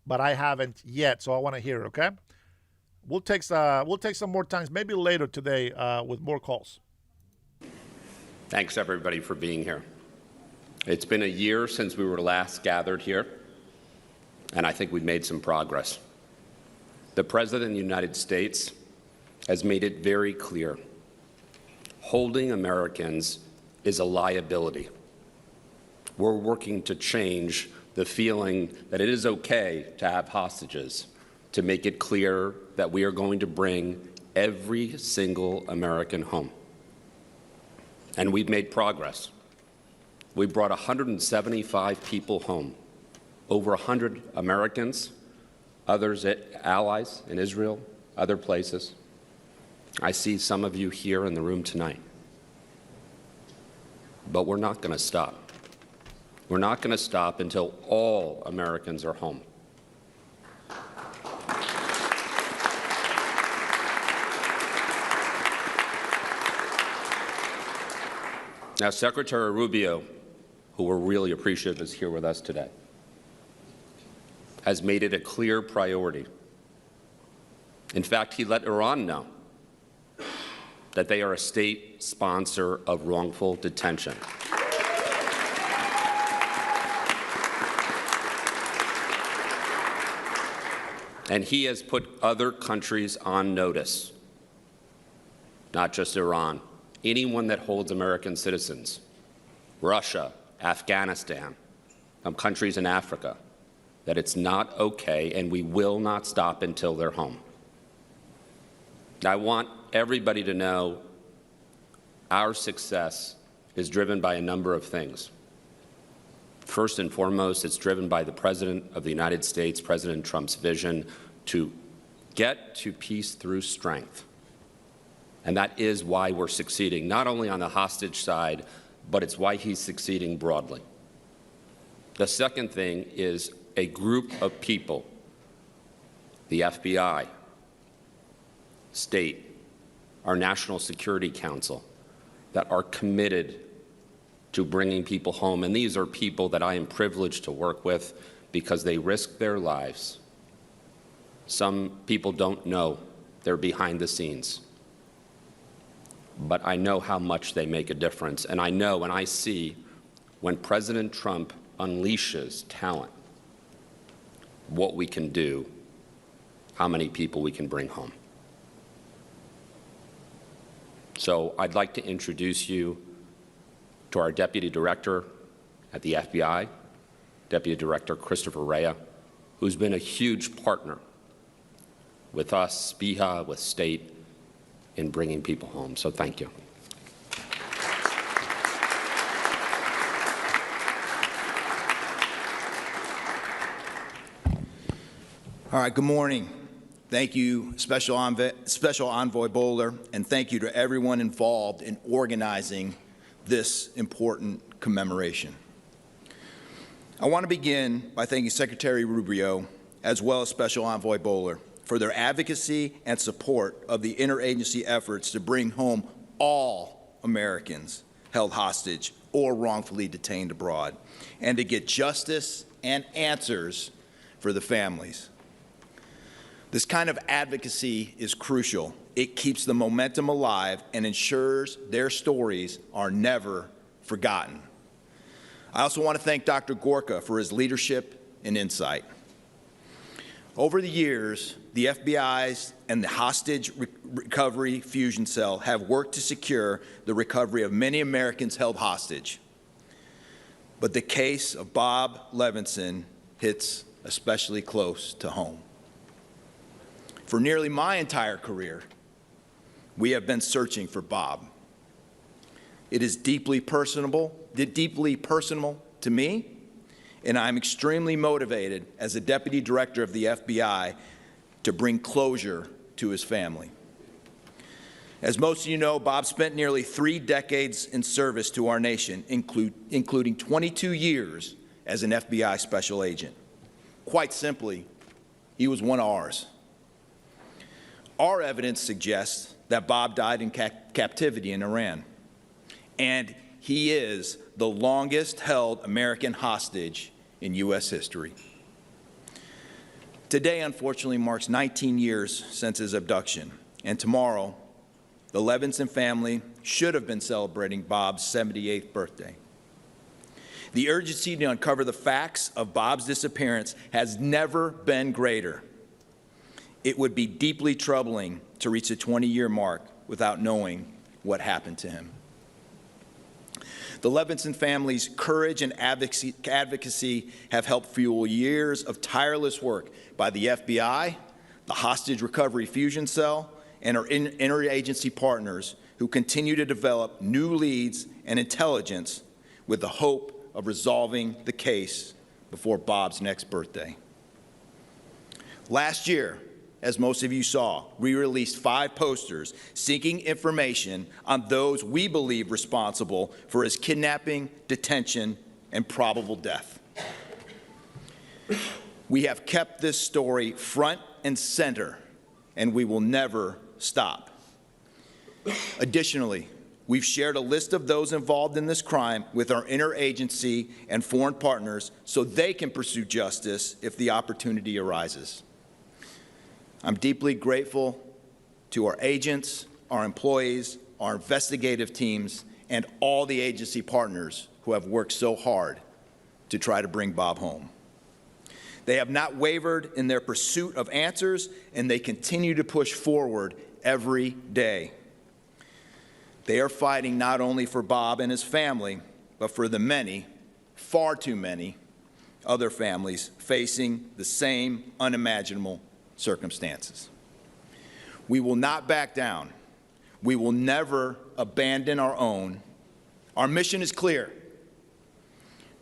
but I haven't yet, so I want to hear it, okay? We'll take some more times, maybe later today with more calls. Thanks, everybody, for being here. It's been a year since we were last gathered here, and I think we've made some progress. The President of the United States has made it very clear: holding Americans is a liability. We're working to change the feeling that it is okay to have hostages, to make it clear that we are going to bring every single American home. And we've made progress. We brought 175 people home, over 100 Americans, others allies in Israel, other places. I see some of you here in the room tonight. But we're not going to stop. We're not going to stop until all Americans are home. Now, Secretary Rubio, who we're really appreciative is here with us today, has made it a clear priority. In fact, he let Iran know that they are a state sponsor of wrongful detention. And he has put other countries on notice, not just Iran, anyone that holds American citizens, Russia, Afghanistan, some countries in Africa, that it's not okay and we will not stop until they're home. I want everybody to know our success is driven by a number of things. First and foremost, it's driven by the President of the United States, President Trump's vision to get to peace through strength. And that is why we're succeeding, not only on the hostage side, but it's why he's succeeding broadly. The second thing is a group of people, the FBI, state, our National Security Council, that are committed to bringing people home. And these are people that I am privileged to work with because they risk their lives Some people don't know they're behind the scenes. But I know how much they make a difference. And I know and I see when President Trump unleashes talent, what we can do, how many people we can bring home. So I'd like to introduce you to our Deputy Director at the FBI, Deputy Director Christopher Herrera, who's been a huge partner with us, SPIHA, with State, in bringing people home. So thank you. All right, good morning. Thank you, Special Envoy Bowler, and thank you to everyone involved in organizing this important commemoration. I want to begin by thanking Secretary Rubio, as well as Special Envoy Bowler, for their advocacy and support of the interagency efforts to bring home all Americans held hostage or wrongfully detained abroad, and to get justice and answers for the families. This kind of advocacy is crucial. It keeps the momentum alive and ensures their stories are never forgotten. I also want to thank Dr. Gorka for his leadership and insight. Over the years, the FBI's and the Hostage Recovery Fusion Cell have worked to secure the recovery of many Americans held hostage. But the case of Bob Levinson hits especially close to home. For nearly my entire career, we have been searching for Bob. It is deeply personal to me, and I'm extremely motivated as a Deputy Director of the FBI to bring closure to his family. As most of you know, Bob spent nearly 3 decades in service to our nation, including 22 years as an FBI special agent. Quite simply, he was one of ours. Our evidence suggests that Bob died in captivity in Iran, and he is the longest-held American hostage in U.S. history. Today, unfortunately, marks 19 years since his abduction, and tomorrow, the Levinson family should have been celebrating Bob's 78th birthday. The urgency to uncover the facts of Bob's disappearance has never been greater. It would be deeply troubling to reach the 20-year mark without knowing what happened to him. The Levinson family's courage and advocacy have helped fuel years of tireless work by the FBI, the Hostage Recovery Fusion Cell, and our interagency partners who continue to develop new leads and intelligence with the hope of resolving the case before Bob's next birthday. Last year, as most of you saw, we released 5 posters seeking information on those we believe responsible for his kidnapping, detention, and probable death. We have kept this story front and center, and we will never stop. Additionally, we've shared a list of those involved in this crime with our interagency and foreign partners so they can pursue justice if the opportunity arises. I'm deeply grateful to our agents, our employees, our investigative teams, and all the agency partners who have worked so hard to try to bring Bob home. They have not wavered in their pursuit of answers, and they continue to push forward every day. They are fighting not only for Bob and his family, but for the many, far too many, other families facing the same unimaginable circumstances. We will not back down. We will never abandon our own. Our mission is clear.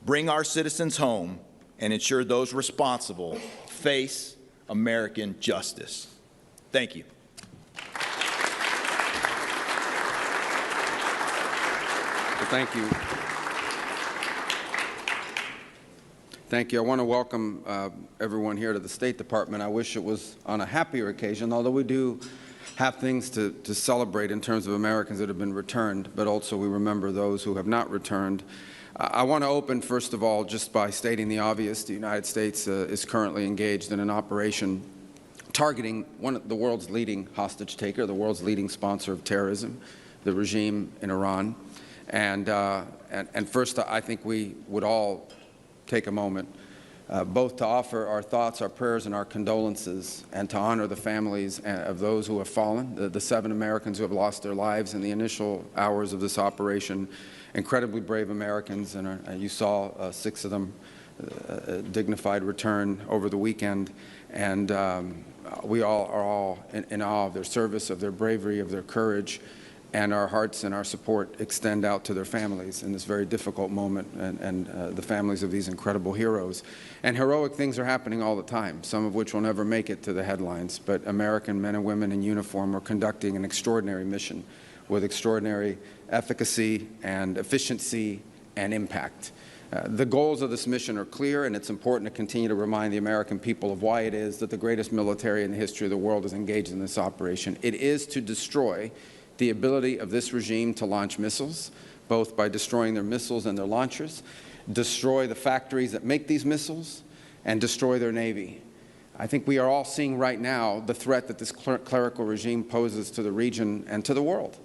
Bring our citizens home and ensure those responsible face American justice. Thank you. Well, thank you. Thank you. I want to welcome everyone here to the State Department. I wish it was on a happier occasion, although we do have things to celebrate in terms of Americans that have been returned, but also we remember those who have not returned. I want to open, first of all, just by stating the obvious. The United States is currently engaged in an operation targeting one of the world's leading hostage taker, the world's leading sponsor of terrorism, the regime in Iran. And first, I think we would all take a moment both to offer our thoughts, our prayers, and our condolences, and to honor the families of those who have fallen, the 7 Americans who have lost their lives in the initial hours of this operation. Incredibly brave Americans, and you saw 6 of them dignified return over the weekend. And we all are all in awe of their service, of their bravery, of their courage. And our hearts and our support extend out to their families in this very difficult moment, and the families of these incredible heroes. And heroic things are happening all the time, some of which will never make it to the headlines. But American men and women in uniform are conducting an extraordinary mission with extraordinary efficacy and efficiency and impact. The goals of this mission are clear, and it's important to continue to remind the American people of why it is that the greatest military in the history of the world is engaged in this operation. It is to destroy the ability of this regime to launch missiles, both by destroying their missiles and their launchers, destroy the factories that make these missiles, and destroy their Navy. I think we are all seeing right now the threat that this clerical regime poses to the region and to the world.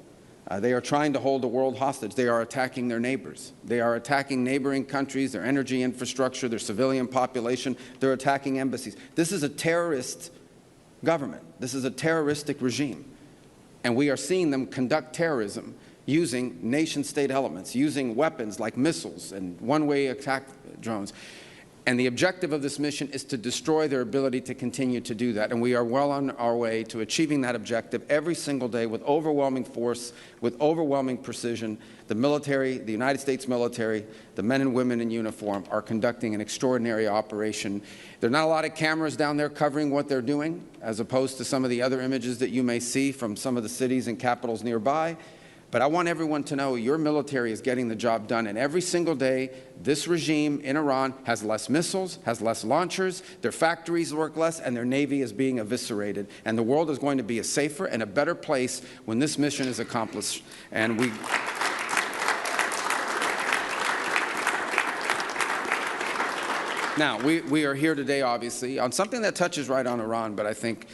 They are trying to hold the world hostage. They are attacking their neighbors. They are attacking neighboring countries, their energy infrastructure, their civilian population. They're attacking embassies. This is a terrorist government. This is a terroristic regime. And we are seeing them conduct terrorism using nation-state elements, using weapons like missiles and one-way attack drones. And the objective of this mission is to destroy their ability to continue to do that. And we are well on our way to achieving that objective every single day with overwhelming force, with overwhelming precision. The military, the United States military, the men and women in uniform are conducting an extraordinary operation. There are not a lot of cameras down there covering what they're doing, as opposed to some of the other images that you may see from some of the cities and capitals nearby. But I want everyone to know your military is getting the job done. And every single day, this regime in Iran has less missiles, has less launchers, their factories work less, and their Navy is being eviscerated. And the world is going to be a safer and a better place when this mission is accomplished. And we... Now, we are here today, obviously, on something that touches right on Iran, but I think,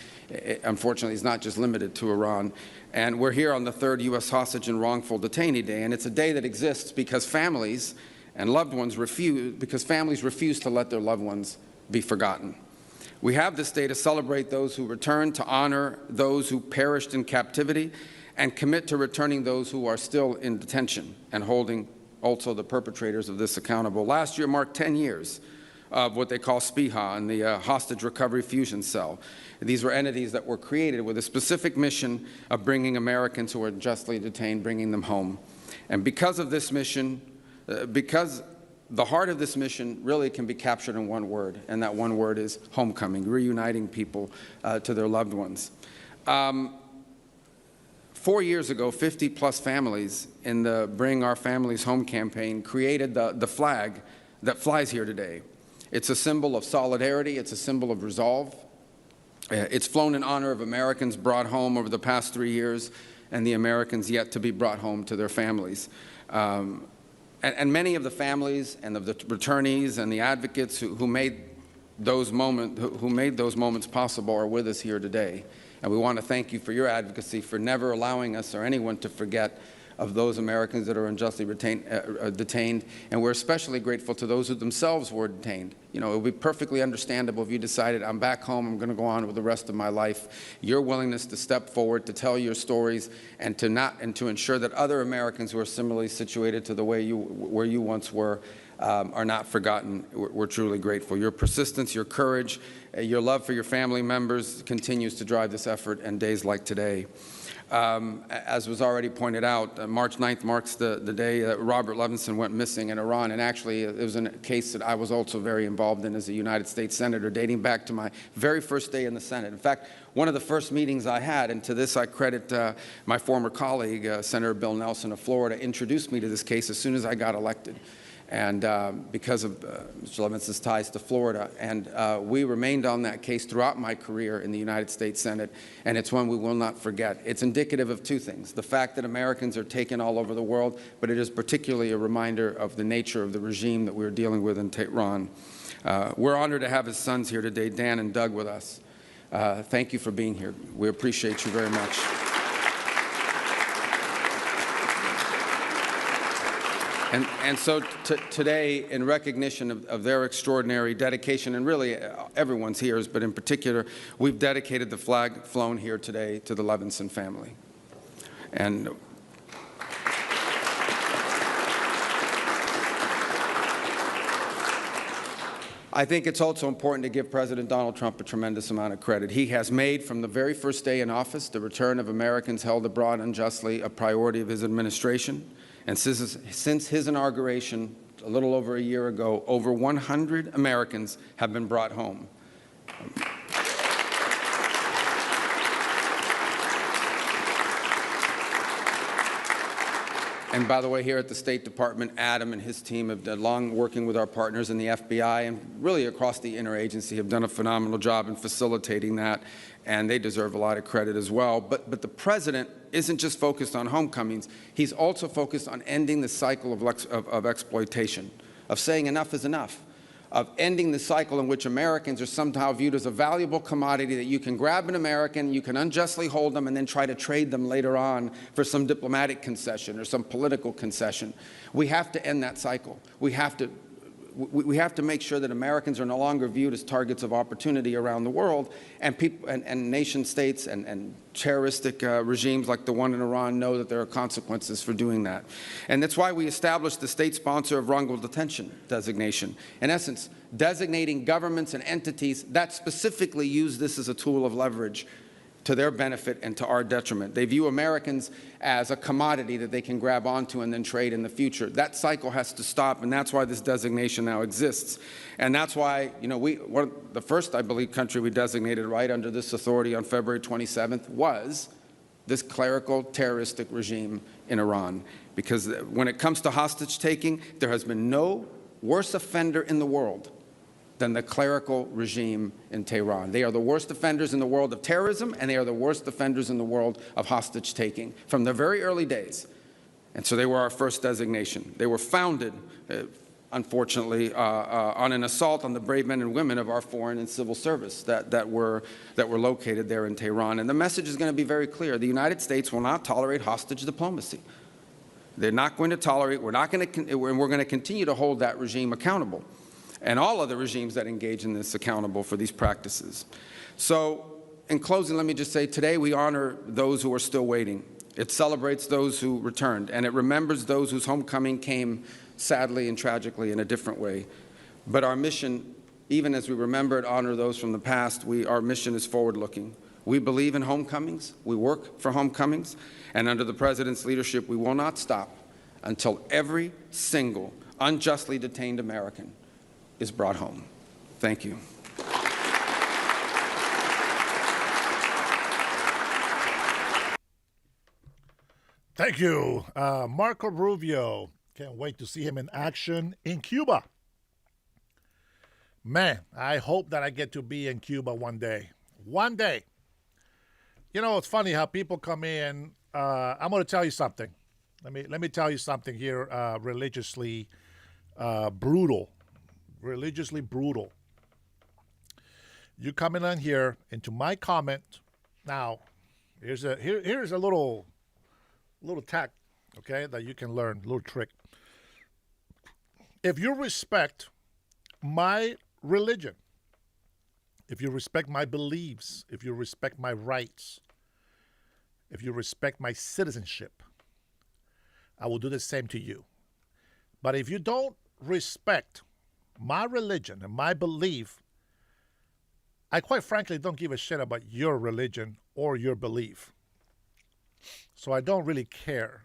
unfortunately, is not just limited to Iran. And we're here on the 3rd U.S. Hostage and Wrongful Detainee Day, and it's a day that exists because families and loved ones refuse to let their loved ones be forgotten. We have this day to celebrate those who returned, to honor those who perished in captivity, and commit to returning those who are still in detention and holding also the perpetrators of this accountable. Last year marked 10 years of what they call SPIHA and the Hostage Recovery Fusion Cell. These were entities that were created with a specific mission of bringing Americans who are unjustly detained, bringing them home. And because of this mission, because the heart of this mission really can be captured in one word, and that one word is homecoming, reuniting people to their loved ones. 4 years ago, 50-plus families in the Bring Our Families Home campaign created the flag that flies here today. It's a symbol of solidarity. It's a symbol of resolve. It's flown in honor of Americans brought home over the past 3 years and the Americans yet to be brought home to their families. And many of the families and of the returnees and the advocates who made those moments possible are with us here today. And we want to thank you for your advocacy, for never allowing us or anyone to forget of those Americans that are unjustly detained, and we're especially grateful to those who themselves were detained. You know, it would be perfectly understandable if you decided, I'm back home, I'm going to go on with the rest of my life. Your willingness to step forward, to tell your stories, and to ensure that other Americans who are similarly situated to the way where you once were are not forgotten. We're truly grateful. Your persistence, your courage, your love for your family members continues to drive this effort, and days like today. As was already pointed out, March 9th marks the day that Robert Levinson went missing in Iran, and actually it was a case that I was also very involved in as a United States Senator, dating back to my very first day in the Senate. In fact, one of the first meetings I had, and to this I credit my former colleague, Senator Bill Nelson of Florida, introduced me to this case as soon as I got elected. And because of Mr. Levinson's ties to Florida. And we remained on that case throughout my career in the United States Senate, and it's one we will not forget. It's indicative of two things: the fact that Americans are taken all over the world, but it is particularly a reminder of the nature of the regime that we're dealing with in Tehran. We're honored to have his sons here today, Dan and Doug, with us. Thank you for being here. We appreciate you very much. And so today, in recognition of their extraordinary dedication, and really everyone's here, but in particular, we've dedicated the flag flown here today to the Levinson family. And I think it's also important to give President Donald Trump a tremendous amount of credit. He has made, from the very first day in office, the return of Americans held abroad unjustly a priority of his administration. And since his inauguration, a little over a year ago, over 100 Americans have been brought home. And by the way, here at the State Department, Adam and his team have done long working with our partners in the FBI and really across the interagency have done a phenomenal job in facilitating that, and they deserve a lot of credit as well. But the president isn't just focused on homecomings. He's also focused on ending the cycle of exploitation, of saying enough is enough, of ending the cycle in which Americans are somehow viewed as a valuable commodity that you can grab an American, you can unjustly hold them, and then try to trade them later on for some diplomatic concession or some political concession. We have to end that cycle. We have to make sure that Americans are no longer viewed as targets of opportunity around the world, and people and nation states and terroristic regimes like the one in Iran know that there are consequences for doing that. And that's why we established the state sponsor of wrongful detention designation. In essence, designating governments and entities that specifically use this as a tool of leverage to their benefit and to our detriment. They view Americans as a commodity that they can grab onto and then trade in the future. That cycle has to stop, and that's why this designation now exists. And that's why, you know, the first, I believe, country we designated right under this authority on February 27th was this clerical terroristic regime in Iran. Because when it comes to hostage-taking, there has been no worse offender in the world than the clerical regime in Tehran. They are the worst offenders in the world of terrorism, and they are the worst offenders in the world of hostage-taking from the very early days. And so they were our first designation. They were founded, unfortunately, on an assault on the brave men and women of our foreign and civil service that were located there in Tehran. And the message is going to be very clear. The United States will not tolerate hostage diplomacy. They're not going to tolerate, we're going to continue to hold that regime accountable, and all other regimes that engage in this accountable for these practices. So, in closing, let me just say, today we honor those who are still waiting. It celebrates those who returned, and it remembers those whose homecoming came sadly and tragically in a different way. But our mission, even as we remember and honor those from the past, our mission is forward-looking. We believe in homecomings, we work for homecomings, and under the President's leadership, we will not stop until every single unjustly detained American is brought home. Thank you. Thank you, Marco Rubio. Can't wait to see him in action in Cuba. Man, I hope that I get to be in Cuba one day. One day. You know, it's funny how people come in. I'm going to tell you something. Let me tell you something here. Religiously brutal. Religiously brutal. You coming on here into my comment. Now, here's a little tack, okay, that you can learn, little trick. If you respect my religion, if you respect my beliefs, if you respect my rights, if you respect my citizenship, I will do the same to you. But if you don't respect my religion and my belief, I quite frankly don't give a shit about your religion or your belief. So I don't really care.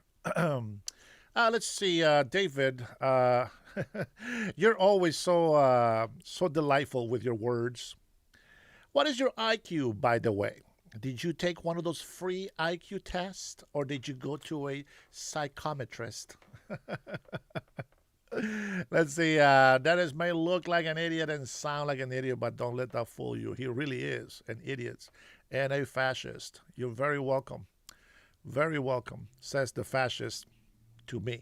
Let's see, David. You're always so delightful with your words. What is your IQ, by the way? Did you take one of those free IQ tests, or did you go to a psychometrist? Let's see. Dennis may look like an idiot and sound like an idiot, but don't let that fool you. He really is an idiot and a fascist. You're very welcome. Very welcome, says the fascist to me.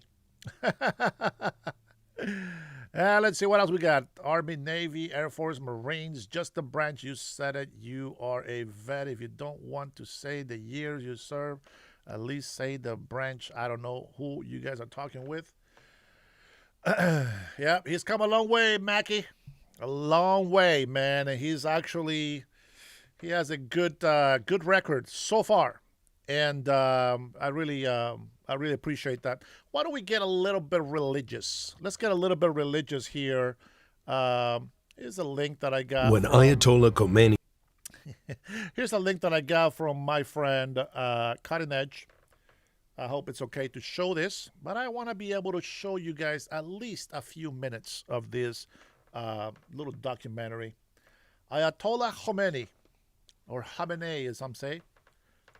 Let's see what else we got. Army, Navy, Air Force, Marines, just the branch. You said it. You are a vet. If you don't want to say the years you serve, at least say the branch. I don't know who you guys are talking with. Yeah, he's come a long way, Mackie. A long way, man. And he has a good record so far. And I really appreciate that. Why don't we get a little bit religious? Let's get a little bit religious here. Here's a link that I got. When Ayatollah Khomeini. Here's a link that I got from my friend Cutting Edge. I hope it's okay to show this, but I want to be able to show you guys at least a few minutes of this little documentary. Ayatollah Khomeini, or Khamenei as some say.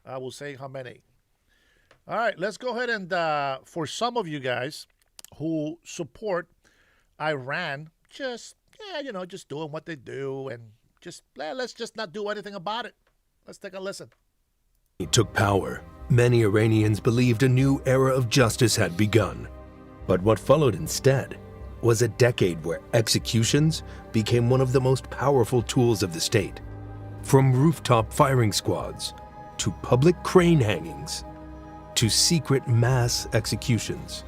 I will say Khamenei. All right, let's go ahead and for some of you guys who support Iran, just doing what they do, and let's just not do anything about it. Let's take a listen. He took power. Many Iranians believed a new era of justice had begun. But what followed instead was a decade where executions became one of the most powerful tools of the state. From rooftop firing squads, to public crane hangings, to secret mass executions,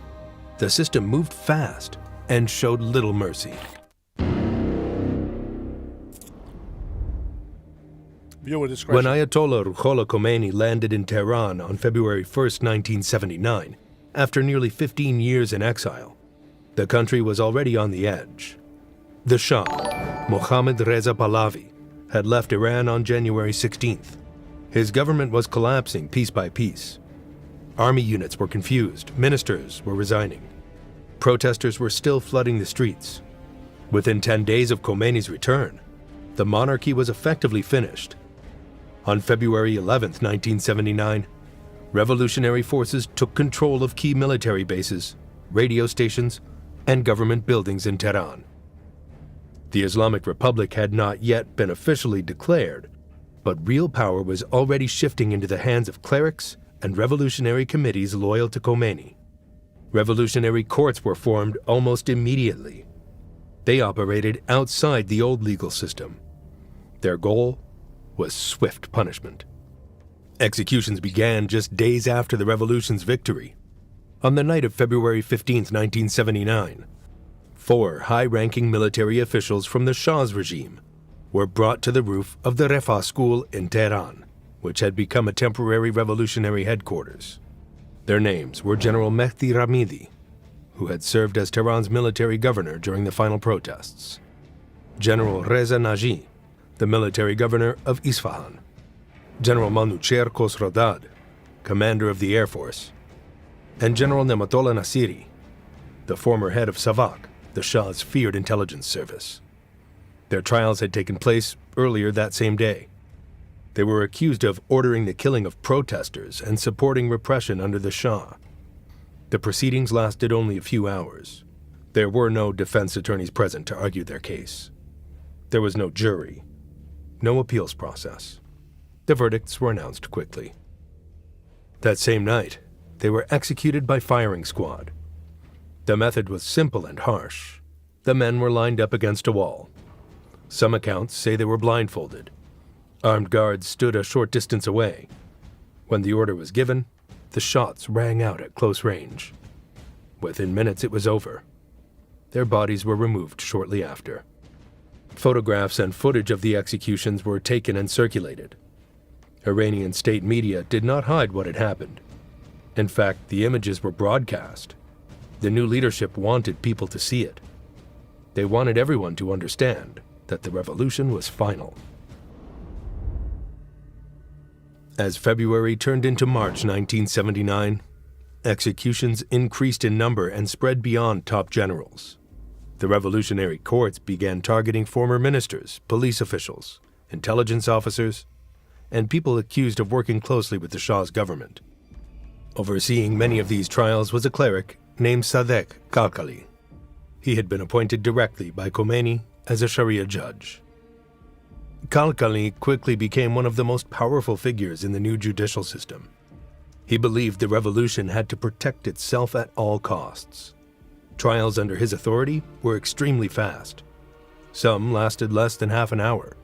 the system moved fast and showed little mercy. Viewer discretion. When Ayatollah Ruhollah Khomeini landed in Tehran on February 1st, 1979, after nearly 15 years in exile, the country was already on the edge. The Shah, Mohammad Reza Pahlavi, had left Iran on January 16th. His government was collapsing piece by piece. Army units were confused, ministers were resigning. Protesters were still flooding the streets. Within 10 days of Khomeini's return, the monarchy was effectively finished. On February 11, 1979, revolutionary forces took control of key military bases, radio stations, and government buildings in Tehran. The Islamic Republic had not yet been officially declared, but real power was already shifting into the hands of clerics and revolutionary committees loyal to Khomeini. Revolutionary courts were formed almost immediately. They operated outside the old legal system. Their goal was swift punishment. Executions began just days after the revolution's victory. On the night of February 15, 1979, 4 high-ranking military officials from the Shah's regime were brought to the roof of the Refah school in Tehran, which had become a temporary revolutionary headquarters. Their names were General Mehdi Ramidi, who had served as Tehran's military governor during the final protests, General Reza Naji, the military governor of Isfahan, General Manucher Khosrodad, commander of the Air Force, and General Nematollah Nasiri, the former head of Savak, the Shah's feared intelligence service. Their trials had taken place earlier that same day. They were accused of ordering the killing of protesters and supporting repression under the Shah. The proceedings lasted only a few hours. There were no defense attorneys present to argue their case. There was no jury, no appeals process. The verdicts were announced quickly. That same night, they were executed by firing squad. The method was simple and harsh. The men were lined up against a wall. Some accounts say they were blindfolded. Armed guards stood a short distance away. When the order was given, the shots rang out at close range. Within minutes, it was over. Their bodies were removed shortly after. Photographs and footage of the executions were taken and circulated. Iranian state media did not hide what had happened. In fact, the images were broadcast. The new leadership wanted people to see it. They wanted everyone to understand that the revolution was final. As February turned into March 1979, executions increased in number and spread beyond top generals. The revolutionary courts began targeting former ministers, police officials, intelligence officers, and people accused of working closely with the Shah's government. Overseeing many of these trials was a cleric named Sadek Kalkali. He had been appointed directly by Khomeini as a Sharia judge. Kalkali quickly became one of the most powerful figures in the new judicial system. He believed the revolution had to protect itself at all costs. Trials under his authority were extremely fast. Some lasted less than half an hour.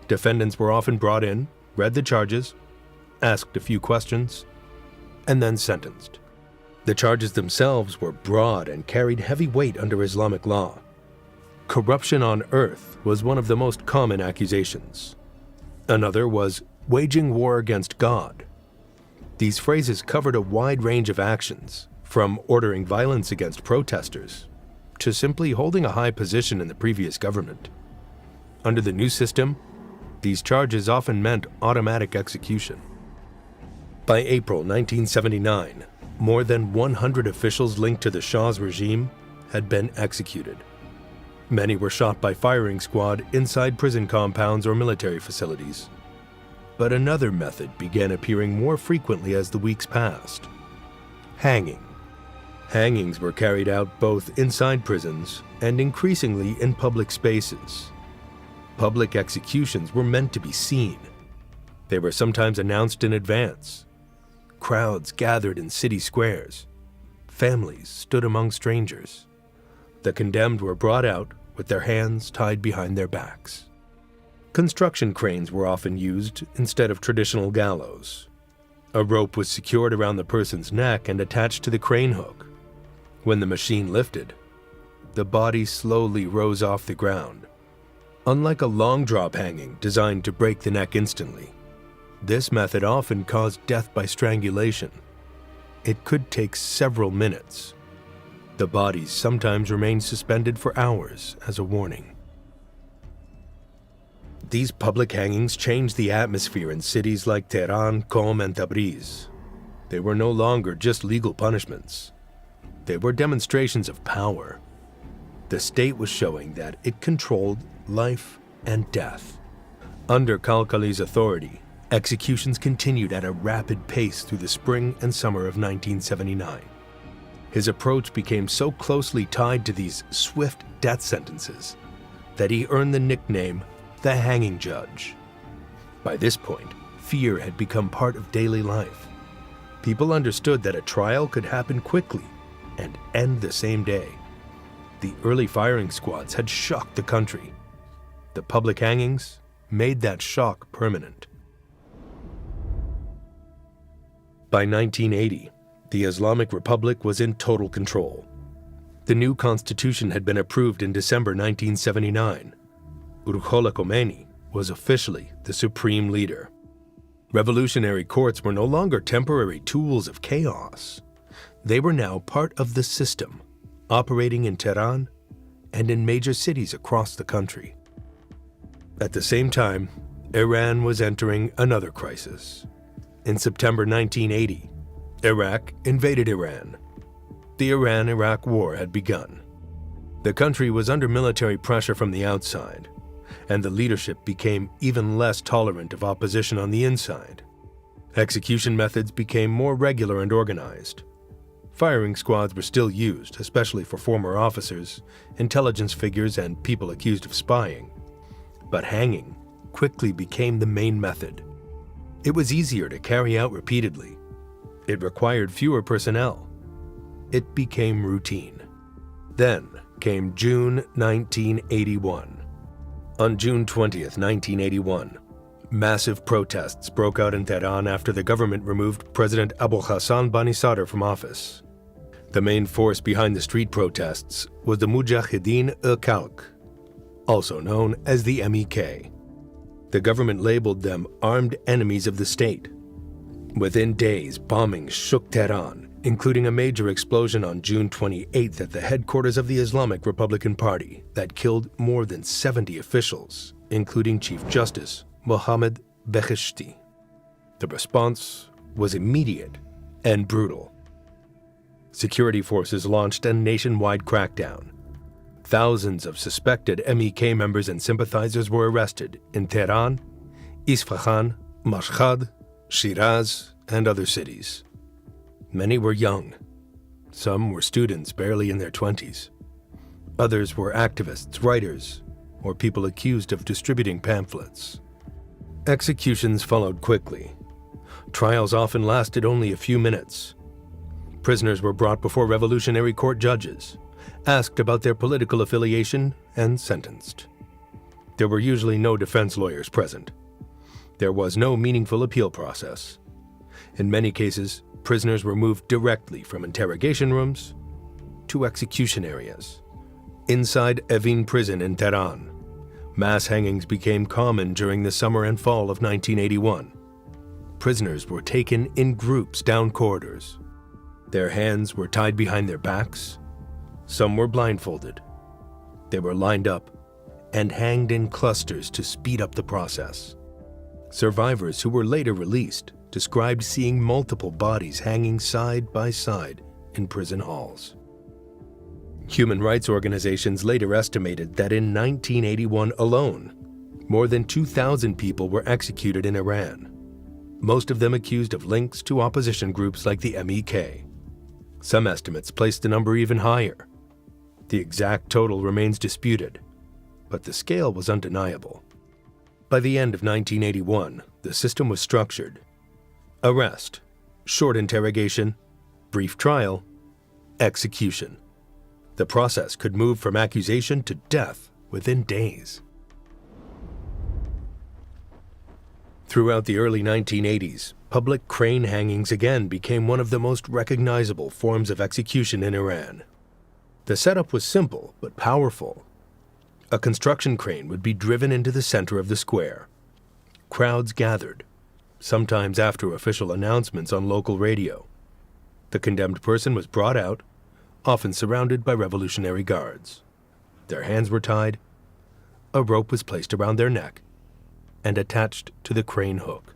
Defendants were often brought in, read the charges, asked a few questions, and then sentenced. The charges themselves were broad and carried heavy weight under Islamic law. Corruption on earth was one of the most common accusations. Another was waging war against God. These phrases covered a wide range of actions, from ordering violence against protesters to simply holding a high position in the previous government. Under the new system, these charges often meant automatic execution. By April 1979, more than 100 officials linked to the Shah's regime had been executed. Many were shot by firing squad inside prison compounds or military facilities. But another method began appearing more frequently as the weeks passed: hanging. Hangings were carried out both inside prisons and increasingly in public spaces. Public executions were meant to be seen. They were sometimes announced in advance. Crowds gathered in city squares. Families stood among strangers. The condemned were brought out with their hands tied behind their backs. Construction cranes were often used instead of traditional gallows. A rope was secured around the person's neck and attached to the crane hook. When the machine lifted, the body slowly rose off the ground. Unlike a long drop hanging designed to break the neck instantly, this method often caused death by strangulation. It could take several minutes. The bodies sometimes remained suspended for hours as a warning. These public hangings changed the atmosphere in cities like Tehran, Qom, and Tabriz. They were no longer just legal punishments. They were demonstrations of power. The state was showing that it controlled life and death. Under Kalkali's authority, executions continued at a rapid pace through the spring and summer of 1979. His approach became so closely tied to these swift death sentences that he earned the nickname the Hanging Judge. By this point, fear had become part of daily life. People understood that a trial could happen quickly and end the same day. The early firing squads had shocked the country. The public hangings made that shock permanent. By 1980, the Islamic Republic was in total control. The new constitution had been approved in December 1979. Ruhollah Khomeini was officially the supreme leader. Revolutionary courts were no longer temporary tools of chaos. They were now part of the system, operating in Tehran and in major cities across the country. At the same time, Iran was entering another crisis. In September 1980, Iraq invaded Iran. The Iran-Iraq War had begun. The country was under military pressure from the outside, and the leadership became even less tolerant of opposition on the inside. Execution methods became more regular and organized. Firing squads were still used, especially for former officers, intelligence figures, and people accused of spying. But hanging quickly became the main method. It was easier to carry out repeatedly. It required fewer personnel. It became routine. Then came June 1981. On June 20th, 1981, massive protests broke out in Tehran after the government removed President Abu Hassan Bani Sadr from office. The main force behind the street protests was the Mujahideen-e-Khalq, also known as the MEK. The government labeled them armed enemies of the state. Within days, bombings shook Tehran, including a major explosion on June 28th at the headquarters of the Islamic Republican Party that killed more than 70 officials, including Chief Justice Mohammad Beheshti. The response was immediate and brutal. Security forces launched a nationwide crackdown. Thousands of suspected MEK members and sympathizers were arrested in Tehran, Isfahan, Mashhad, Shiraz, and other cities. Many were young. Some were students barely in their 20s. Others were activists, writers, or people accused of distributing pamphlets. Executions followed quickly. Trials often lasted only a few minutes. Prisoners were brought before revolutionary court judges, asked about their political affiliation, and sentenced. There were usually no defense lawyers present. There was no meaningful appeal process. In many cases, prisoners were moved directly from interrogation rooms to execution areas. Inside Evin prison in Tehran, mass hangings became common during the summer and fall of 1981. Prisoners were taken in groups down corridors. Their hands were tied behind their backs. Some were blindfolded. They were lined up and hanged in clusters to speed up the process. Survivors who were later released described seeing multiple bodies hanging side by side in prison halls. Human rights organizations later estimated that in 1981 alone, more than 2,000 people were executed in Iran, most of them accused of links to opposition groups like the MEK. Some estimates placed the number even higher. The exact total remains disputed, but the scale was undeniable. By the end of 1981, the system was structured: arrest, short interrogation, brief trial, execution. The process could move from accusation to death within days. Throughout the early 1980s, public crane hangings again became one of the most recognizable forms of execution in Iran. The setup was simple but powerful. A construction crane would be driven into the center of the square. Crowds gathered, sometimes after official announcements on local radio. The condemned person was brought out, often surrounded by Revolutionary Guards. Their hands were tied, a rope was placed around their neck, and attached to the crane hook.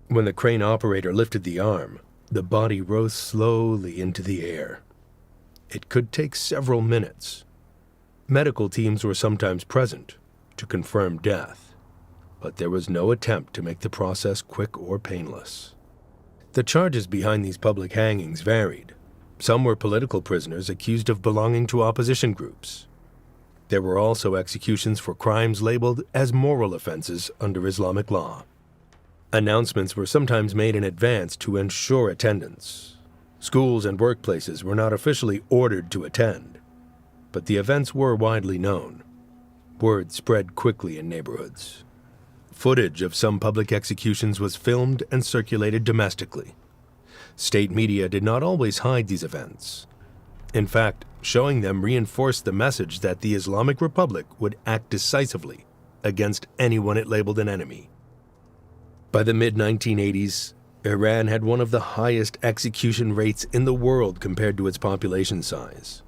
When the crane operator lifted the arm, the body rose slowly into the air. It could take several minutes. Medical teams were sometimes present to confirm death, but there was no attempt to make the process quick or painless. The charges behind these public hangings varied. Some were political prisoners accused of belonging to opposition groups. There were also executions for crimes labeled as moral offenses under Islamic law. Announcements were sometimes made in advance to ensure attendance. Schools and workplaces were not officially ordered to attend, but the events were widely known. Word spread quickly in neighborhoods. Footage of some public executions was filmed and circulated domestically. State media did not always hide these events. In fact, showing them reinforced the message that the Islamic Republic would act decisively against anyone it labeled an enemy. By the mid-1980s, Iran had one of the highest execution rates in the world compared to its population size.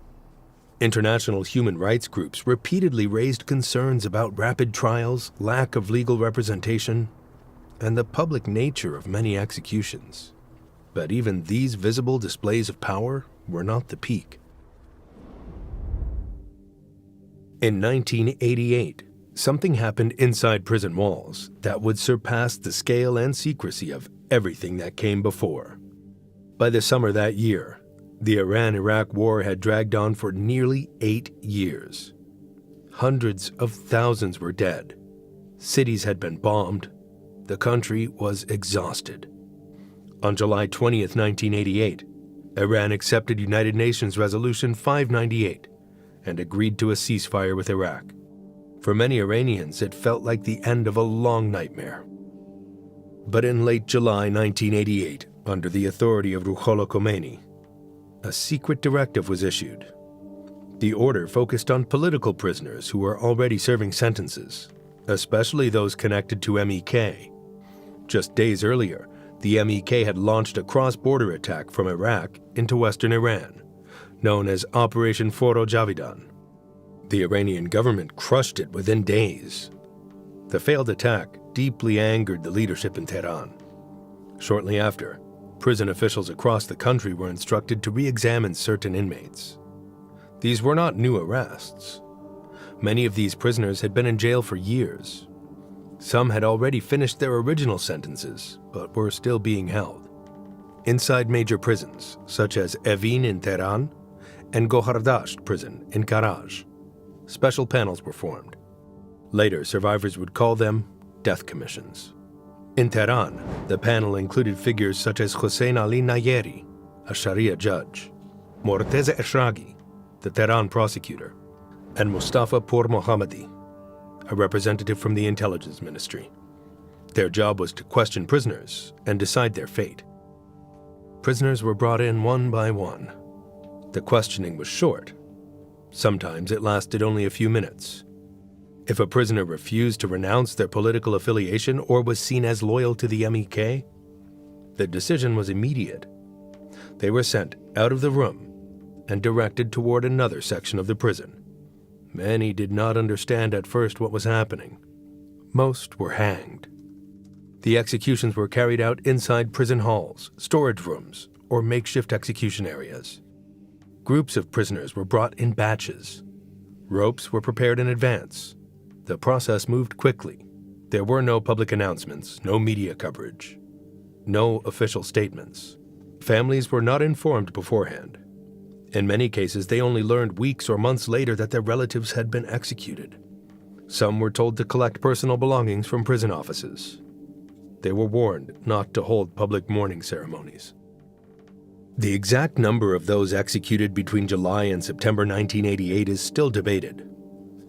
International human rights groups repeatedly raised concerns about rapid trials, lack of legal representation, and the public nature of many executions. But even these visible displays of power were not the peak. In 1988, something happened inside prison walls that would surpass the scale and secrecy of everything that came before. By the summer that year, the Iran-Iraq War had dragged on for nearly 8 years. Hundreds of thousands were dead. Cities had been bombed. The country was exhausted. On July 20th, 1988, Iran accepted United Nations Resolution 598 and agreed to a ceasefire with Iraq. For many Iranians, it felt like the end of a long nightmare. But in late July 1988, under the authority of Ruhollah Khomeini, a secret directive was issued. The order focused on political prisoners who were already serving sentences, especially those connected to MEK. Just days earlier, the MEK had launched a cross-border attack from Iraq into western Iran, known as Operation Foro Javidan. The Iranian government crushed it within days. The failed attack deeply angered the leadership in Tehran. Shortly after, prison officials across the country were instructed to re-examine certain inmates. These were not new arrests. Many of these prisoners had been in jail for years. Some had already finished their original sentences, but were still being held. Inside major prisons, such as Evin in Tehran and Gohardasht prison in Karaj, special panels were formed. Later, survivors would call them death commissions. In Tehran, the panel included figures such as Hossein Ali Nayeri, a Sharia judge, Morteza Eshraghi, the Tehran prosecutor, and Mustafa Pourmohammadi, a representative from the intelligence ministry. Their job was to question prisoners and decide their fate. Prisoners were brought in one by one. The questioning was short. Sometimes it lasted only a few minutes. If a prisoner refused to renounce their political affiliation or was seen as loyal to the MEK, the decision was immediate. They were sent out of the room and directed toward another section of the prison. Many did not understand at first what was happening. Most were hanged. The executions were carried out inside prison halls, storage rooms, or makeshift execution areas. Groups of prisoners were brought in batches. Ropes were prepared in advance. The process moved quickly. There were no public announcements, no media coverage, no official statements. Families were not informed beforehand. In many cases, they only learned weeks or months later that their relatives had been executed. Some were told to collect personal belongings from prison offices. They were warned not to hold public mourning ceremonies. The exact number of those executed between July and September 1988 is still debated.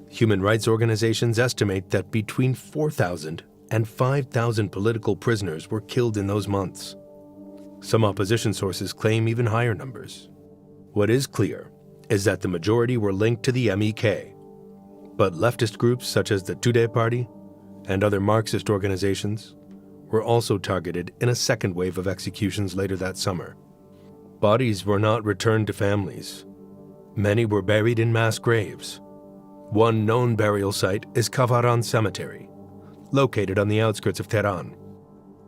Human rights organizations estimate that between 4,000 and 5,000 political prisoners were killed in those months. Some opposition sources claim even higher numbers. What is clear is that the majority were linked to the MEK, but leftist groups such as the Tudeh Party and other Marxist organizations were also targeted in a second wave of executions later that summer. Bodies were not returned to families. Many were buried in mass graves. One known burial site is Kavaran Cemetery, located on the outskirts of Tehran.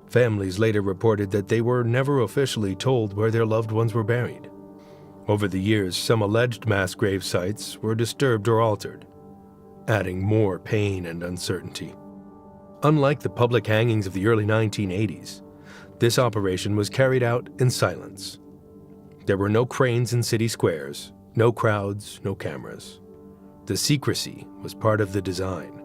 Families later reported that they were never officially told where their loved ones were buried. Over the years, some alleged mass grave sites were disturbed or altered, adding more pain and uncertainty. Unlike the public hangings of the early 1980s, this operation was carried out in silence. There were no cranes in city squares, no crowds, no cameras. The secrecy was part of the design.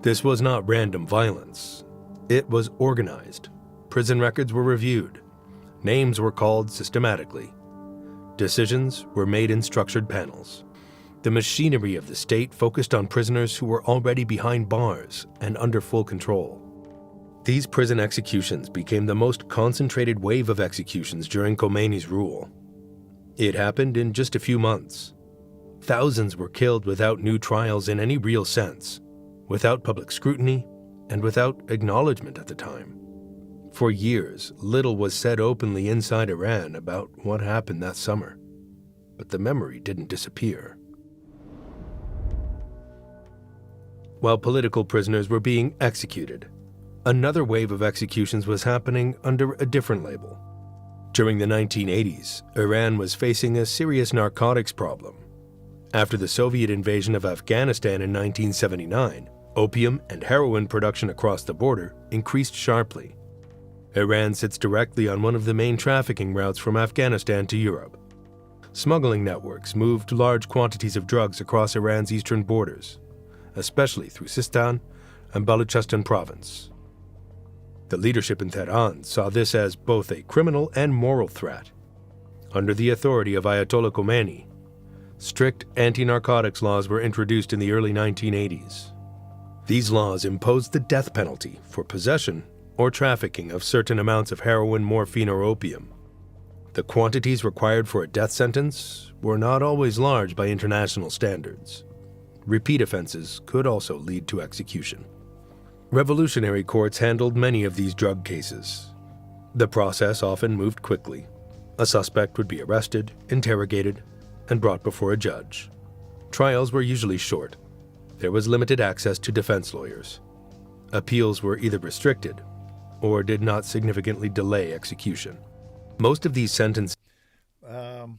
This was not random violence. It was organized. Prison records were reviewed. Names were called systematically. Decisions were made in structured panels. The machinery of the state focused on prisoners who were already behind bars and under full control. These prison executions became the most concentrated wave of executions during Khomeini's rule. It happened in just a few months. Thousands were killed without new trials in any real sense, without public scrutiny, and without acknowledgement at the time. For years, little was said openly inside Iran about what happened that summer, but the memory didn't disappear. While political prisoners were being executed, another wave of executions was happening under a different label. During the 1980s, Iran was facing a serious narcotics problem. After the Soviet invasion of Afghanistan in 1979, opium and heroin production across the border increased sharply. Iran sits directly on one of the main trafficking routes from Afghanistan to Europe. Smuggling networks moved large quantities of drugs across Iran's eastern borders, especially through Sistan and Baluchistan province. The leadership in Tehran saw this as both a criminal and moral threat. Under the authority of Ayatollah Khomeini, strict anti-narcotics laws were introduced in the early 1980s. These laws imposed the death penalty for possession or trafficking of certain amounts of heroin, morphine, or opium. The quantities required for a death sentence were not always large by international standards. Repeat offenses could also lead to execution. Revolutionary courts handled many of these drug cases. The process often moved quickly. A suspect would be arrested, interrogated, and brought before a judge. Trials were usually short. There was limited access to defense lawyers. Appeals were either restricted or did not significantly delay execution. Most of these sentences... That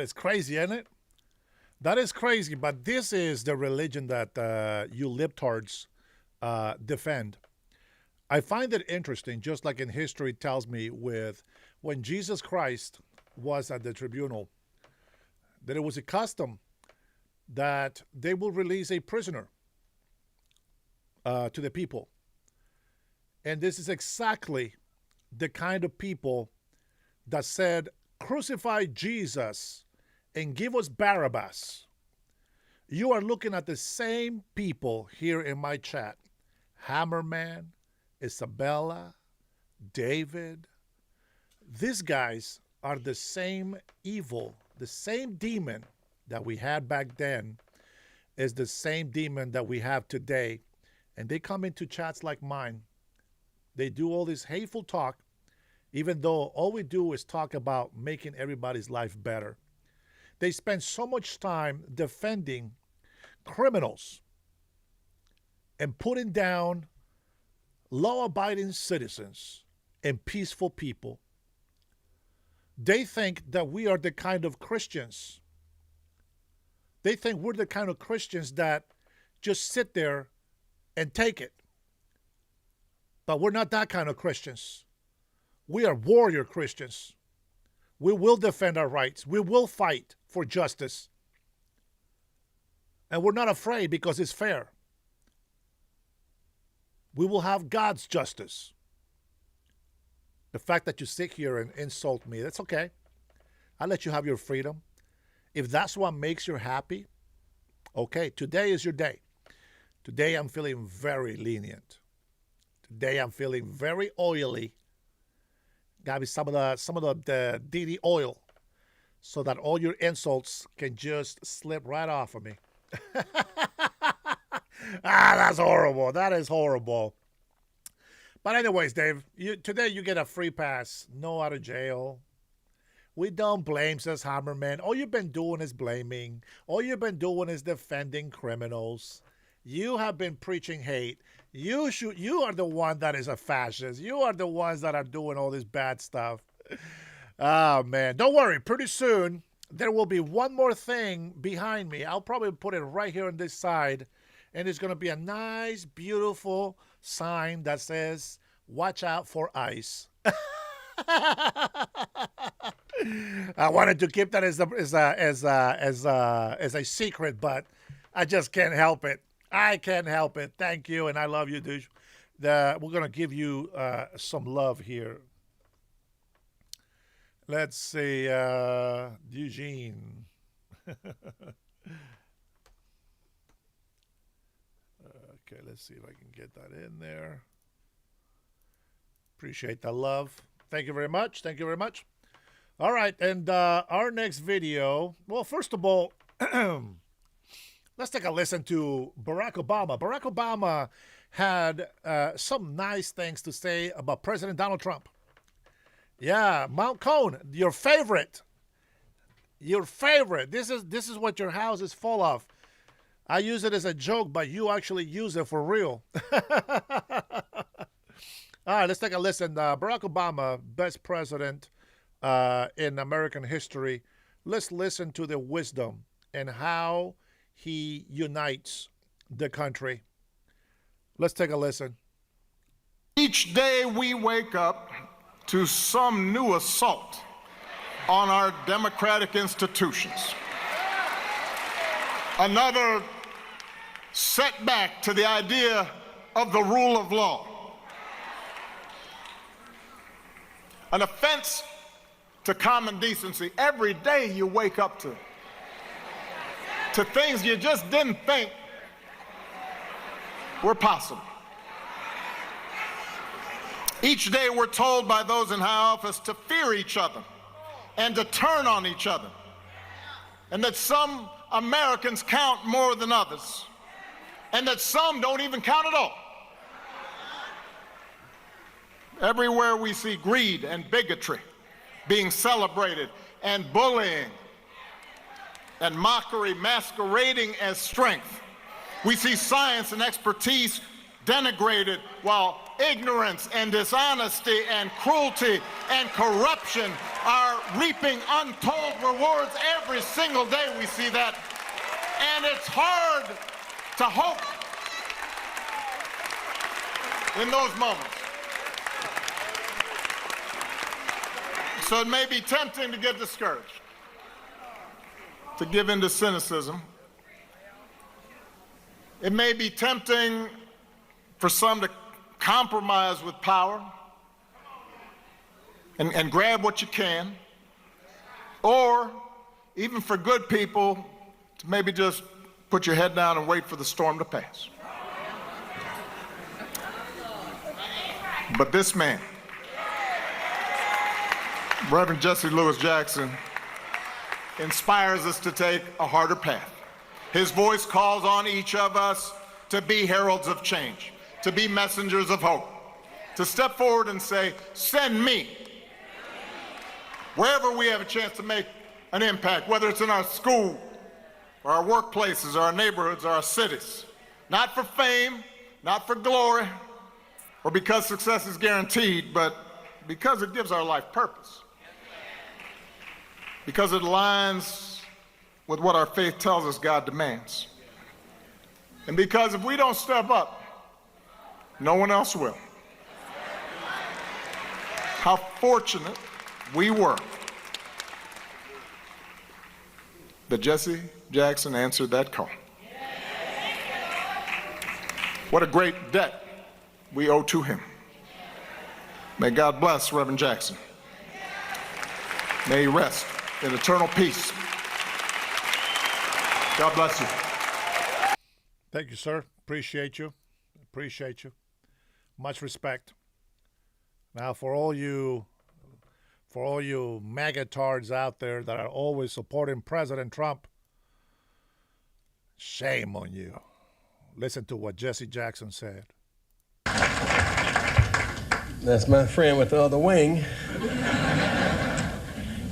is crazy, isn't it? That is crazy, but this is the religion that you libtards defend. I find it interesting, just like in history tells me with when Jesus Christ was at the tribunal, that it was a custom that they will release a prisoner to the people. And this is exactly the kind of people that said crucify Jesus and give us Barabbas, you are looking at the same people here in my chat. Hammerman, Isabella, David. These guys are the same evil, the same demon that we had back then is the same demon that we have today. And they come into chats like mine. They do all this hateful talk, even though all we do is talk about making everybody's life better. They spend so much time defending criminals and putting down law-abiding citizens and peaceful people. They think that we are the kind of Christians. They think we're the kind of Christians that just sit there and take it. But we're not that kind of Christians. We are warrior Christians. We will defend our rights. We will fight for justice. And we're not afraid because it's fair. We will have God's justice. The fact that you sit here and insult me, that's okay. I'll let you have your freedom. If that's what makes you happy, okay, today is your day. Today I'm feeling very lenient. Today I'm feeling very oily. Got me some of the DD oil so that all your insults can just slip right off of me. That's horrible. That is horrible. But anyways, Dave, today you get a free pass. No out of jail. We don't blame, says Hammerman. All you've been doing is blaming. All you've been doing is defending criminals. You have been preaching hate. You are the one that is a fascist. You are the ones that are doing all this bad stuff. Oh, man. Don't worry. Pretty soon, there will be one more thing behind me. I'll probably put it right here on this side. And it's going to be a nice, beautiful sign that says, "Watch out for ICE." I wanted to keep that as a secret, but I just can't help it. I can't help it. Thank you, and I love you, dude. We're going to give you some love here. Let's see, Eugene. Okay, let's see if I can get that in there. Appreciate the love. Thank you very much. Thank you very much. All right, and our next video, well, first of all, let's take a listen to Barack Obama. Barack Obama had some nice things to say about President Donald Trump. Yeah, Mount Cone, your favorite. Your favorite. This is what your house is full of. I use it as a joke, but you actually use it for real. All right, let's take a listen. Barack Obama, best president in American history. Let's listen to the wisdom and how he unites the country. Let's take a listen. Each day we wake up to some new assault on our democratic institutions. Another setback to the idea of the rule of law. An offense to common decency. Every day you wake up to things you just didn't think were possible. Each day we're told by those in high office to fear each other and to turn on each other, and that some Americans count more than others, and that some don't even count at all. Everywhere we see greed and bigotry being celebrated, and bullying and mockery masquerading as strength. We see science and expertise denigrated, while ignorance and dishonesty and cruelty and corruption are reaping untold rewards. Every single day we see that, and it's hard to hope in those moments. So it may be tempting to get discouraged, to give in to cynicism. It may be tempting for some to compromise with power and grab what you can. or even for good people to maybe just put your head down and wait for the storm to pass. But this man, Reverend Jesse Louis Jackson, inspires us to take a harder path. His voice calls on each of us to be heralds of change, to be messengers of hope, to step forward and say, send me. Wherever we have a chance to make an impact, whether it's in our school, or our workplaces, or our neighborhoods, or our cities. Not for fame, not for glory, or because success is guaranteed, but because it gives our life purpose. Because it aligns with what our faith tells us God demands. And because if we don't step up, no one else will. How fortunate we were that Jesse Jackson answered that call. What a great debt we owe to him. May God bless Reverend Jackson. May he rest in eternal peace. God bless you. Thank you, sir. Appreciate you. Appreciate you. Much respect. Now, for all you magatards out there that are always supporting President Trump, shame on you. Listen to what Jesse Jackson said. That's my friend with the other wing.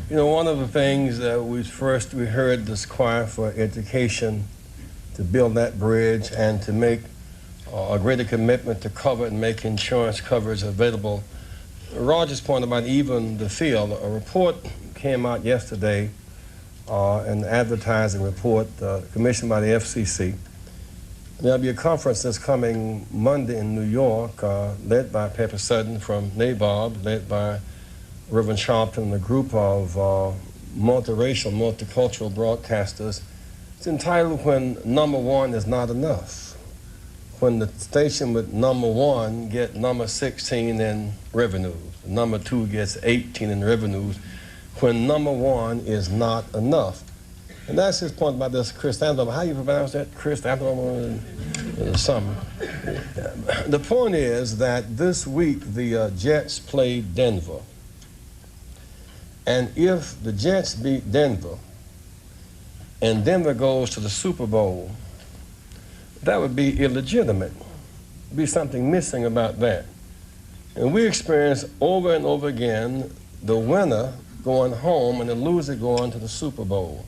You know, one of the things that we heard this choir for education, to build that bridge and to make a greater commitment to cover and make insurance coverage available. Roger's point about even the field, a report came out yesterday, an advertising report commissioned by the FCC. There'll be a conference that's coming Monday in New York, led by Pepper Sutton from NABOB, led by Reverend Sharpton and a group of multiracial, multicultural broadcasters. It's entitled When Number One Is Not Enough. When the station with number one get number 16 in revenues, number two gets 18 in revenues, when number one is not enough. And that's his point about this chrysanthemum. How you pronounce that? Chrysanthemum something. The point is that this week the Jets played Denver. And if the Jets beat Denver and Denver goes to the Super Bowl, that would be illegitimate. There'd be something missing about that. And we experience over and over again the winner going home and the loser going to the Super Bowl.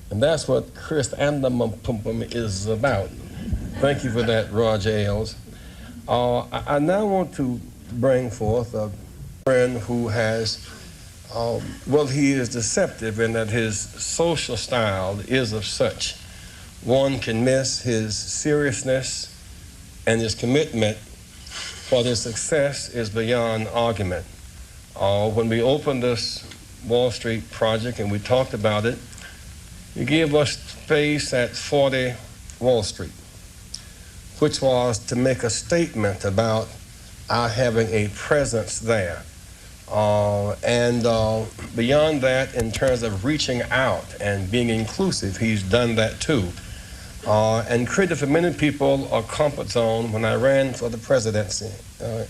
And that's what chrysanthemum is about. Thank you for that, Roger Ailes. I now want to bring forth a friend who has, well, he is deceptive in that his social style is of such. One can miss his seriousness and his commitment, but his success is beyond argument. When we opened this Wall Street project and we talked about it, he gave us space at 40 Wall Street, which was to make a statement about our having a presence there. And beyond that, in terms of reaching out and being inclusive, he's done that too. And created for many people a comfort zone when I ran for the presidency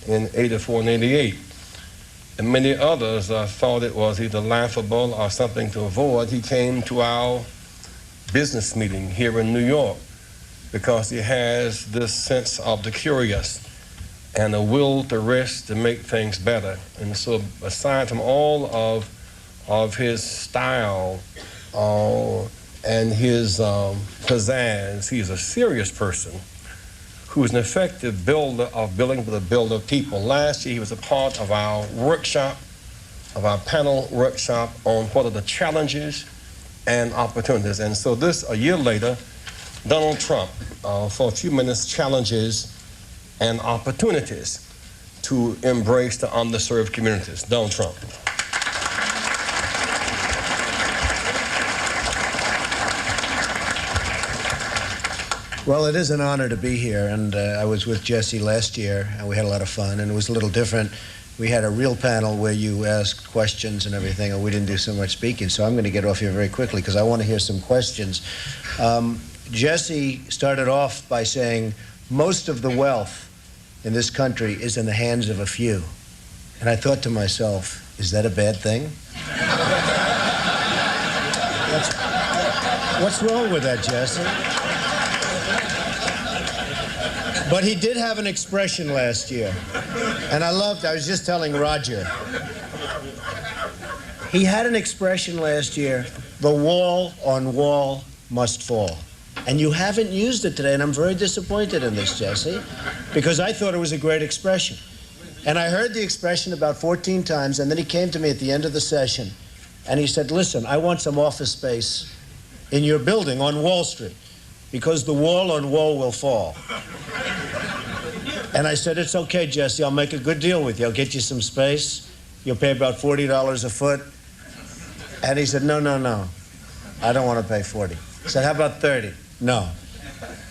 in 84 and 88. And many others thought it was either laughable or something to avoid. He came to our business meeting here in New York because he has this sense of the curious and a will to risk to make things better. And so aside from all of his style and his pizzazz, he's a serious person who's an effective builder of building with a builder of people. Last year he was a part of our workshop, of our panel workshop on what are the challenges and opportunities. And so this, a year later, Donald Trump, for a few minutes, challenges and opportunities to embrace the underserved communities. Donald Trump. Well, it is an honor to be here, and I was with Jesse last year, and we had a lot of fun, and it was a little different We had a real panel where you asked questions and everything, and we didn't do so much speaking. So I'm going to get off here very quickly because I want to hear some questions. Jesse started off by saying most of the wealth in this country is in the hands of a few. And I thought to myself, is that a bad thing? What's wrong with that, Jesse? But he did have an expression last year, and I was just telling Roger, he had an expression last year, the wall on wall must fall. And you haven't used it today, and I'm very disappointed in this, Jesse, because I thought it was a great expression. And I heard the expression about 14 times, and then he came to me at the end of the session, and he said, listen, I want some office space in your building on Wall Street, because the wall on wall will fall. And I said, it's okay, Jesse, I'll make a good deal with you. I'll get you some space. You'll pay about $40 a foot. And he said, no, I don't want to pay 40. I said, how about 30? No.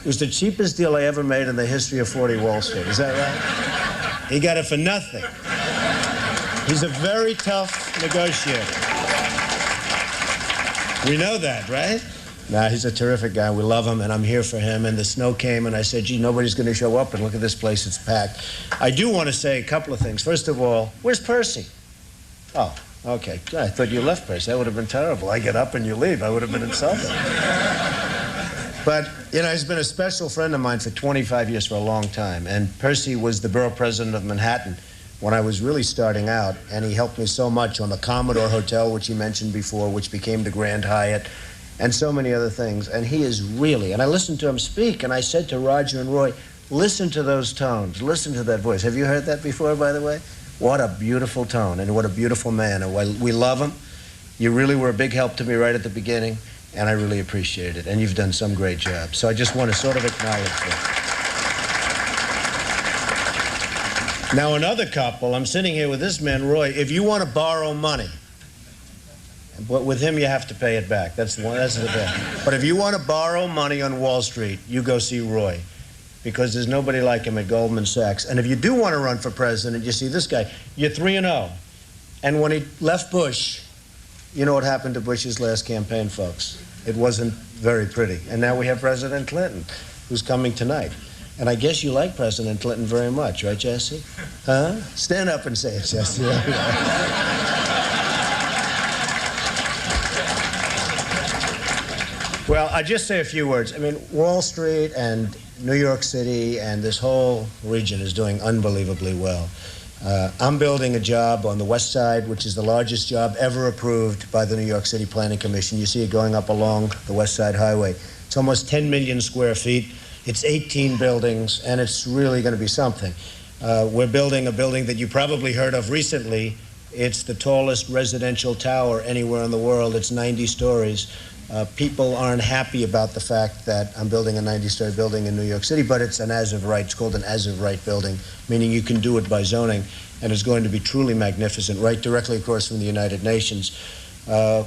It was the cheapest deal I ever made in the history of 40 Wall Street. Is that right? He got it for nothing. He's a very tough negotiator. We know that, right? Nah, he's a terrific guy. We love him, and I'm here for him. And the snow came, and I said, gee, nobody's going to show up, and look at this place, it's packed. I do want to say a couple of things. First of all, where's Percy? Oh, okay. I thought you left, Percy. That would have been terrible. I get up and you leave. I would have been insulted. But, you know, he's been a special friend of mine for 25 years, for a long time. And Percy was the borough president of Manhattan when I was really starting out, and he helped me so much on the Commodore Hotel, which he mentioned before, which became the Grand Hyatt, and so many other things. And he is really, and I listened to him speak, and I said to Roger and Roy, listen to those tones, listen to that voice. Have you heard that before, by the way? What a beautiful tone, and what a beautiful man, and we love him. You really were a big help to me right at the beginning, and I really appreciate it, and you've done some great jobs. So I just want to sort of acknowledge that. Now, another couple, I'm sitting here with this man, Roy. If you want to borrow money, but with him you have to pay it back. That's the best. But if you want to borrow money on Wall Street, you go see Roy, because there's nobody like him at Goldman Sachs. And if you do want to run for president, you see this guy. You're 3-0. And when he left Bush, you know what happened to Bush's last campaign, folks? It wasn't very pretty. And now we have President Clinton, who's coming tonight. And I guess you like President Clinton very much, right, Jesse? Huh? Stand up and say it, Jesse. Well, I just say a few words. I mean, Wall Street and New York City and this whole region is doing unbelievably well. I'm building a job on the West Side, which is the largest job ever approved by the New York City Planning Commission. You see it going up along the West Side Highway. It's almost 10 million square feet. It's 18 buildings, and it's really going to be something. We're building a building that you probably heard of recently. It's the tallest residential tower anywhere in the world. It's 90 stories. People aren't happy about the fact that I'm building a 90-story building in New York City, but it's an as-of-right. It's called an as-of-right building, meaning you can do it by zoning, and it's going to be truly magnificent, right directly across from the United Nations.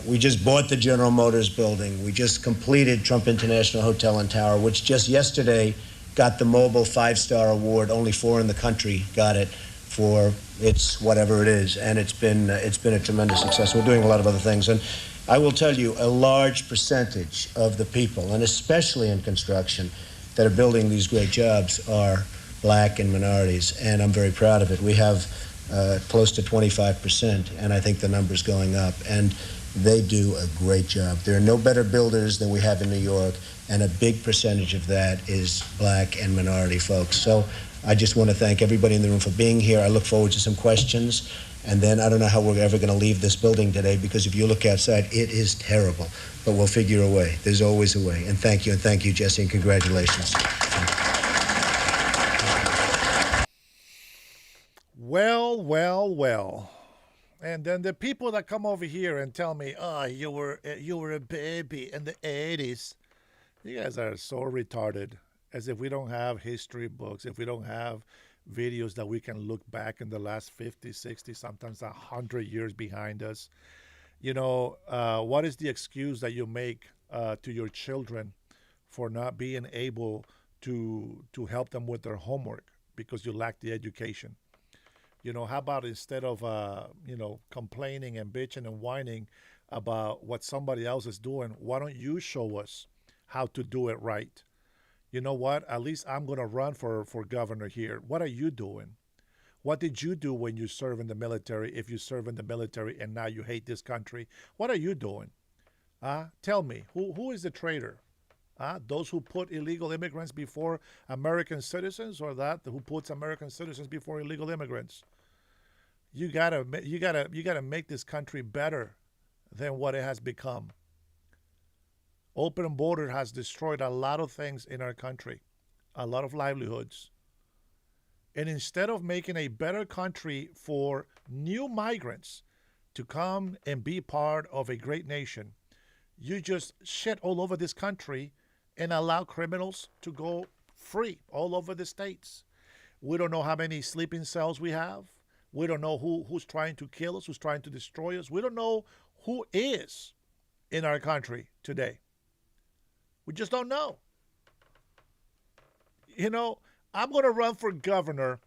We just bought the General Motors building. We just completed Trump International Hotel and Tower, which just yesterday got the Mobile 5-Star Award. Only 4 in the country got it for its whatever it is, and it's been a tremendous success. We're doing a lot of other things, and I will tell you, a large percentage of the people, and especially in construction, that are building these great jobs are black and minorities, and I'm very proud of it. We have close to 25%, and I think the number's going up, and they do a great job. There are no better builders than we have in New York, and a big percentage of that is black and minority folks. So I just want to thank everybody in the room for being here. I look forward to some questions. And then I don't know how we're ever going to leave this building today, because if you look outside, it is terrible. But we'll figure a way. There's always a way. And thank you, Jesse, and congratulations. Well. And then the people that come over here and tell me, oh, you were a baby in the 80s. You guys are so retarded, as if we don't have history books, if we don't have videos that we can look back in the last 50, 60, sometimes 100 years behind us. You know, what is the excuse that you make to your children for not being able to help them with their homework because you lack the education? How about instead of, complaining and bitching and whining about what somebody else is doing, why don't you show us how to do it right? You know what? At least I'm going to run for governor here. What are you doing? What did you do when you serve in the military, if you serve in the military and now you hate this country? What are you doing? Tell me, who is the traitor? Those who put illegal immigrants before American citizens, or that who puts American citizens before illegal immigrants? You gotta make this country better than what it has become. Open border has destroyed a lot of things in our country, a lot of livelihoods. And instead of making a better country for new migrants to come and be part of a great nation, you just shit all over this country and allow criminals to go free all over the states. We don't know how many sleeping cells we have. We don't know who's trying to kill us, who's trying to destroy us. We don't know who is in our country today. We just don't know. I'm going to run for governor,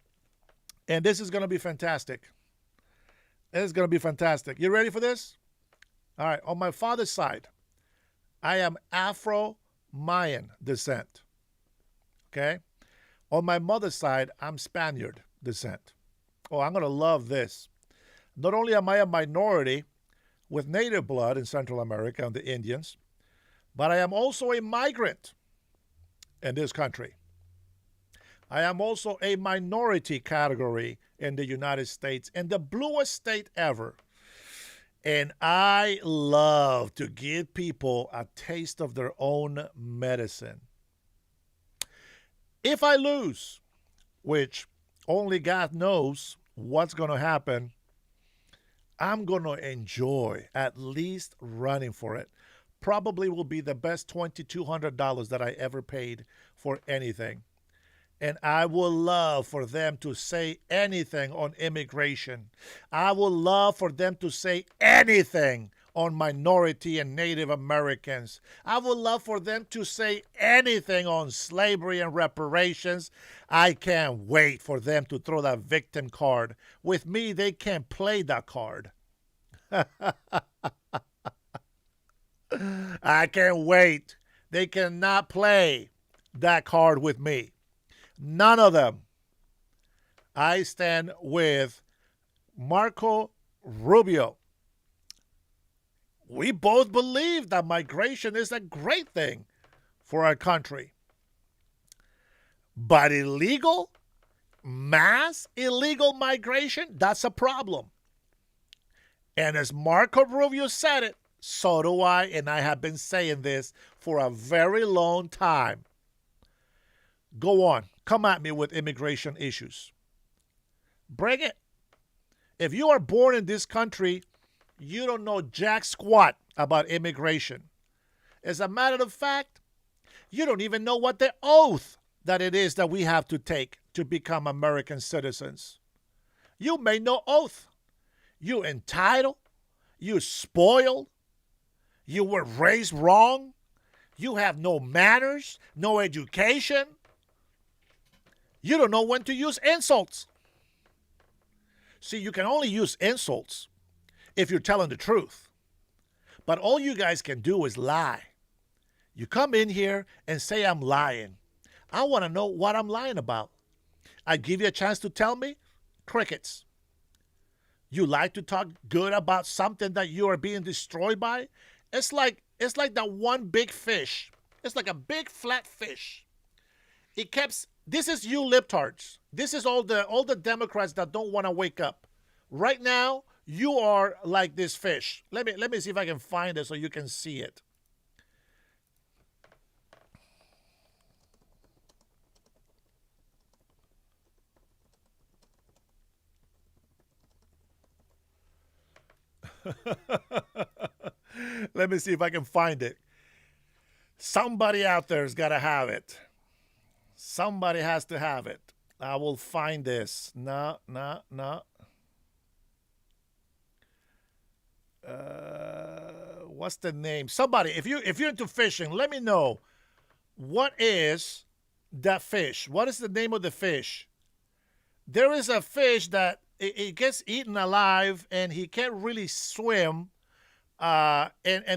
and this is going to be fantastic. This is going to be fantastic. You ready for this? All right. On my father's side, I am Afro-Mayan descent. Okay? On my mother's side, I'm Spaniard descent. Oh, I'm going to love this. Not only am I a minority with native blood in Central America and the Indians, but I am also a migrant in this country. I am also a minority category in the United States, and the bluest state ever. And I love to give people a taste of their own medicine. If I lose, which only God knows what's going to happen, I'm going to enjoy at least running for it. Probably will be the best $2,200 that I ever paid for anything. And I would love for them to say anything on immigration. I would love for them to say anything on minority and Native Americans. I would love for them to say anything on slavery and reparations. I can't wait for them to throw that victim card. With me, they can't play that card. I can't wait. They cannot play that card with me. None of them. I stand with Marco Rubio. We both believe that migration is a great thing for our country. But mass illegal migration, that's a problem. And as Marco Rubio said it, so do I, and I have been saying this for a very long time. Go on. Come at me with immigration issues. Bring it. If you are born in this country, you don't know jack squat about immigration. As a matter of fact, you don't even know what the oath that it is that we have to take to become American citizens. You made no oath. You entitled. You spoiled. You were raised wrong. You have no manners, no education. You don't know when to use insults. See, you can only use insults if you're telling the truth. But all you guys can do is lie. You come in here and say I'm lying. I want to know what I'm lying about. I give you a chance to tell me? Crickets. You like to talk good about something that you are being destroyed by? It's like that one big fish. It's like a big flat fish. This is you libtards. This is all the Democrats that don't want to wake up. Right now, you are like this fish. Let me see if I can find it so you can see it. Let me see if I can find it. Somebody out there's got to have it. Somebody has to have it. I will find this. No. What's the name? Somebody, if you're into fishing, let me know. What is that fish? What is the name of the fish? There is a fish that he gets eaten alive, and he can't really swim. And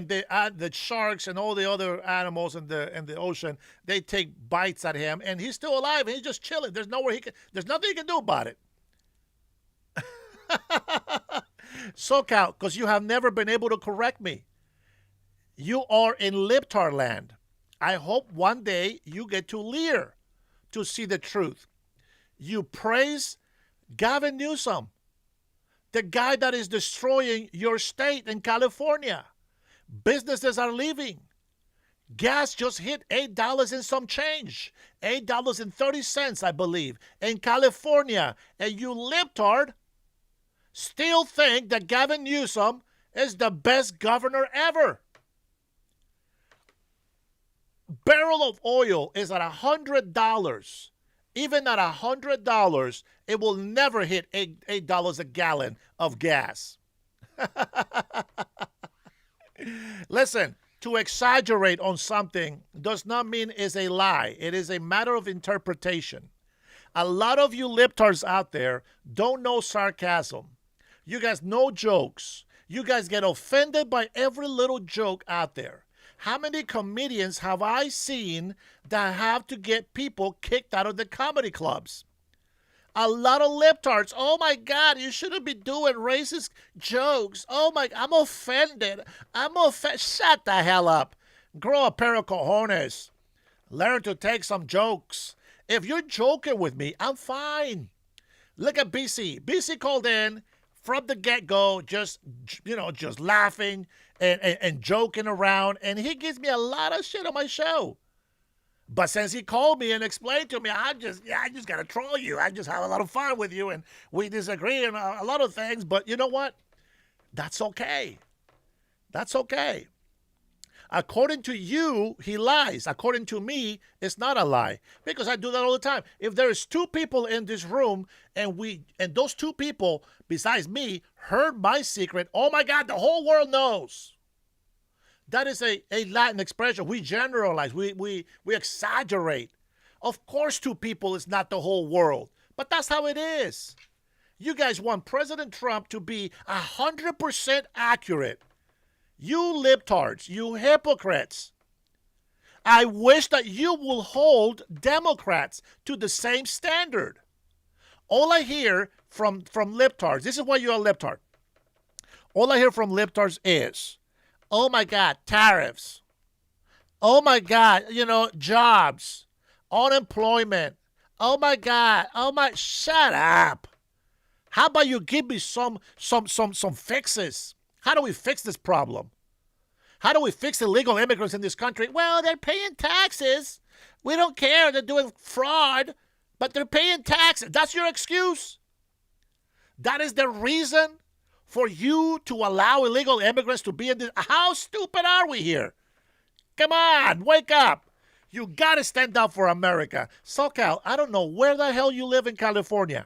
the sharks and all the other animals in the ocean, they take bites at him, and he's still alive, and he's just chilling. There's nothing he can do about it. SoCal, because you have never been able to correct me. You are in libtard land. I hope one day you get to Lear to see the truth. You praise Gavin Newsom, the guy that is destroying your state in California. Businesses are leaving. Gas just hit $8 and some change. $8.30, I believe, in California. And you libtard still think that Gavin Newsom is the best governor ever. Barrel of oil is at $100. Even at $100, it will never hit $8 a gallon of gas. Listen, to exaggerate on something does not mean it's a lie. It is a matter of interpretation. A lot of you libtards out there don't know sarcasm. You guys know jokes. You guys get offended by every little joke out there. How many comedians have I seen that have to get people kicked out of the comedy clubs? A lot of libtards. Oh my God, you shouldn't be doing racist jokes. Oh my, I'm offended. Shut the hell up. Grow a pair of cojones. Learn to take some jokes. If you're joking with me, I'm fine. Look at BC. BC called in from the get-go, just laughing and joking around, and he gives me a lot of shit on my show. But since he called me and explained to me, I just got to troll you. I just have a lot of fun with you, and we disagree on a lot of things. But you know what? That's okay. That's okay. According to you, he lies. According to me, it's not a lie, because I do that all the time. If there's two people in this room and those two people, besides me, heard my secret, oh my God, the whole world knows. That is a Latin expression. We generalize. We exaggerate. Of course, two people is not the whole world, but that's how it is. You guys want President Trump to be 100% accurate. You libtards, you hypocrites. I wish that you will hold Democrats to the same standard. All I hear from libtards, this is why you're a libtard. All I hear from libtards is, oh my God, tariffs. Oh my God, jobs, unemployment. Oh my God, shut up. How about you give me some fixes? How do we fix this problem? How do we fix illegal immigrants in this country? Well, they're paying taxes. We don't care. They're doing fraud, but they're paying taxes. That's your excuse? That is the reason for you to allow illegal immigrants to be in this? How stupid are we here? Come on, wake up. You got to stand up for America. SoCal, I don't know where the hell you live in California,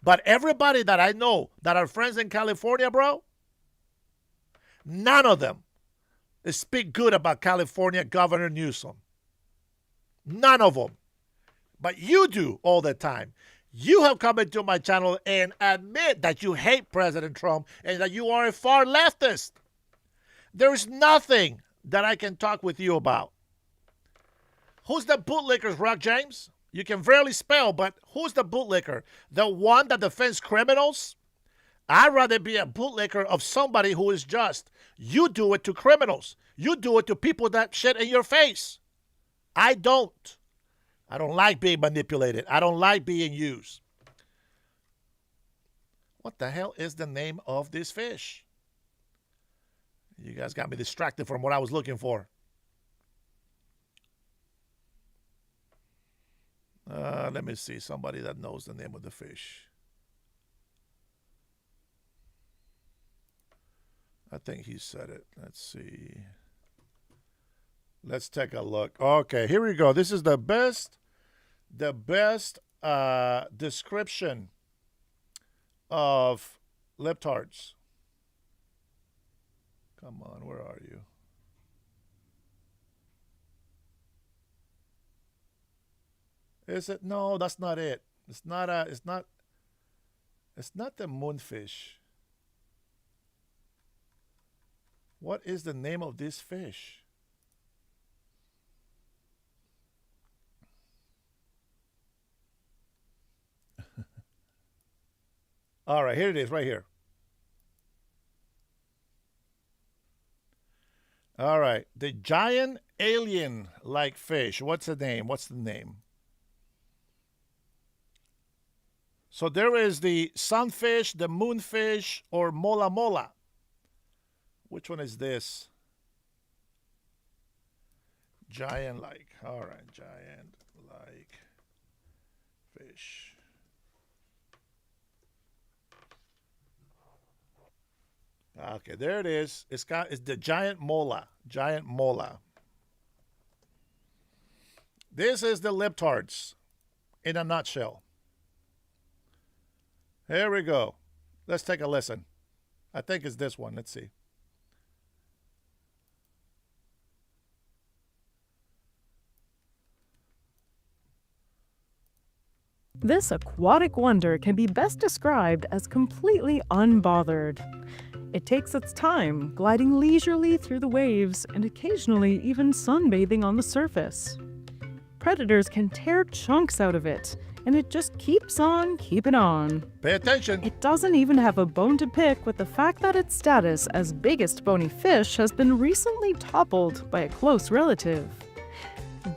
but everybody that I know that are friends in California, bro, none of them speak good about California Governor Newsom. None of them. But you do all the time. You have come into my channel and admit that you hate President Trump and that you are a far leftist. There's nothing that I can talk with you about. Who's the bootlickers, Rock James? You can barely spell, but who's the bootlicker? The one that defends criminals? I'd rather be a bootlicker of somebody who is just. You do it to criminals. You do it to people that shit in your face. I don't. I don't like being manipulated. I don't like being used. What the hell is the name of this fish? You guys got me distracted from what I was looking for. Let me see. Somebody that knows the name of the fish. I think he said it. Let's see. Let's take a look. Okay, here we go. This is the best description of libtards. Come on, where are you? Is it? No, that's not it. It's not It's not the moonfish. What is the name of this fish? All right, here it is, right here. All right, the giant alien-like fish. What's the name? What's the name? So there is the sunfish, the moonfish, or mola mola. Which one is this? Giant-like. All right, giant-like fish. Okay, there it is. It's the giant mola. Giant mola. This is the libtards in a nutshell. Here we go. Let's take a listen. I think it's this one. Let's see. This aquatic wonder can be best described as completely unbothered. It takes its time, gliding leisurely through the waves and occasionally even sunbathing on the surface. Predators can tear chunks out of it, and it just keeps on keeping on. Pay attention. It doesn't even have a bone to pick with the fact that its status as biggest bony fish has been recently toppled by a close relative.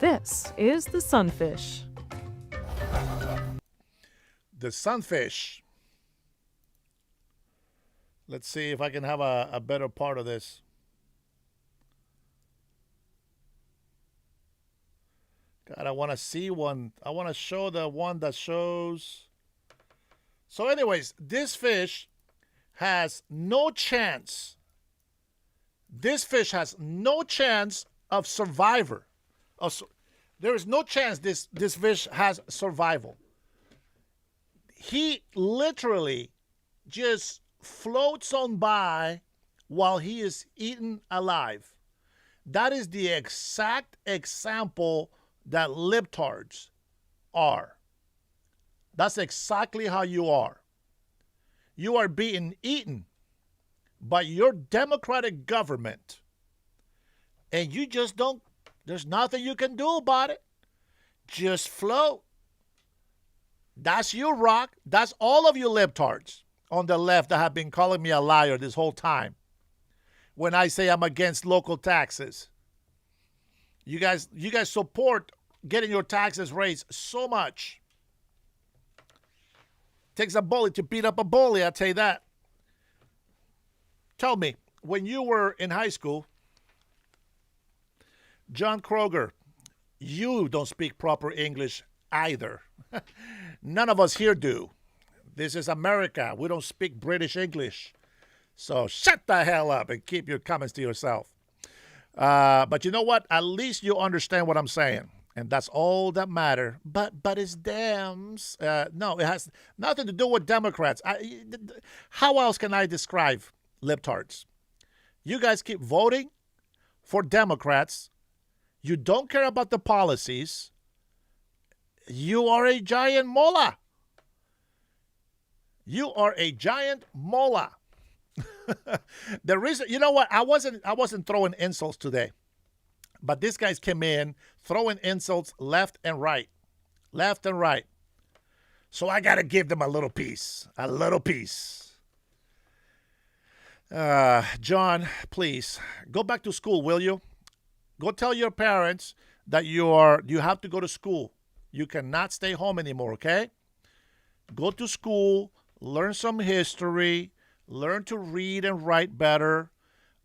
This is the sunfish. The sunfish. Let's see if I can have a better part of this. God, I want to see one. I want to show the one that shows. So anyways, this fish has no chance. This fish has no chance of survivor. There is no chance this fish has survival. He literally just floats on by while he is eaten alive. That is the exact example that libtards are. That's exactly how you are. You are being eaten by your democratic government, and you just don't, there's nothing you can do about it. Just float. That's you, Rock. That's all of you libtards on the left that have been calling me a liar this whole time when I say I'm against local taxes. You guys support getting your taxes raised so much. Takes a bully to beat up a bully, I'll tell you that. Tell me, when you were in high school, John Kroger, you don't speak proper English either. None of us here do. This is America. We don't speak British English. So shut the hell up and keep your comments to yourself. But you know what? At least you understand what I'm saying. And that's all that matter. But it's Dems. No, it has nothing to do with Democrats. How else can I describe libtards? You guys keep voting for Democrats. You don't care about the policies. You are a giant mola. You are a giant mola. The reason, you know what? I wasn't throwing insults today. But these guys came in throwing insults left and right. Left and right. So I got to give them a little piece. A little piece. John, please, go back to school, will you? Go tell your parents that you have to go to school. You cannot stay home anymore, okay? Go to school, learn some history, learn to read and write better.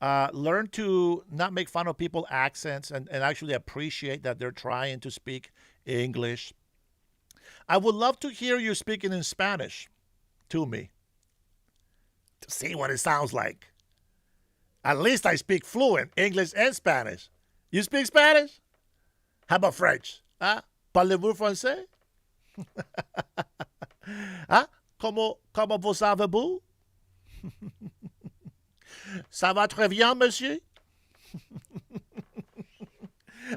Learn to not make fun of people's accents and actually appreciate that they're trying to speak English. I would love to hear you speaking in Spanish to me, to see what it sounds like. At least I speak fluent English and Spanish. You speak Spanish? How about French? Huh? Parlez-vous français? Huh? Comment vous savez-vous? Ça va très bien, monsieur?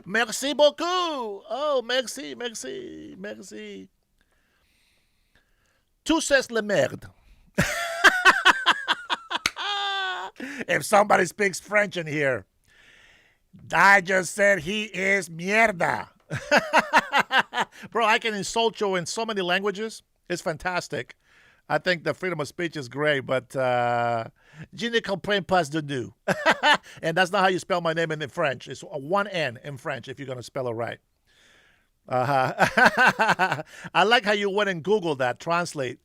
Merci beaucoup. Oh, merci, merci, merci. Tout c'est la merde. If somebody speaks French in here, I just said he is mierda. Bro, I can insult you in so many languages. It's fantastic. I think the freedom of speech is great, but je ne comprends pas de nous. And that's not how you spell my name in French. It's one N in French if you're going to spell it right. I like how you went and Googled that, translate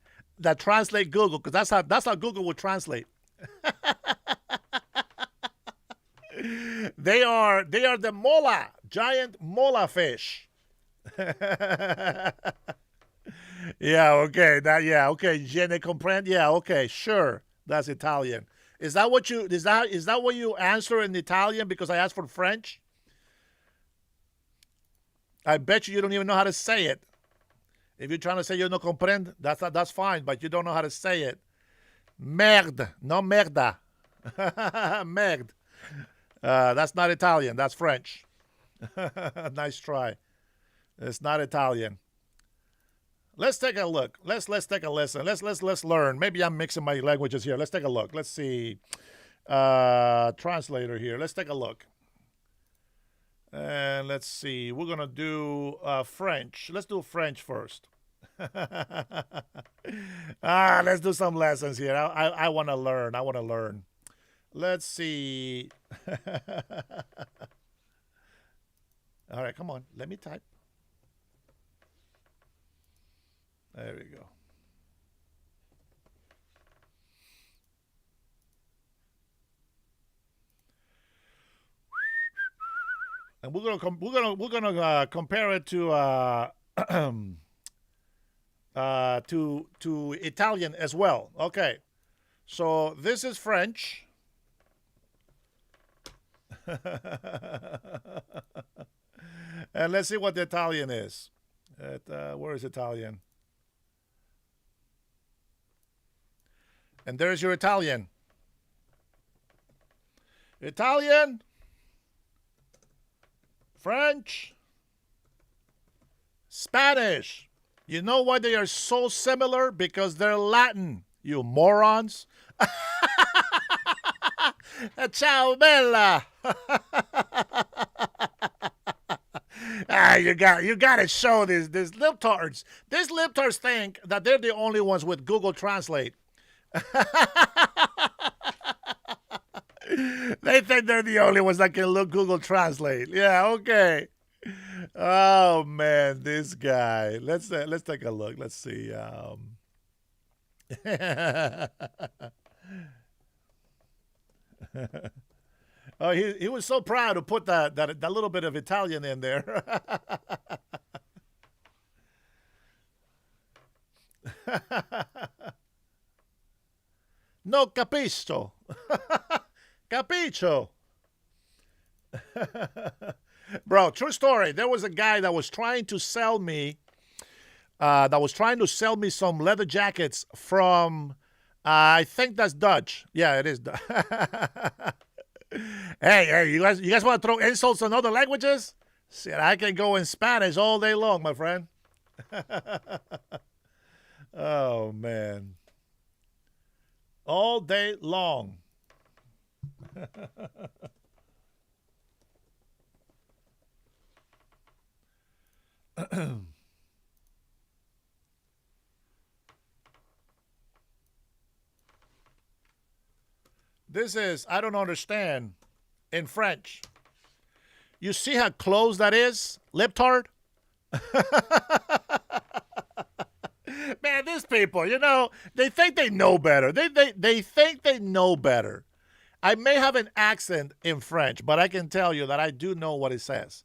Google, because that's how Google would translate. They are the mola, giant mola fish. Yeah, okay. Okay. Je ne comprends. Yeah, okay, sure. That's Italian. Is that what you answer in Italian because I asked for French? I bet you don't even know how to say it. If you're trying to say you no comprend, that's fine, but you don't know how to say it. Merde, no merda. Merde. That's not Italian. That's French. Nice try. It's not Italian. Let's take a look. Let's take a listen. Let's learn. Maybe I'm mixing my languages here. Let's take a look. Let's see. Translator here. Let's take a look. And let's see. We're gonna do French. Let's do French first. Let's do some lessons here. I want to learn. Let's see. All right, come on. Let me type. There we go. And we're gonna compare it to Italian as well. Okay, so this is French. And let's see what the Italian is. Where is Italian? And there's your Italian. Italian, French, Spanish. You know why they are so similar? Because they're Latin, you morons. Ciao, bella. You got to show these libtards. These libtards think that they're the only ones with Google Translate. They think they're the only ones that can look Google Translate. Yeah, okay. Oh man, this guy. Let's take a look. Let's see. Oh, he was so proud to put that little bit of Italian in there. No capisco. Capicho. Bro, true story. There was a guy that was trying to sell me some leather jackets from I think that's Dutch. Yeah, it is. Hey, you guys want to throw insults on other languages? See, I can go in Spanish all day long, my friend. Oh man. All day long. This is, I don't understand, in French. You see how close that is, libtard? Man, these people, they think they know better. They think they know better. I may have an accent in French, but I can tell you that I do know what it says.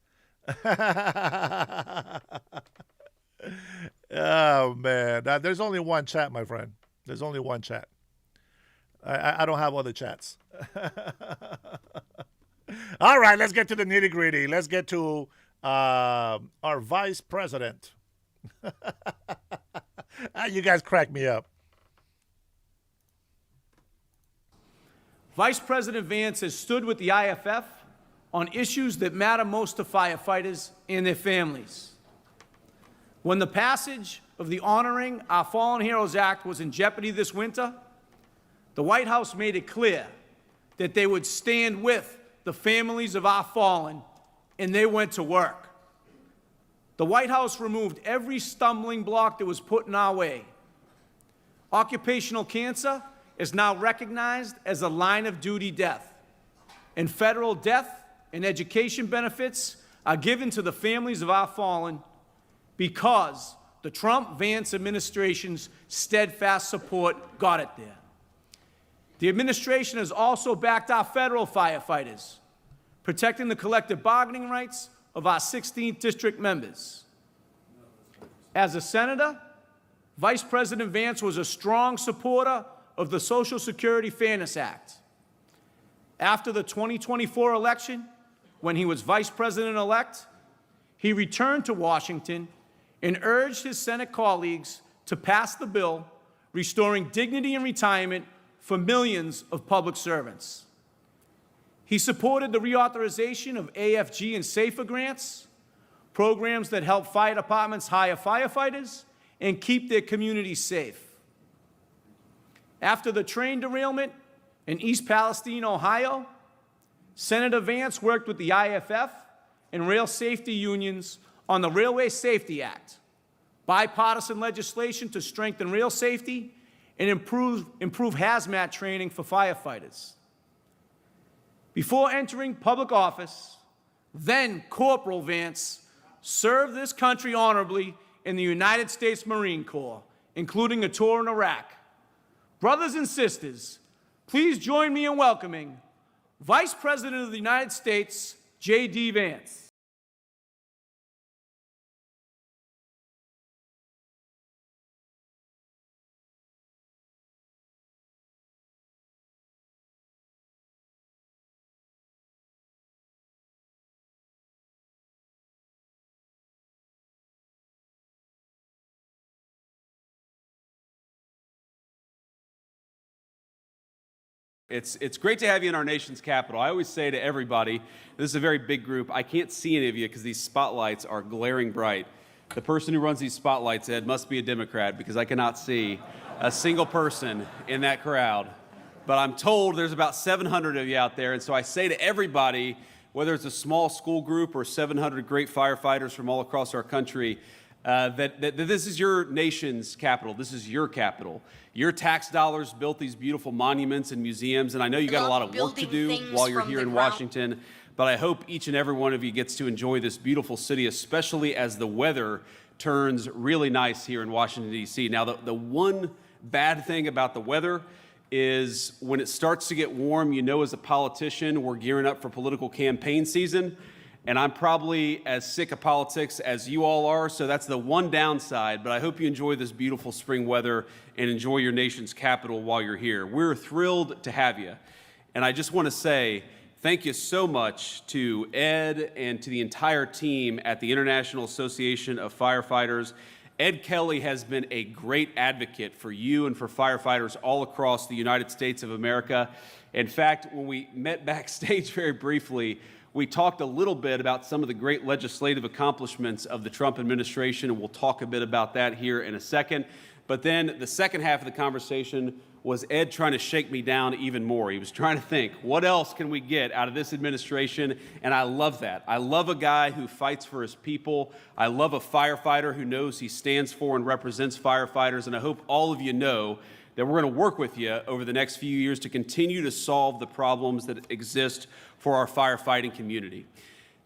Oh, man. There's only one chat, my friend. There's only one chat. I don't have other chats. All right, let's get to the nitty-gritty. Let's get to our vice president. You guys crack me up. Vice President Vance has stood with the IFF on issues that matter most to firefighters and their families. When the passage of the Honoring Our Fallen Heroes Act was in jeopardy this winter, the White House made it clear that they would stand with the families of our fallen, and they went to work. The White House removed every stumbling block that was put in our way. Occupational cancer is now recognized as a line-of-duty death, and federal death and education benefits are given to the families of our fallen because the Trump-Vance administration's steadfast support got it there. The administration has also backed our federal firefighters, protecting the collective bargaining rights of our 16th district members. As a senator, Vice President Vance was a strong supporter of the Social Security Fairness Act. After the 2024 election, when he was vice president-elect, he returned to Washington and urged his Senate colleagues to pass the bill restoring dignity in retirement for millions of public servants. He supported the reauthorization of AFG and SAFER grants, programs that help fire departments hire firefighters and keep their communities safe. After the train derailment in East Palestine, Ohio, Senator Vance worked with the IFF and rail safety unions on the Railway Safety Act, bipartisan legislation to strengthen rail safety and improve hazmat training for firefighters. Before entering public office, then Corporal Vance served this country honorably in the United States Marine Corps, including a tour in Iraq. Brothers and sisters, please join me in welcoming Vice President of the United States, J.D. Vance. It's great to have you in our nation's capital. I always say to everybody, this is a very big group. I can't see any of you because these spotlights are glaring bright. The person who runs these spotlights, Ed, must be a Democrat because I cannot see a single person in that crowd. But I'm told there's about 700 of you out there, and so I say to everybody, whether it's a small school group or 700 great firefighters from all across our country, that this is your nation's capital. This is your capital. Your tax dollars built these beautiful monuments and museums, and I know you got a lot of work to do while you're here in Washington, but I hope each and every one of you gets to enjoy this beautiful city, especially as the weather turns really nice here in Washington, D.C. Now, the one bad thing about the weather is when it starts to get warm, you know, as a politician, we're gearing up for political campaign season. And I'm probably as sick of politics as you all are, so that's the one downside. But I hope you enjoy this beautiful spring weather and enjoy your nation's capital while you're here. We're thrilled to have you. And I just want to say thank you so much to Ed and to the entire team at the International Association of Firefighters. Ed Kelly has been a great advocate for you and for firefighters all across the United States of America. In fact, when we met backstage very briefly, we talked a little bit about some of the great legislative accomplishments of the Trump administration, and we'll talk a bit about that here in a second. But then the second half of the conversation was Ed trying to shake me down even more. He was trying to think, what else can we get out of this administration? And I love that. I love a guy who fights for his people. I love a firefighter who knows he stands for and represents firefighters. And I hope all of you know that we're going to work with you over the next few years to continue to solve the problems that exist for our firefighting community.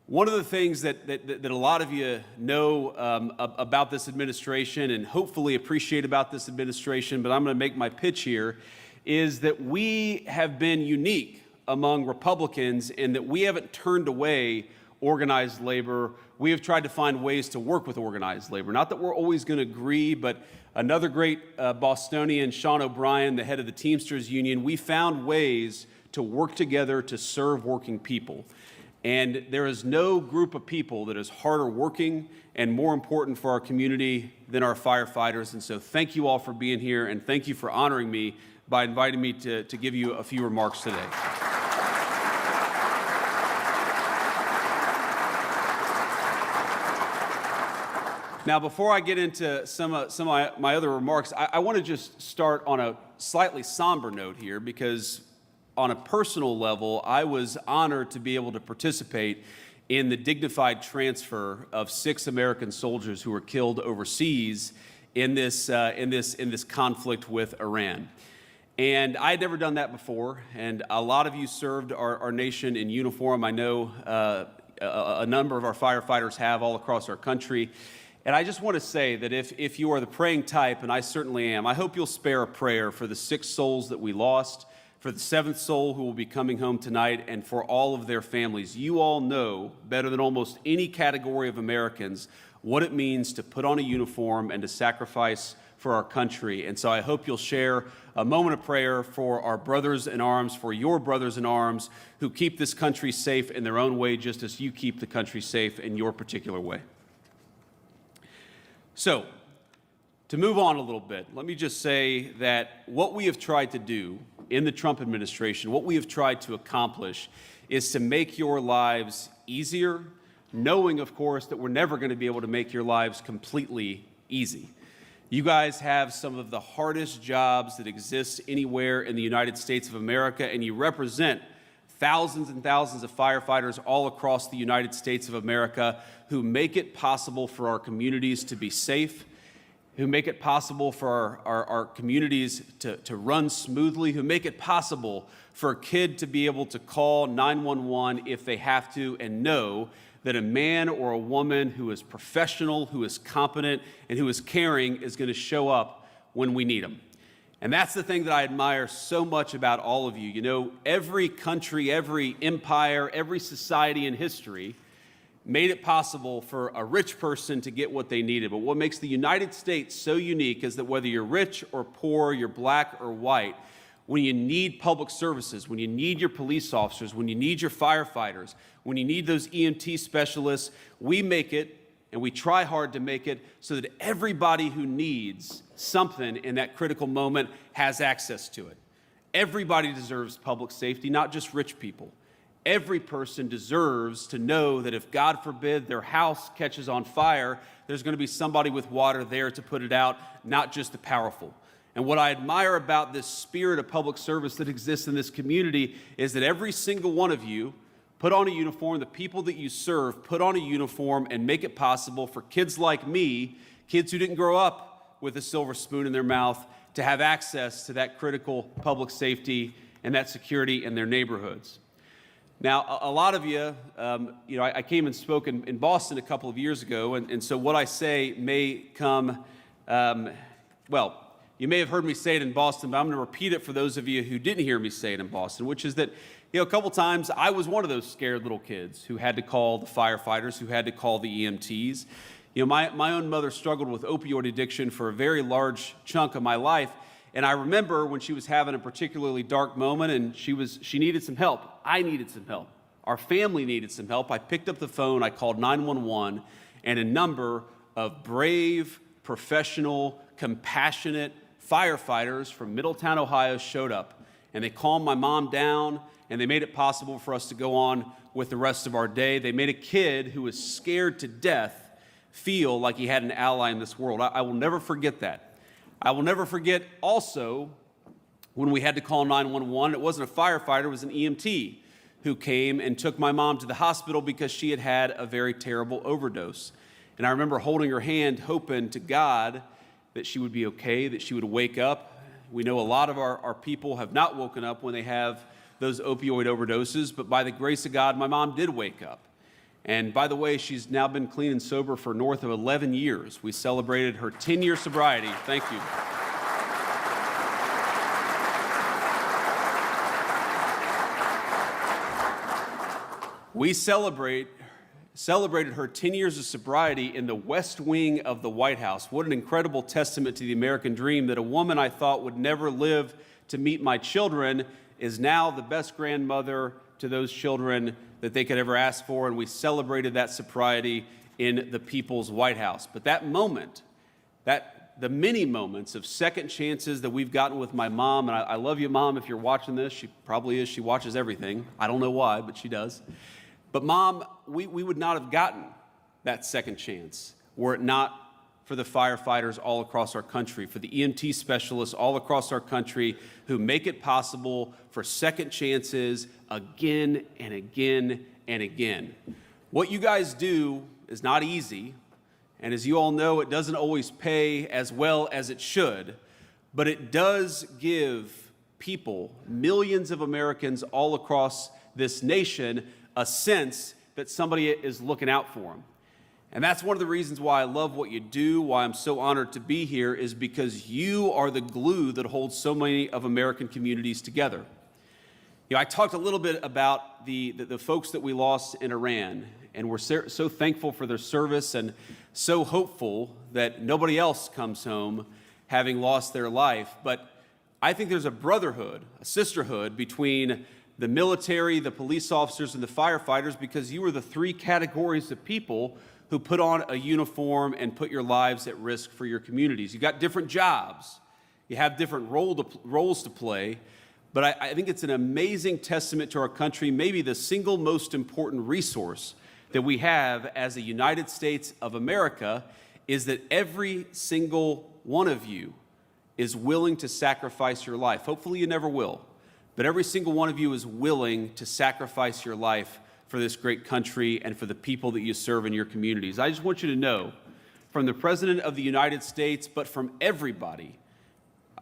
One of the things that a lot of you know about this administration and hopefully appreciate about this administration, but I'm going to make my pitch here, is that we have been unique among Republicans in that we haven't turned away organized labor. We have tried to find ways to work with organized labor. Not that we're always going to agree, but another great Bostonian, Sean O'Brien, the head of the Teamsters Union, we found ways to work together to serve working people. And there is no group of people that is harder working and more important for our community than our firefighters. And so thank you all for being here, and thank you for honoring me by inviting me to give you a few remarks today. Now, before I get into some of my other remarks, I want to just start on a slightly somber note here, because on a personal level, I was honored to be able to participate in the dignified transfer of 6 American soldiers who were killed overseas in this conflict with Iran. And I had never done that before, and a lot of you served our nation in uniform. I know a number of our firefighters have all across our country. And I just want to say that if you are the praying type, and I certainly am, I hope you'll spare a prayer for the 6 souls that we lost, for the 7th soul who will be coming home tonight, and for all of their families. You all know better than almost any category of Americans what it means to put on a uniform and to sacrifice for our country. And so I hope you'll share a moment of prayer for our brothers in arms, for your brothers in arms who keep this country safe in their own way, just as you keep the country safe in your particular way. So, to move on a little bit, let me just say that what we have tried to do in the Trump administration, what we have tried to accomplish, is to make your lives easier, knowing, of course, that we're never going to be able to make your lives completely easy. You guys have some of the hardest jobs that exist anywhere in the United States of America, and you represent thousands and thousands of firefighters all across the United States of America who make it possible for our communities to be safe, who make it possible for our communities to run smoothly, who make it possible for a kid to be able to call 911 if they have to and know that a man or a woman who is professional, who is competent, and who is caring is going to show up when we need them. And that's the thing that I admire so much about all of you. You know, every country, every empire, every society in history made it possible for a rich person to get what they needed. But what makes the United States so unique is that whether you're rich or poor, you're black or white, when you need public services, when you need your police officers, when you need your firefighters, when you need those EMT specialists, we make it, and we try hard to make it, so that everybody who needs something in that critical moment has access to it. Everybody deserves public safety, not just rich people. Every person deserves to know that if, God forbid, their house catches on fire, there's going to be somebody with water there to put it out, not just the powerful. And what I admire about this spirit of public service that exists in this community is that every single one of you put on a uniform, the people that you serve put on a uniform and make it possible for kids like me, kids who didn't grow up with a silver spoon in their mouth, to have access to that critical public safety and that security in their neighborhoods. Now, a lot of you, I came and spoke in Boston a couple of years ago, and so what I say may come, you may have heard me say it in Boston, but I'm going to repeat it for those of you who didn't hear me say it in Boston, which is that, a couple times I was one of those scared little kids who had to call the firefighters, who had to call the EMTs. My own mother struggled with opioid addiction for a very large chunk of my life, and I remember when she was having a particularly dark moment and she needed some help. I needed some help. Our family needed some help. I picked up the phone, I called 911, and a number of brave, professional, compassionate firefighters from Middletown, Ohio showed up, and they calmed my mom down, and they made it possible for us to go on with the rest of our day. They made a kid who was scared to death feel like he had an ally in this world. I will never forget that. I will never forget also when we had to call 911, it wasn't a firefighter, it was an EMT who came and took my mom to the hospital because she had had a very terrible overdose. And I remember holding her hand, hoping to God that she would be okay, that she would wake up. We know a lot of our people have not woken up when they have those opioid overdoses, but by the grace of God, my mom did wake up. And by the way, she's now been clean and sober for north of 11 years. We celebrated her 10-year sobriety. Thank you. We celebrated her 10 years of sobriety in the West Wing of the White House. What an incredible testament to the American dream that a woman I thought would never live to meet my children is now the best grandmother to those children that they could ever ask for, and we celebrated that sobriety in the People's White House. But that moment, the many moments of second chances that we've gotten with my mom, and I love you, Mom, if you're watching this. She probably is. She watches everything. I don't know why, but she does. But Mom, we would not have gotten that second chance were it not for the firefighters all across our country, for the EMT specialists all across our country who make it possible for second chances again and again and again. What you guys do is not easy, and as you all know, it doesn't always pay as well as it should, but it does give people, millions of Americans all across this nation, a sense that somebody is looking out for them. And that's one of the reasons why I love what you do, why I'm so honored to be here, is because you are the glue that holds so many of American communities together. You know, I talked a little bit about the folks that we lost in Iran, and we're so thankful for their service and so hopeful that nobody else comes home having lost their life. But I think there's a brotherhood, a sisterhood between the military, the police officers, and the firefighters, because you are the three categories of people who put on a uniform and put your lives at risk for your communities. You've got different jobs. You have different roles to play. But I think it's an amazing testament to our country, maybe the single most important resource that we have as the United States of America, is that every single one of you is willing to sacrifice your life. Hopefully you never will. But every single one of you is willing to sacrifice your life for this great country and for the people that you serve in your communities. I just want you to know, from the President of the United States, but from everybody,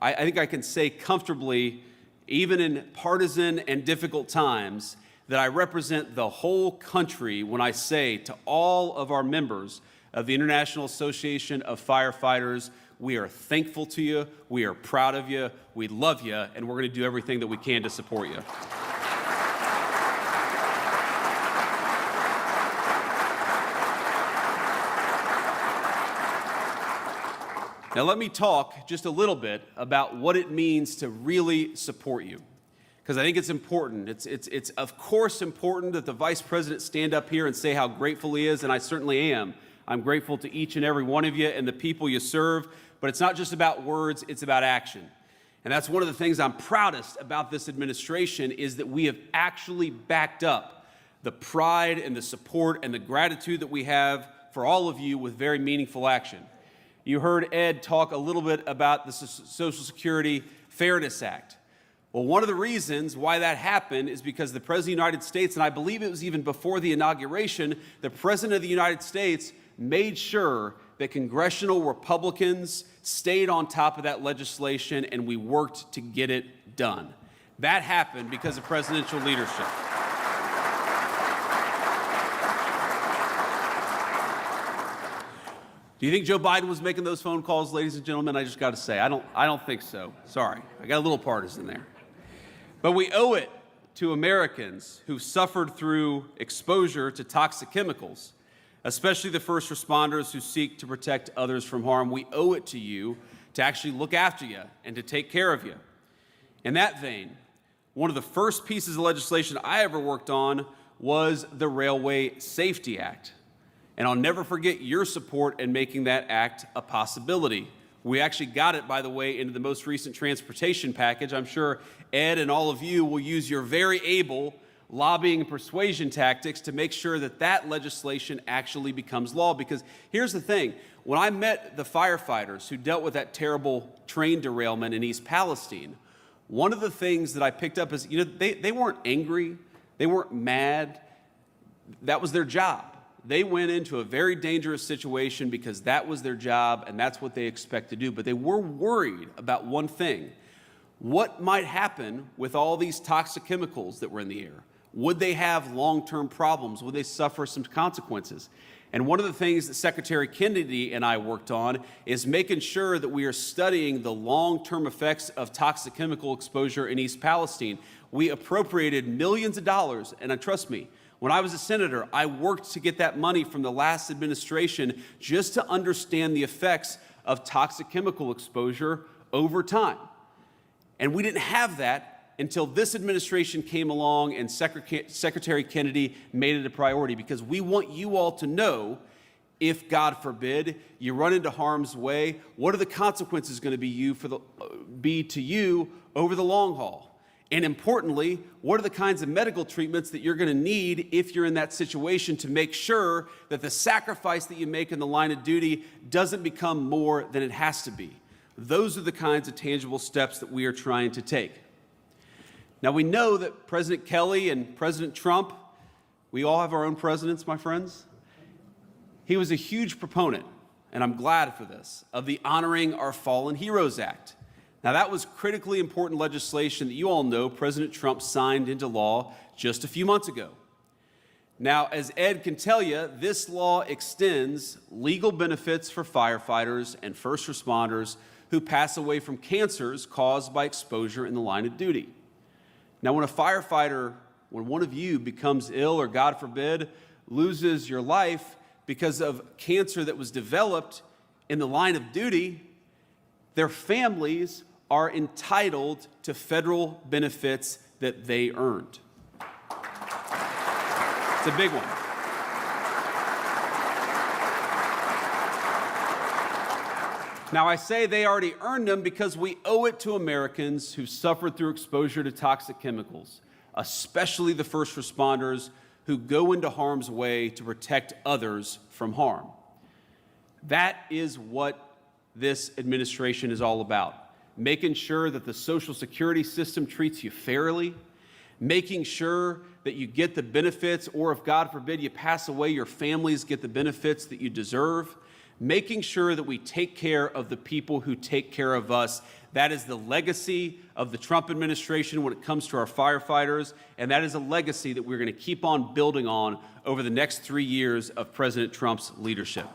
I think I can say comfortably, even in partisan and difficult times, that I represent the whole country when I say to all of our members of the International Association of Firefighters, we are thankful to you, we are proud of you, we love you, and we're going to do everything that we can to support you. Now let me talk just a little bit about what it means to really support you, because I think it's important. It's of course important that the Vice President stand up here and say how grateful he is, and I certainly am. I'm grateful to each and every one of you and the people you serve, but it's not just about words, it's about action. And that's one of the things I'm proudest about this administration, is that we have actually backed up the pride and the support and the gratitude that we have for all of you with very meaningful action. You heard Ed talk a little bit about the Social Security Fairness Act. Well, one of the reasons why that happened is because the President of the United States, and I believe it was even before the inauguration, the President of the United States made sure that congressional Republicans stayed on top of that legislation, and we worked to get it done. That happened because of presidential leadership. Do you think Joe Biden was making those phone calls, ladies and gentlemen? I just got to say, I don't think so. Sorry, I got a little partisan there. But we owe it to Americans who've suffered through exposure to toxic chemicals, especially the first responders who seek to protect others from harm. We owe it to you to actually look after you and to take care of you. In that vein, one of the first pieces of legislation I ever worked on was the Railway Safety Act. And I'll never forget your support in making that act a possibility. We actually got it, by the way, into the most recent transportation package. I'm sure Ed and all of you will use your very able lobbying and persuasion tactics to make sure that that legislation actually becomes law. Because here's the thing. When I met the firefighters who dealt with that terrible train derailment in East Palestine, one of the things that I picked up is, they weren't angry. They weren't mad. That was their job. They went into a very dangerous situation because that was their job and that's what they expect to do. But they were worried about one thing. What might happen with all these toxic chemicals that were in the air? Would they have long-term problems? Would they suffer some consequences? And one of the things that Secretary Kennedy and I worked on is making sure that we are studying the long-term effects of toxic chemical exposure in East Palestine. We appropriated millions of dollars, and trust me, when I was a senator, I worked to get that money from the last administration just to understand the effects of toxic chemical exposure over time. And we didn't have that until this administration came along and Secretary Kennedy made it a priority, because we want you all to know, if God forbid you run into harm's way, what are the consequences going to be to you over the long haul? And importantly, what are the kinds of medical treatments that you're going to need if you're in that situation to make sure that the sacrifice that you make in the line of duty doesn't become more than it has to be? Those are the kinds of tangible steps that we are trying to take. Now, we know that President Kelly and President Trump, we all have our own presidents, my friends. He was a huge proponent, and I'm glad for this, of the Honoring Our Fallen Heroes Act. Now, that was critically important legislation that you all know President Trump signed into law just a few months ago. Now, as Ed can tell you, this law extends legal benefits for firefighters and first responders who pass away from cancers caused by exposure in the line of duty. Now, when a firefighter, when one of you becomes ill or, God forbid, loses your life because of cancer that was developed in the line of duty, their families are entitled to federal benefits that they earned. It's a big one. Now, I say they already earned them because we owe it to Americans who suffered through exposure to toxic chemicals, especially the first responders who go into harm's way to protect others from harm. That is what this administration is all about. Making sure that the Social Security system treats you fairly, making sure that you get the benefits, or if God forbid you pass away, your families get the benefits that you deserve, making sure that we take care of the people who take care of us. That is the legacy of the Trump administration when it comes to our firefighters, and that is a legacy that we're going to keep on building on over the next 3 years of President Trump's leadership.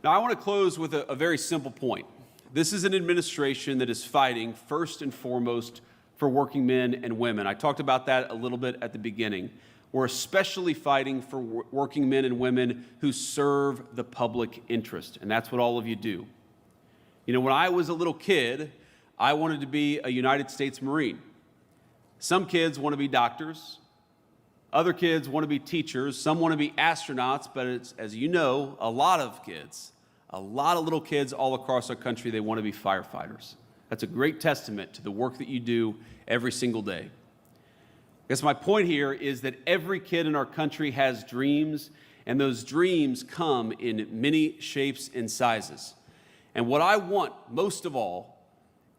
Now, I want to close with a very simple point. This is an administration that is fighting first and foremost for working men and women. I talked about that a little bit at the beginning. We're especially fighting for working men and women who serve the public interest, and that's what all of you do. You know, when I was a little kid, I wanted to be a United States Marine. Some kids want to be doctors. Other kids want to be teachers. Some want to be astronauts, but it's, as you know, a lot of little kids all across our country, they want to be firefighters. That's a great testament to the work that you do every single day. I guess my point here is that every kid in our country has dreams, and those dreams come in many shapes and sizes. And what I want most of all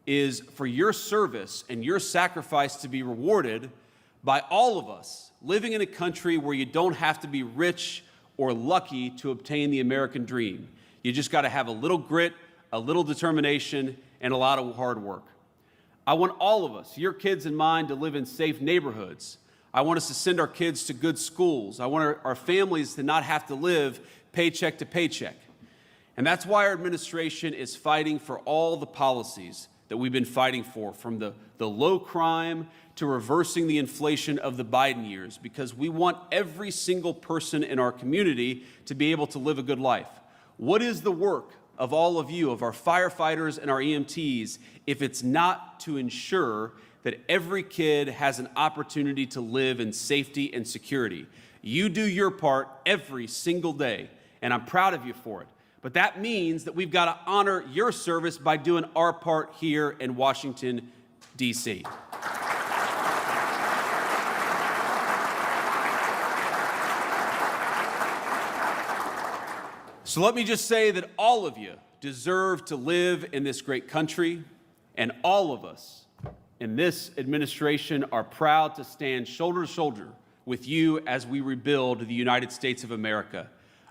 is for your service and your sacrifice to be rewarded by all of us living in a country where you don't have to be rich or lucky to obtain the American dream. You just got to have a little grit, a little determination, and a lot of hard work. I want all of us, your kids and mine, to live in safe neighborhoods. I want us to send our kids to good schools. I want our families to not have to live paycheck to paycheck. And that's why our administration is fighting for all the policies that we've been fighting for, from the low crime to reversing the inflation of the Biden years, because we want every single person in our community to be able to live a good life. What is the work of all of you, of our firefighters and our EMTs, if it's not to ensure that every kid has an opportunity to live in safety and security? You do your part every single day, and I'm proud of you for it. But that means that we've got to honor your service by doing our part here in Washington, D.C. So let me just say that all of you deserve to live in this great country, and all of us in this administration are proud to stand shoulder to shoulder with you as we rebuild the United States of America.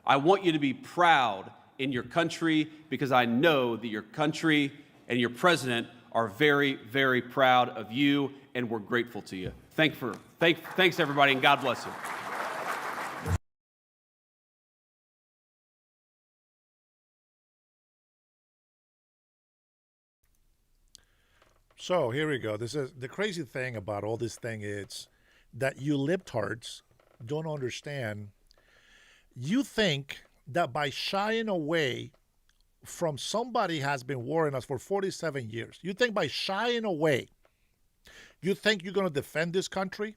I want you to be proud in your country, because I know that your country and your president are very, very proud of you, and we're grateful to you. Thanks everybody, and God bless you. So here we go. This is the crazy thing about all this thing is that you libtards don't understand. You think that by shying away from somebody has been warring us for 47 years, you think by shying away, you think you're going to defend this country?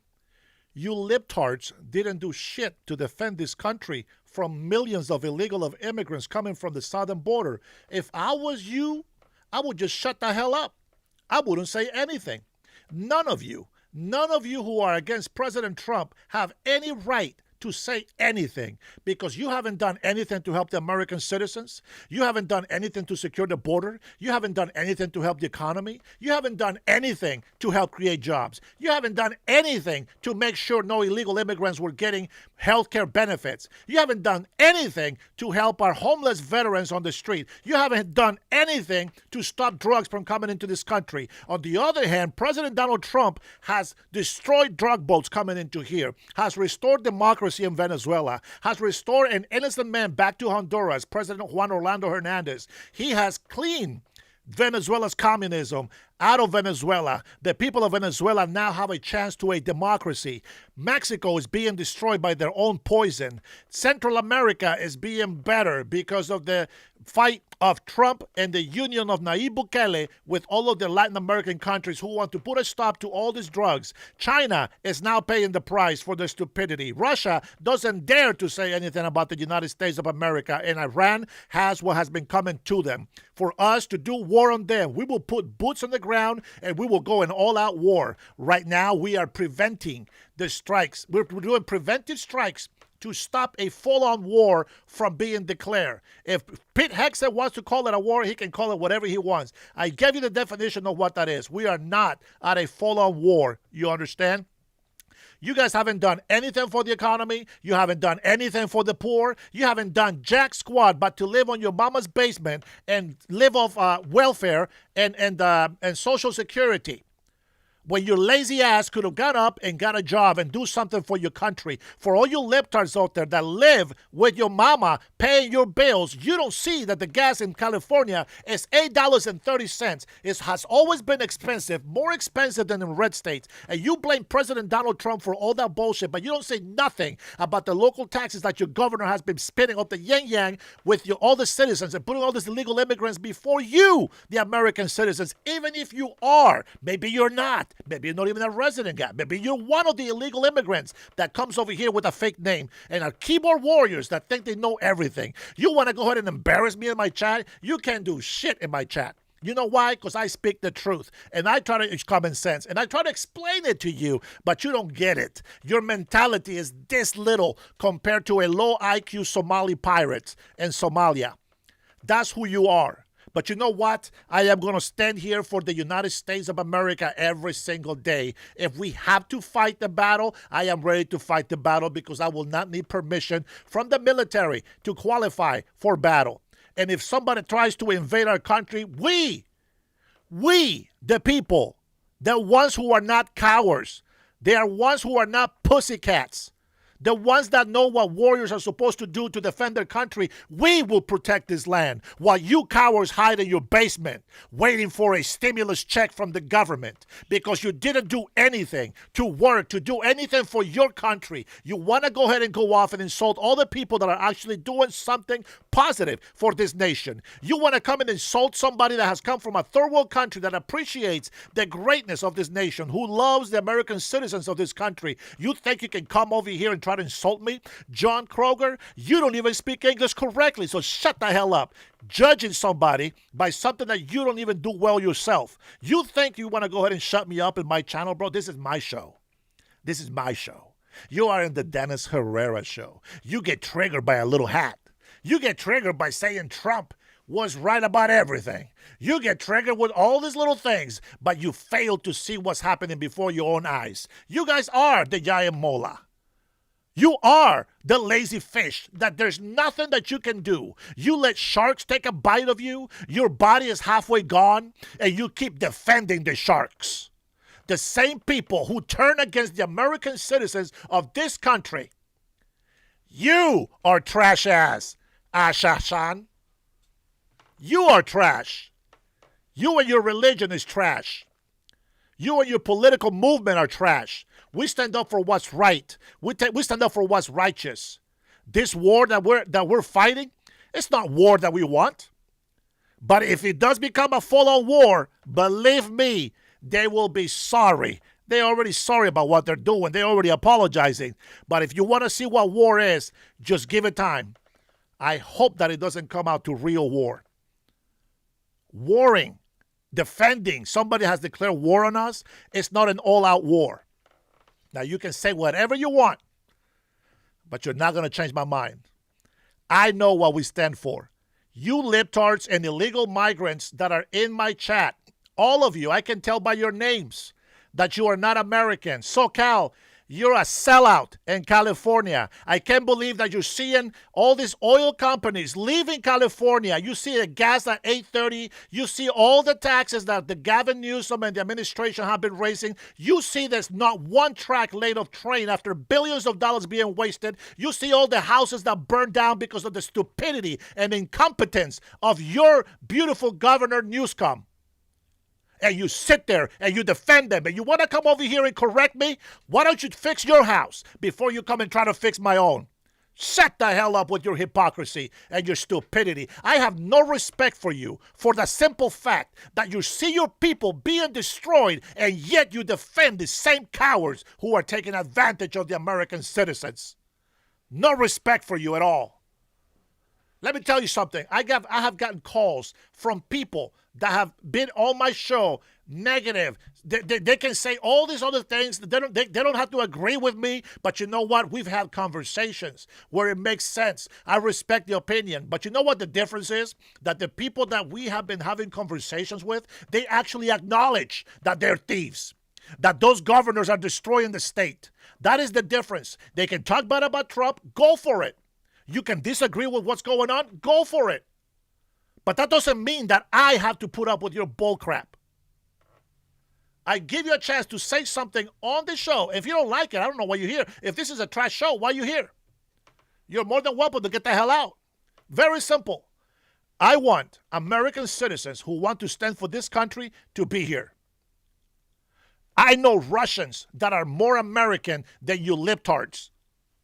You libtards didn't do shit to defend this country from millions of illegal immigrants coming from the southern border. If I was you, I would just shut the hell up. I wouldn't say anything. None of you who are against President Trump have any right to say anything because you haven't done anything to help the American citizens. You haven't done anything to secure the border. You haven't done anything to help the economy. You haven't done anything to help create jobs. You haven't done anything to make sure no illegal immigrants were getting health care benefits. You haven't done anything to help our homeless veterans on the street. You haven't done anything to stop drugs from coming into this country. On the other hand, President Donald Trump has destroyed drug boats coming into here, has restored democracy in Venezuela, has restored an innocent man back to Honduras, President Juan Orlando Hernandez. He has cleaned Venezuela's communism out of Venezuela. The people of Venezuela now have a chance to a democracy. Mexico is being destroyed by their own poison. Central America is being better because of the fight of Trump and the union of Nayib Bukele with all of the Latin American countries who want to put a stop to all these drugs. China is now paying the price for their stupidity. Russia doesn't dare to say anything about the United States of America, and Iran has what has been coming to them. For us to do war on them, we will put boots on the ground and we will go in all-out war. Right now, we are preventing the strikes. We're doing preventive strikes to stop a full-on war from being declared. If Pete Hegseth wants to call it a war, he can call it whatever he wants. I gave you the definition of what that is. We are not at a full-on war. You understand? You guys haven't done anything for the economy. You haven't done anything for the poor. You haven't done jack squat but to live on your mama's basement and live off welfare and Social Security, when your lazy ass could have got up and got a job and do something for your country. For all you libtards out there that live with your mama paying your bills, you don't see that the gas in California is $8.30. It has always been expensive, more expensive than in red states. And you blame President Donald Trump for all that bullshit, but you don't say nothing about the local taxes that your governor has been spending up the yang with all the citizens and putting all these illegal immigrants before you, the American citizens. Even if you are, maybe you're not. Maybe you're not even a resident guy. Maybe you're one of the illegal immigrants that comes over here with a fake name and are keyboard warriors that think they know everything. You want to go ahead and embarrass me in my chat? You can't do shit in my chat. You know why? Because I speak the truth, and I try to use common sense, and I try to explain it to you, but you don't get it. Your mentality is this little compared to a low IQ Somali pirate in Somalia. That's who you are. But you know what? I am going to stand here for the United States of America every single day. If we have to fight the battle, I am ready to fight the battle because I will not need permission from the military to qualify for battle. And if somebody tries to invade our country, we, the people, the ones who are not cowards, they are ones who are not pussycats. The ones that know what warriors are supposed to do to defend their country, we will protect this land while you cowards hide in your basement waiting for a stimulus check from the government because you didn't do anything to work, to do anything for your country. You want to go ahead and go off and insult all the people that are actually doing something positive for this nation. You want to come and insult somebody that has come from a third world country that appreciates the greatness of this nation, who loves the American citizens of this country. You think you can come over here and try to insult me? John Kroger, you don't even speak English correctly, so shut the hell up. Judging somebody by something that you don't even do well yourself. You think you want to go ahead and shut me up in my channel, bro? This is my show. This is my show. You are in the Dennis Herrera show. You get triggered by a little hat. You get triggered by saying Trump was right about everything. You get triggered with all these little things, but you fail to see what's happening before your own eyes. You guys are the giant mola. You are the lazy fish that there's nothing that you can do. You let sharks take a bite of you, your body is halfway gone, and you keep defending the sharks. The same people who turn against the American citizens of this country. You are trash ass, Ashashan. You are trash. You and your religion is trash. You and your political movement are trash. We stand up for what's right. We stand up for what's righteous. This war that we're fighting, it's not war that we want. But if it does become a full-on war, believe me, they will be sorry They're already sorry about what they're doing. They're already apologizing. But if you want to see what war is, just give it time. I hope that it doesn't come out to real war. Warring, defending, somebody has declared war on us. It's not an all-out war. Now, you can say whatever you want, but you're not going to change my mind. I know what we stand for. You libtards and illegal migrants that are in my chat, all of you, I can tell by your names that you are not American. SoCal, you're a sellout in California. I can't believe that you're seeing all these oil companies leaving California. You see the gas at $8.30. You see all the taxes that the Gavin Newsom and the administration have been raising. You see there's not one track laid of train after billions of dollars being wasted. You see all the houses that burned down because of the stupidity and incompetence of your beautiful Governor Newsom. And you sit there and you defend them, and you want to come over here and correct me? Why don't you fix your house before you come and try to fix my own? Shut the hell up with your hypocrisy and your stupidity. I have no respect for you for the simple fact that you see your people being destroyed, and yet you defend the same cowards who are taking advantage of the American citizens. No respect for you at all. Let me tell you something. I have gotten calls from people that have been on my show negative. They can say all these other things. They don't have to agree with me. But you know what? We've had conversations where it makes sense. I respect the opinion. But you know what the difference is? That the people that we have been having conversations with, they actually acknowledge that they're thieves, that those governors are destroying the state. That is the difference. They can talk bad about Trump. Go for it. You can disagree with what's going on. Go for it. But that doesn't mean that I have to put up with your bull crap. I give you a chance to say something on the show. If you don't like it, I don't know why you're here. If this is a trash show, why are you here? You're more than welcome to get the hell out. Very simple. I want American citizens who want to stand for this country to be here. I know Russians that are more American than you libtards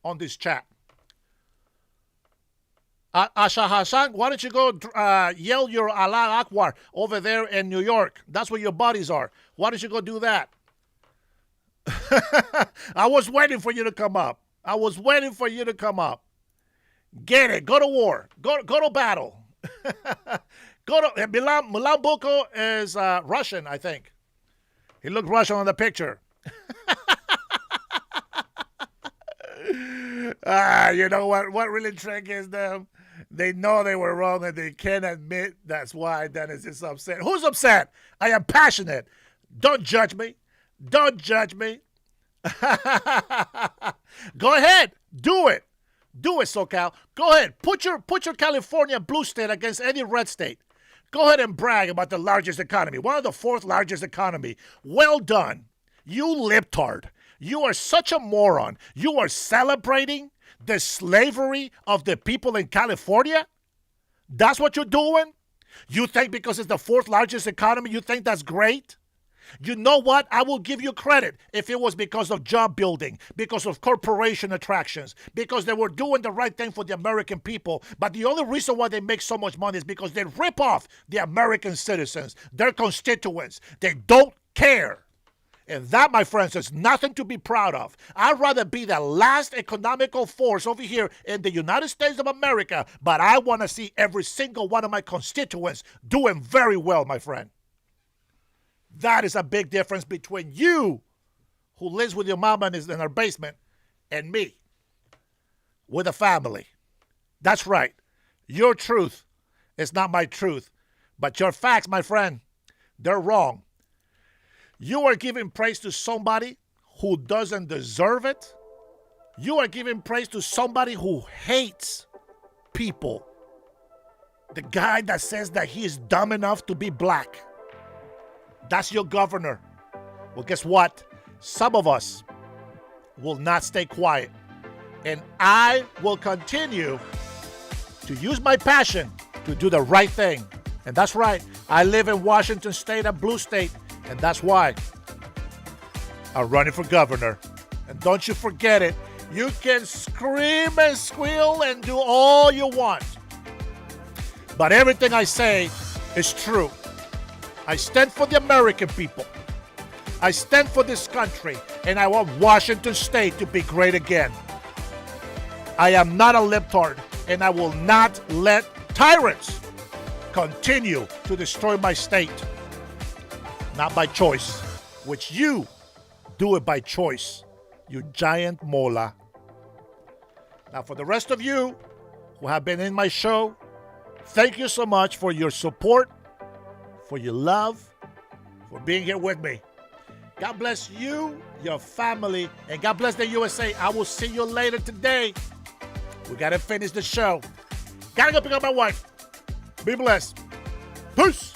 on this chat. Asha Hassan, why don't you go yell your Allah Akbar over there in New York? That's where your buddies are. Why don't you go do that? I was waiting for you to come up. I was waiting for you to come up. Get it. Go to war. Go to battle. Go to Milan Buko is Russian, I think. He looked Russian on the picture. You know what really triggers them? They know they were wrong and they can't admit that's why Dennis is upset. Who's upset? I am passionate. Don't judge me. Don't judge me. Go ahead. Do it. Do it, SoCal. Go ahead. Put your California blue state against any red state. Go ahead and brag about the largest economy. One of the fourth largest economy. Well done. You libtard. You are such a moron. You are celebrating the slavery of the people in California? That's what you're doing? You think because it's the fourth largest economy, you think that's great? You know what? I will give you credit if it was because of job building, because of corporation attractions, because they were doing the right thing for the American people. But the only reason why they make so much money is because they rip off the American citizens, their constituents. They don't care. And that, my friends, is nothing to be proud of. I'd rather be the last economical force over here in the United States of America, but I want to see every single one of my constituents doing very well, my friend. That is a big difference between you, who lives with your mama in her basement, and me, with a family. That's right. Your truth is not my truth, but your facts, my friend, they're wrong. You are giving praise to somebody who doesn't deserve it. You are giving praise to somebody who hates people. The guy that says that he is dumb enough to be black. That's your governor. Well, guess what? Some of us will not stay quiet. And I will continue to use my passion to do the right thing. And that's right. I live in Washington State, a blue state. And that's why I'm running for governor. And don't you forget it. You can scream and squeal and do all you want. But everything I say is true. I stand for the American people. I stand for this country, and I want Washington State to be great again. I am not a libtard, and I will not let tyrants continue to destroy my state. Not by choice, which you do it by choice, you giant mola. Now, for the rest of you who have been in my show, thank you so much for your support, for your love, for being here with me. God bless you, your family, and God bless the USA. I will see you later today. We got to finish the show. Got to go pick up my wife. Be blessed. Peace.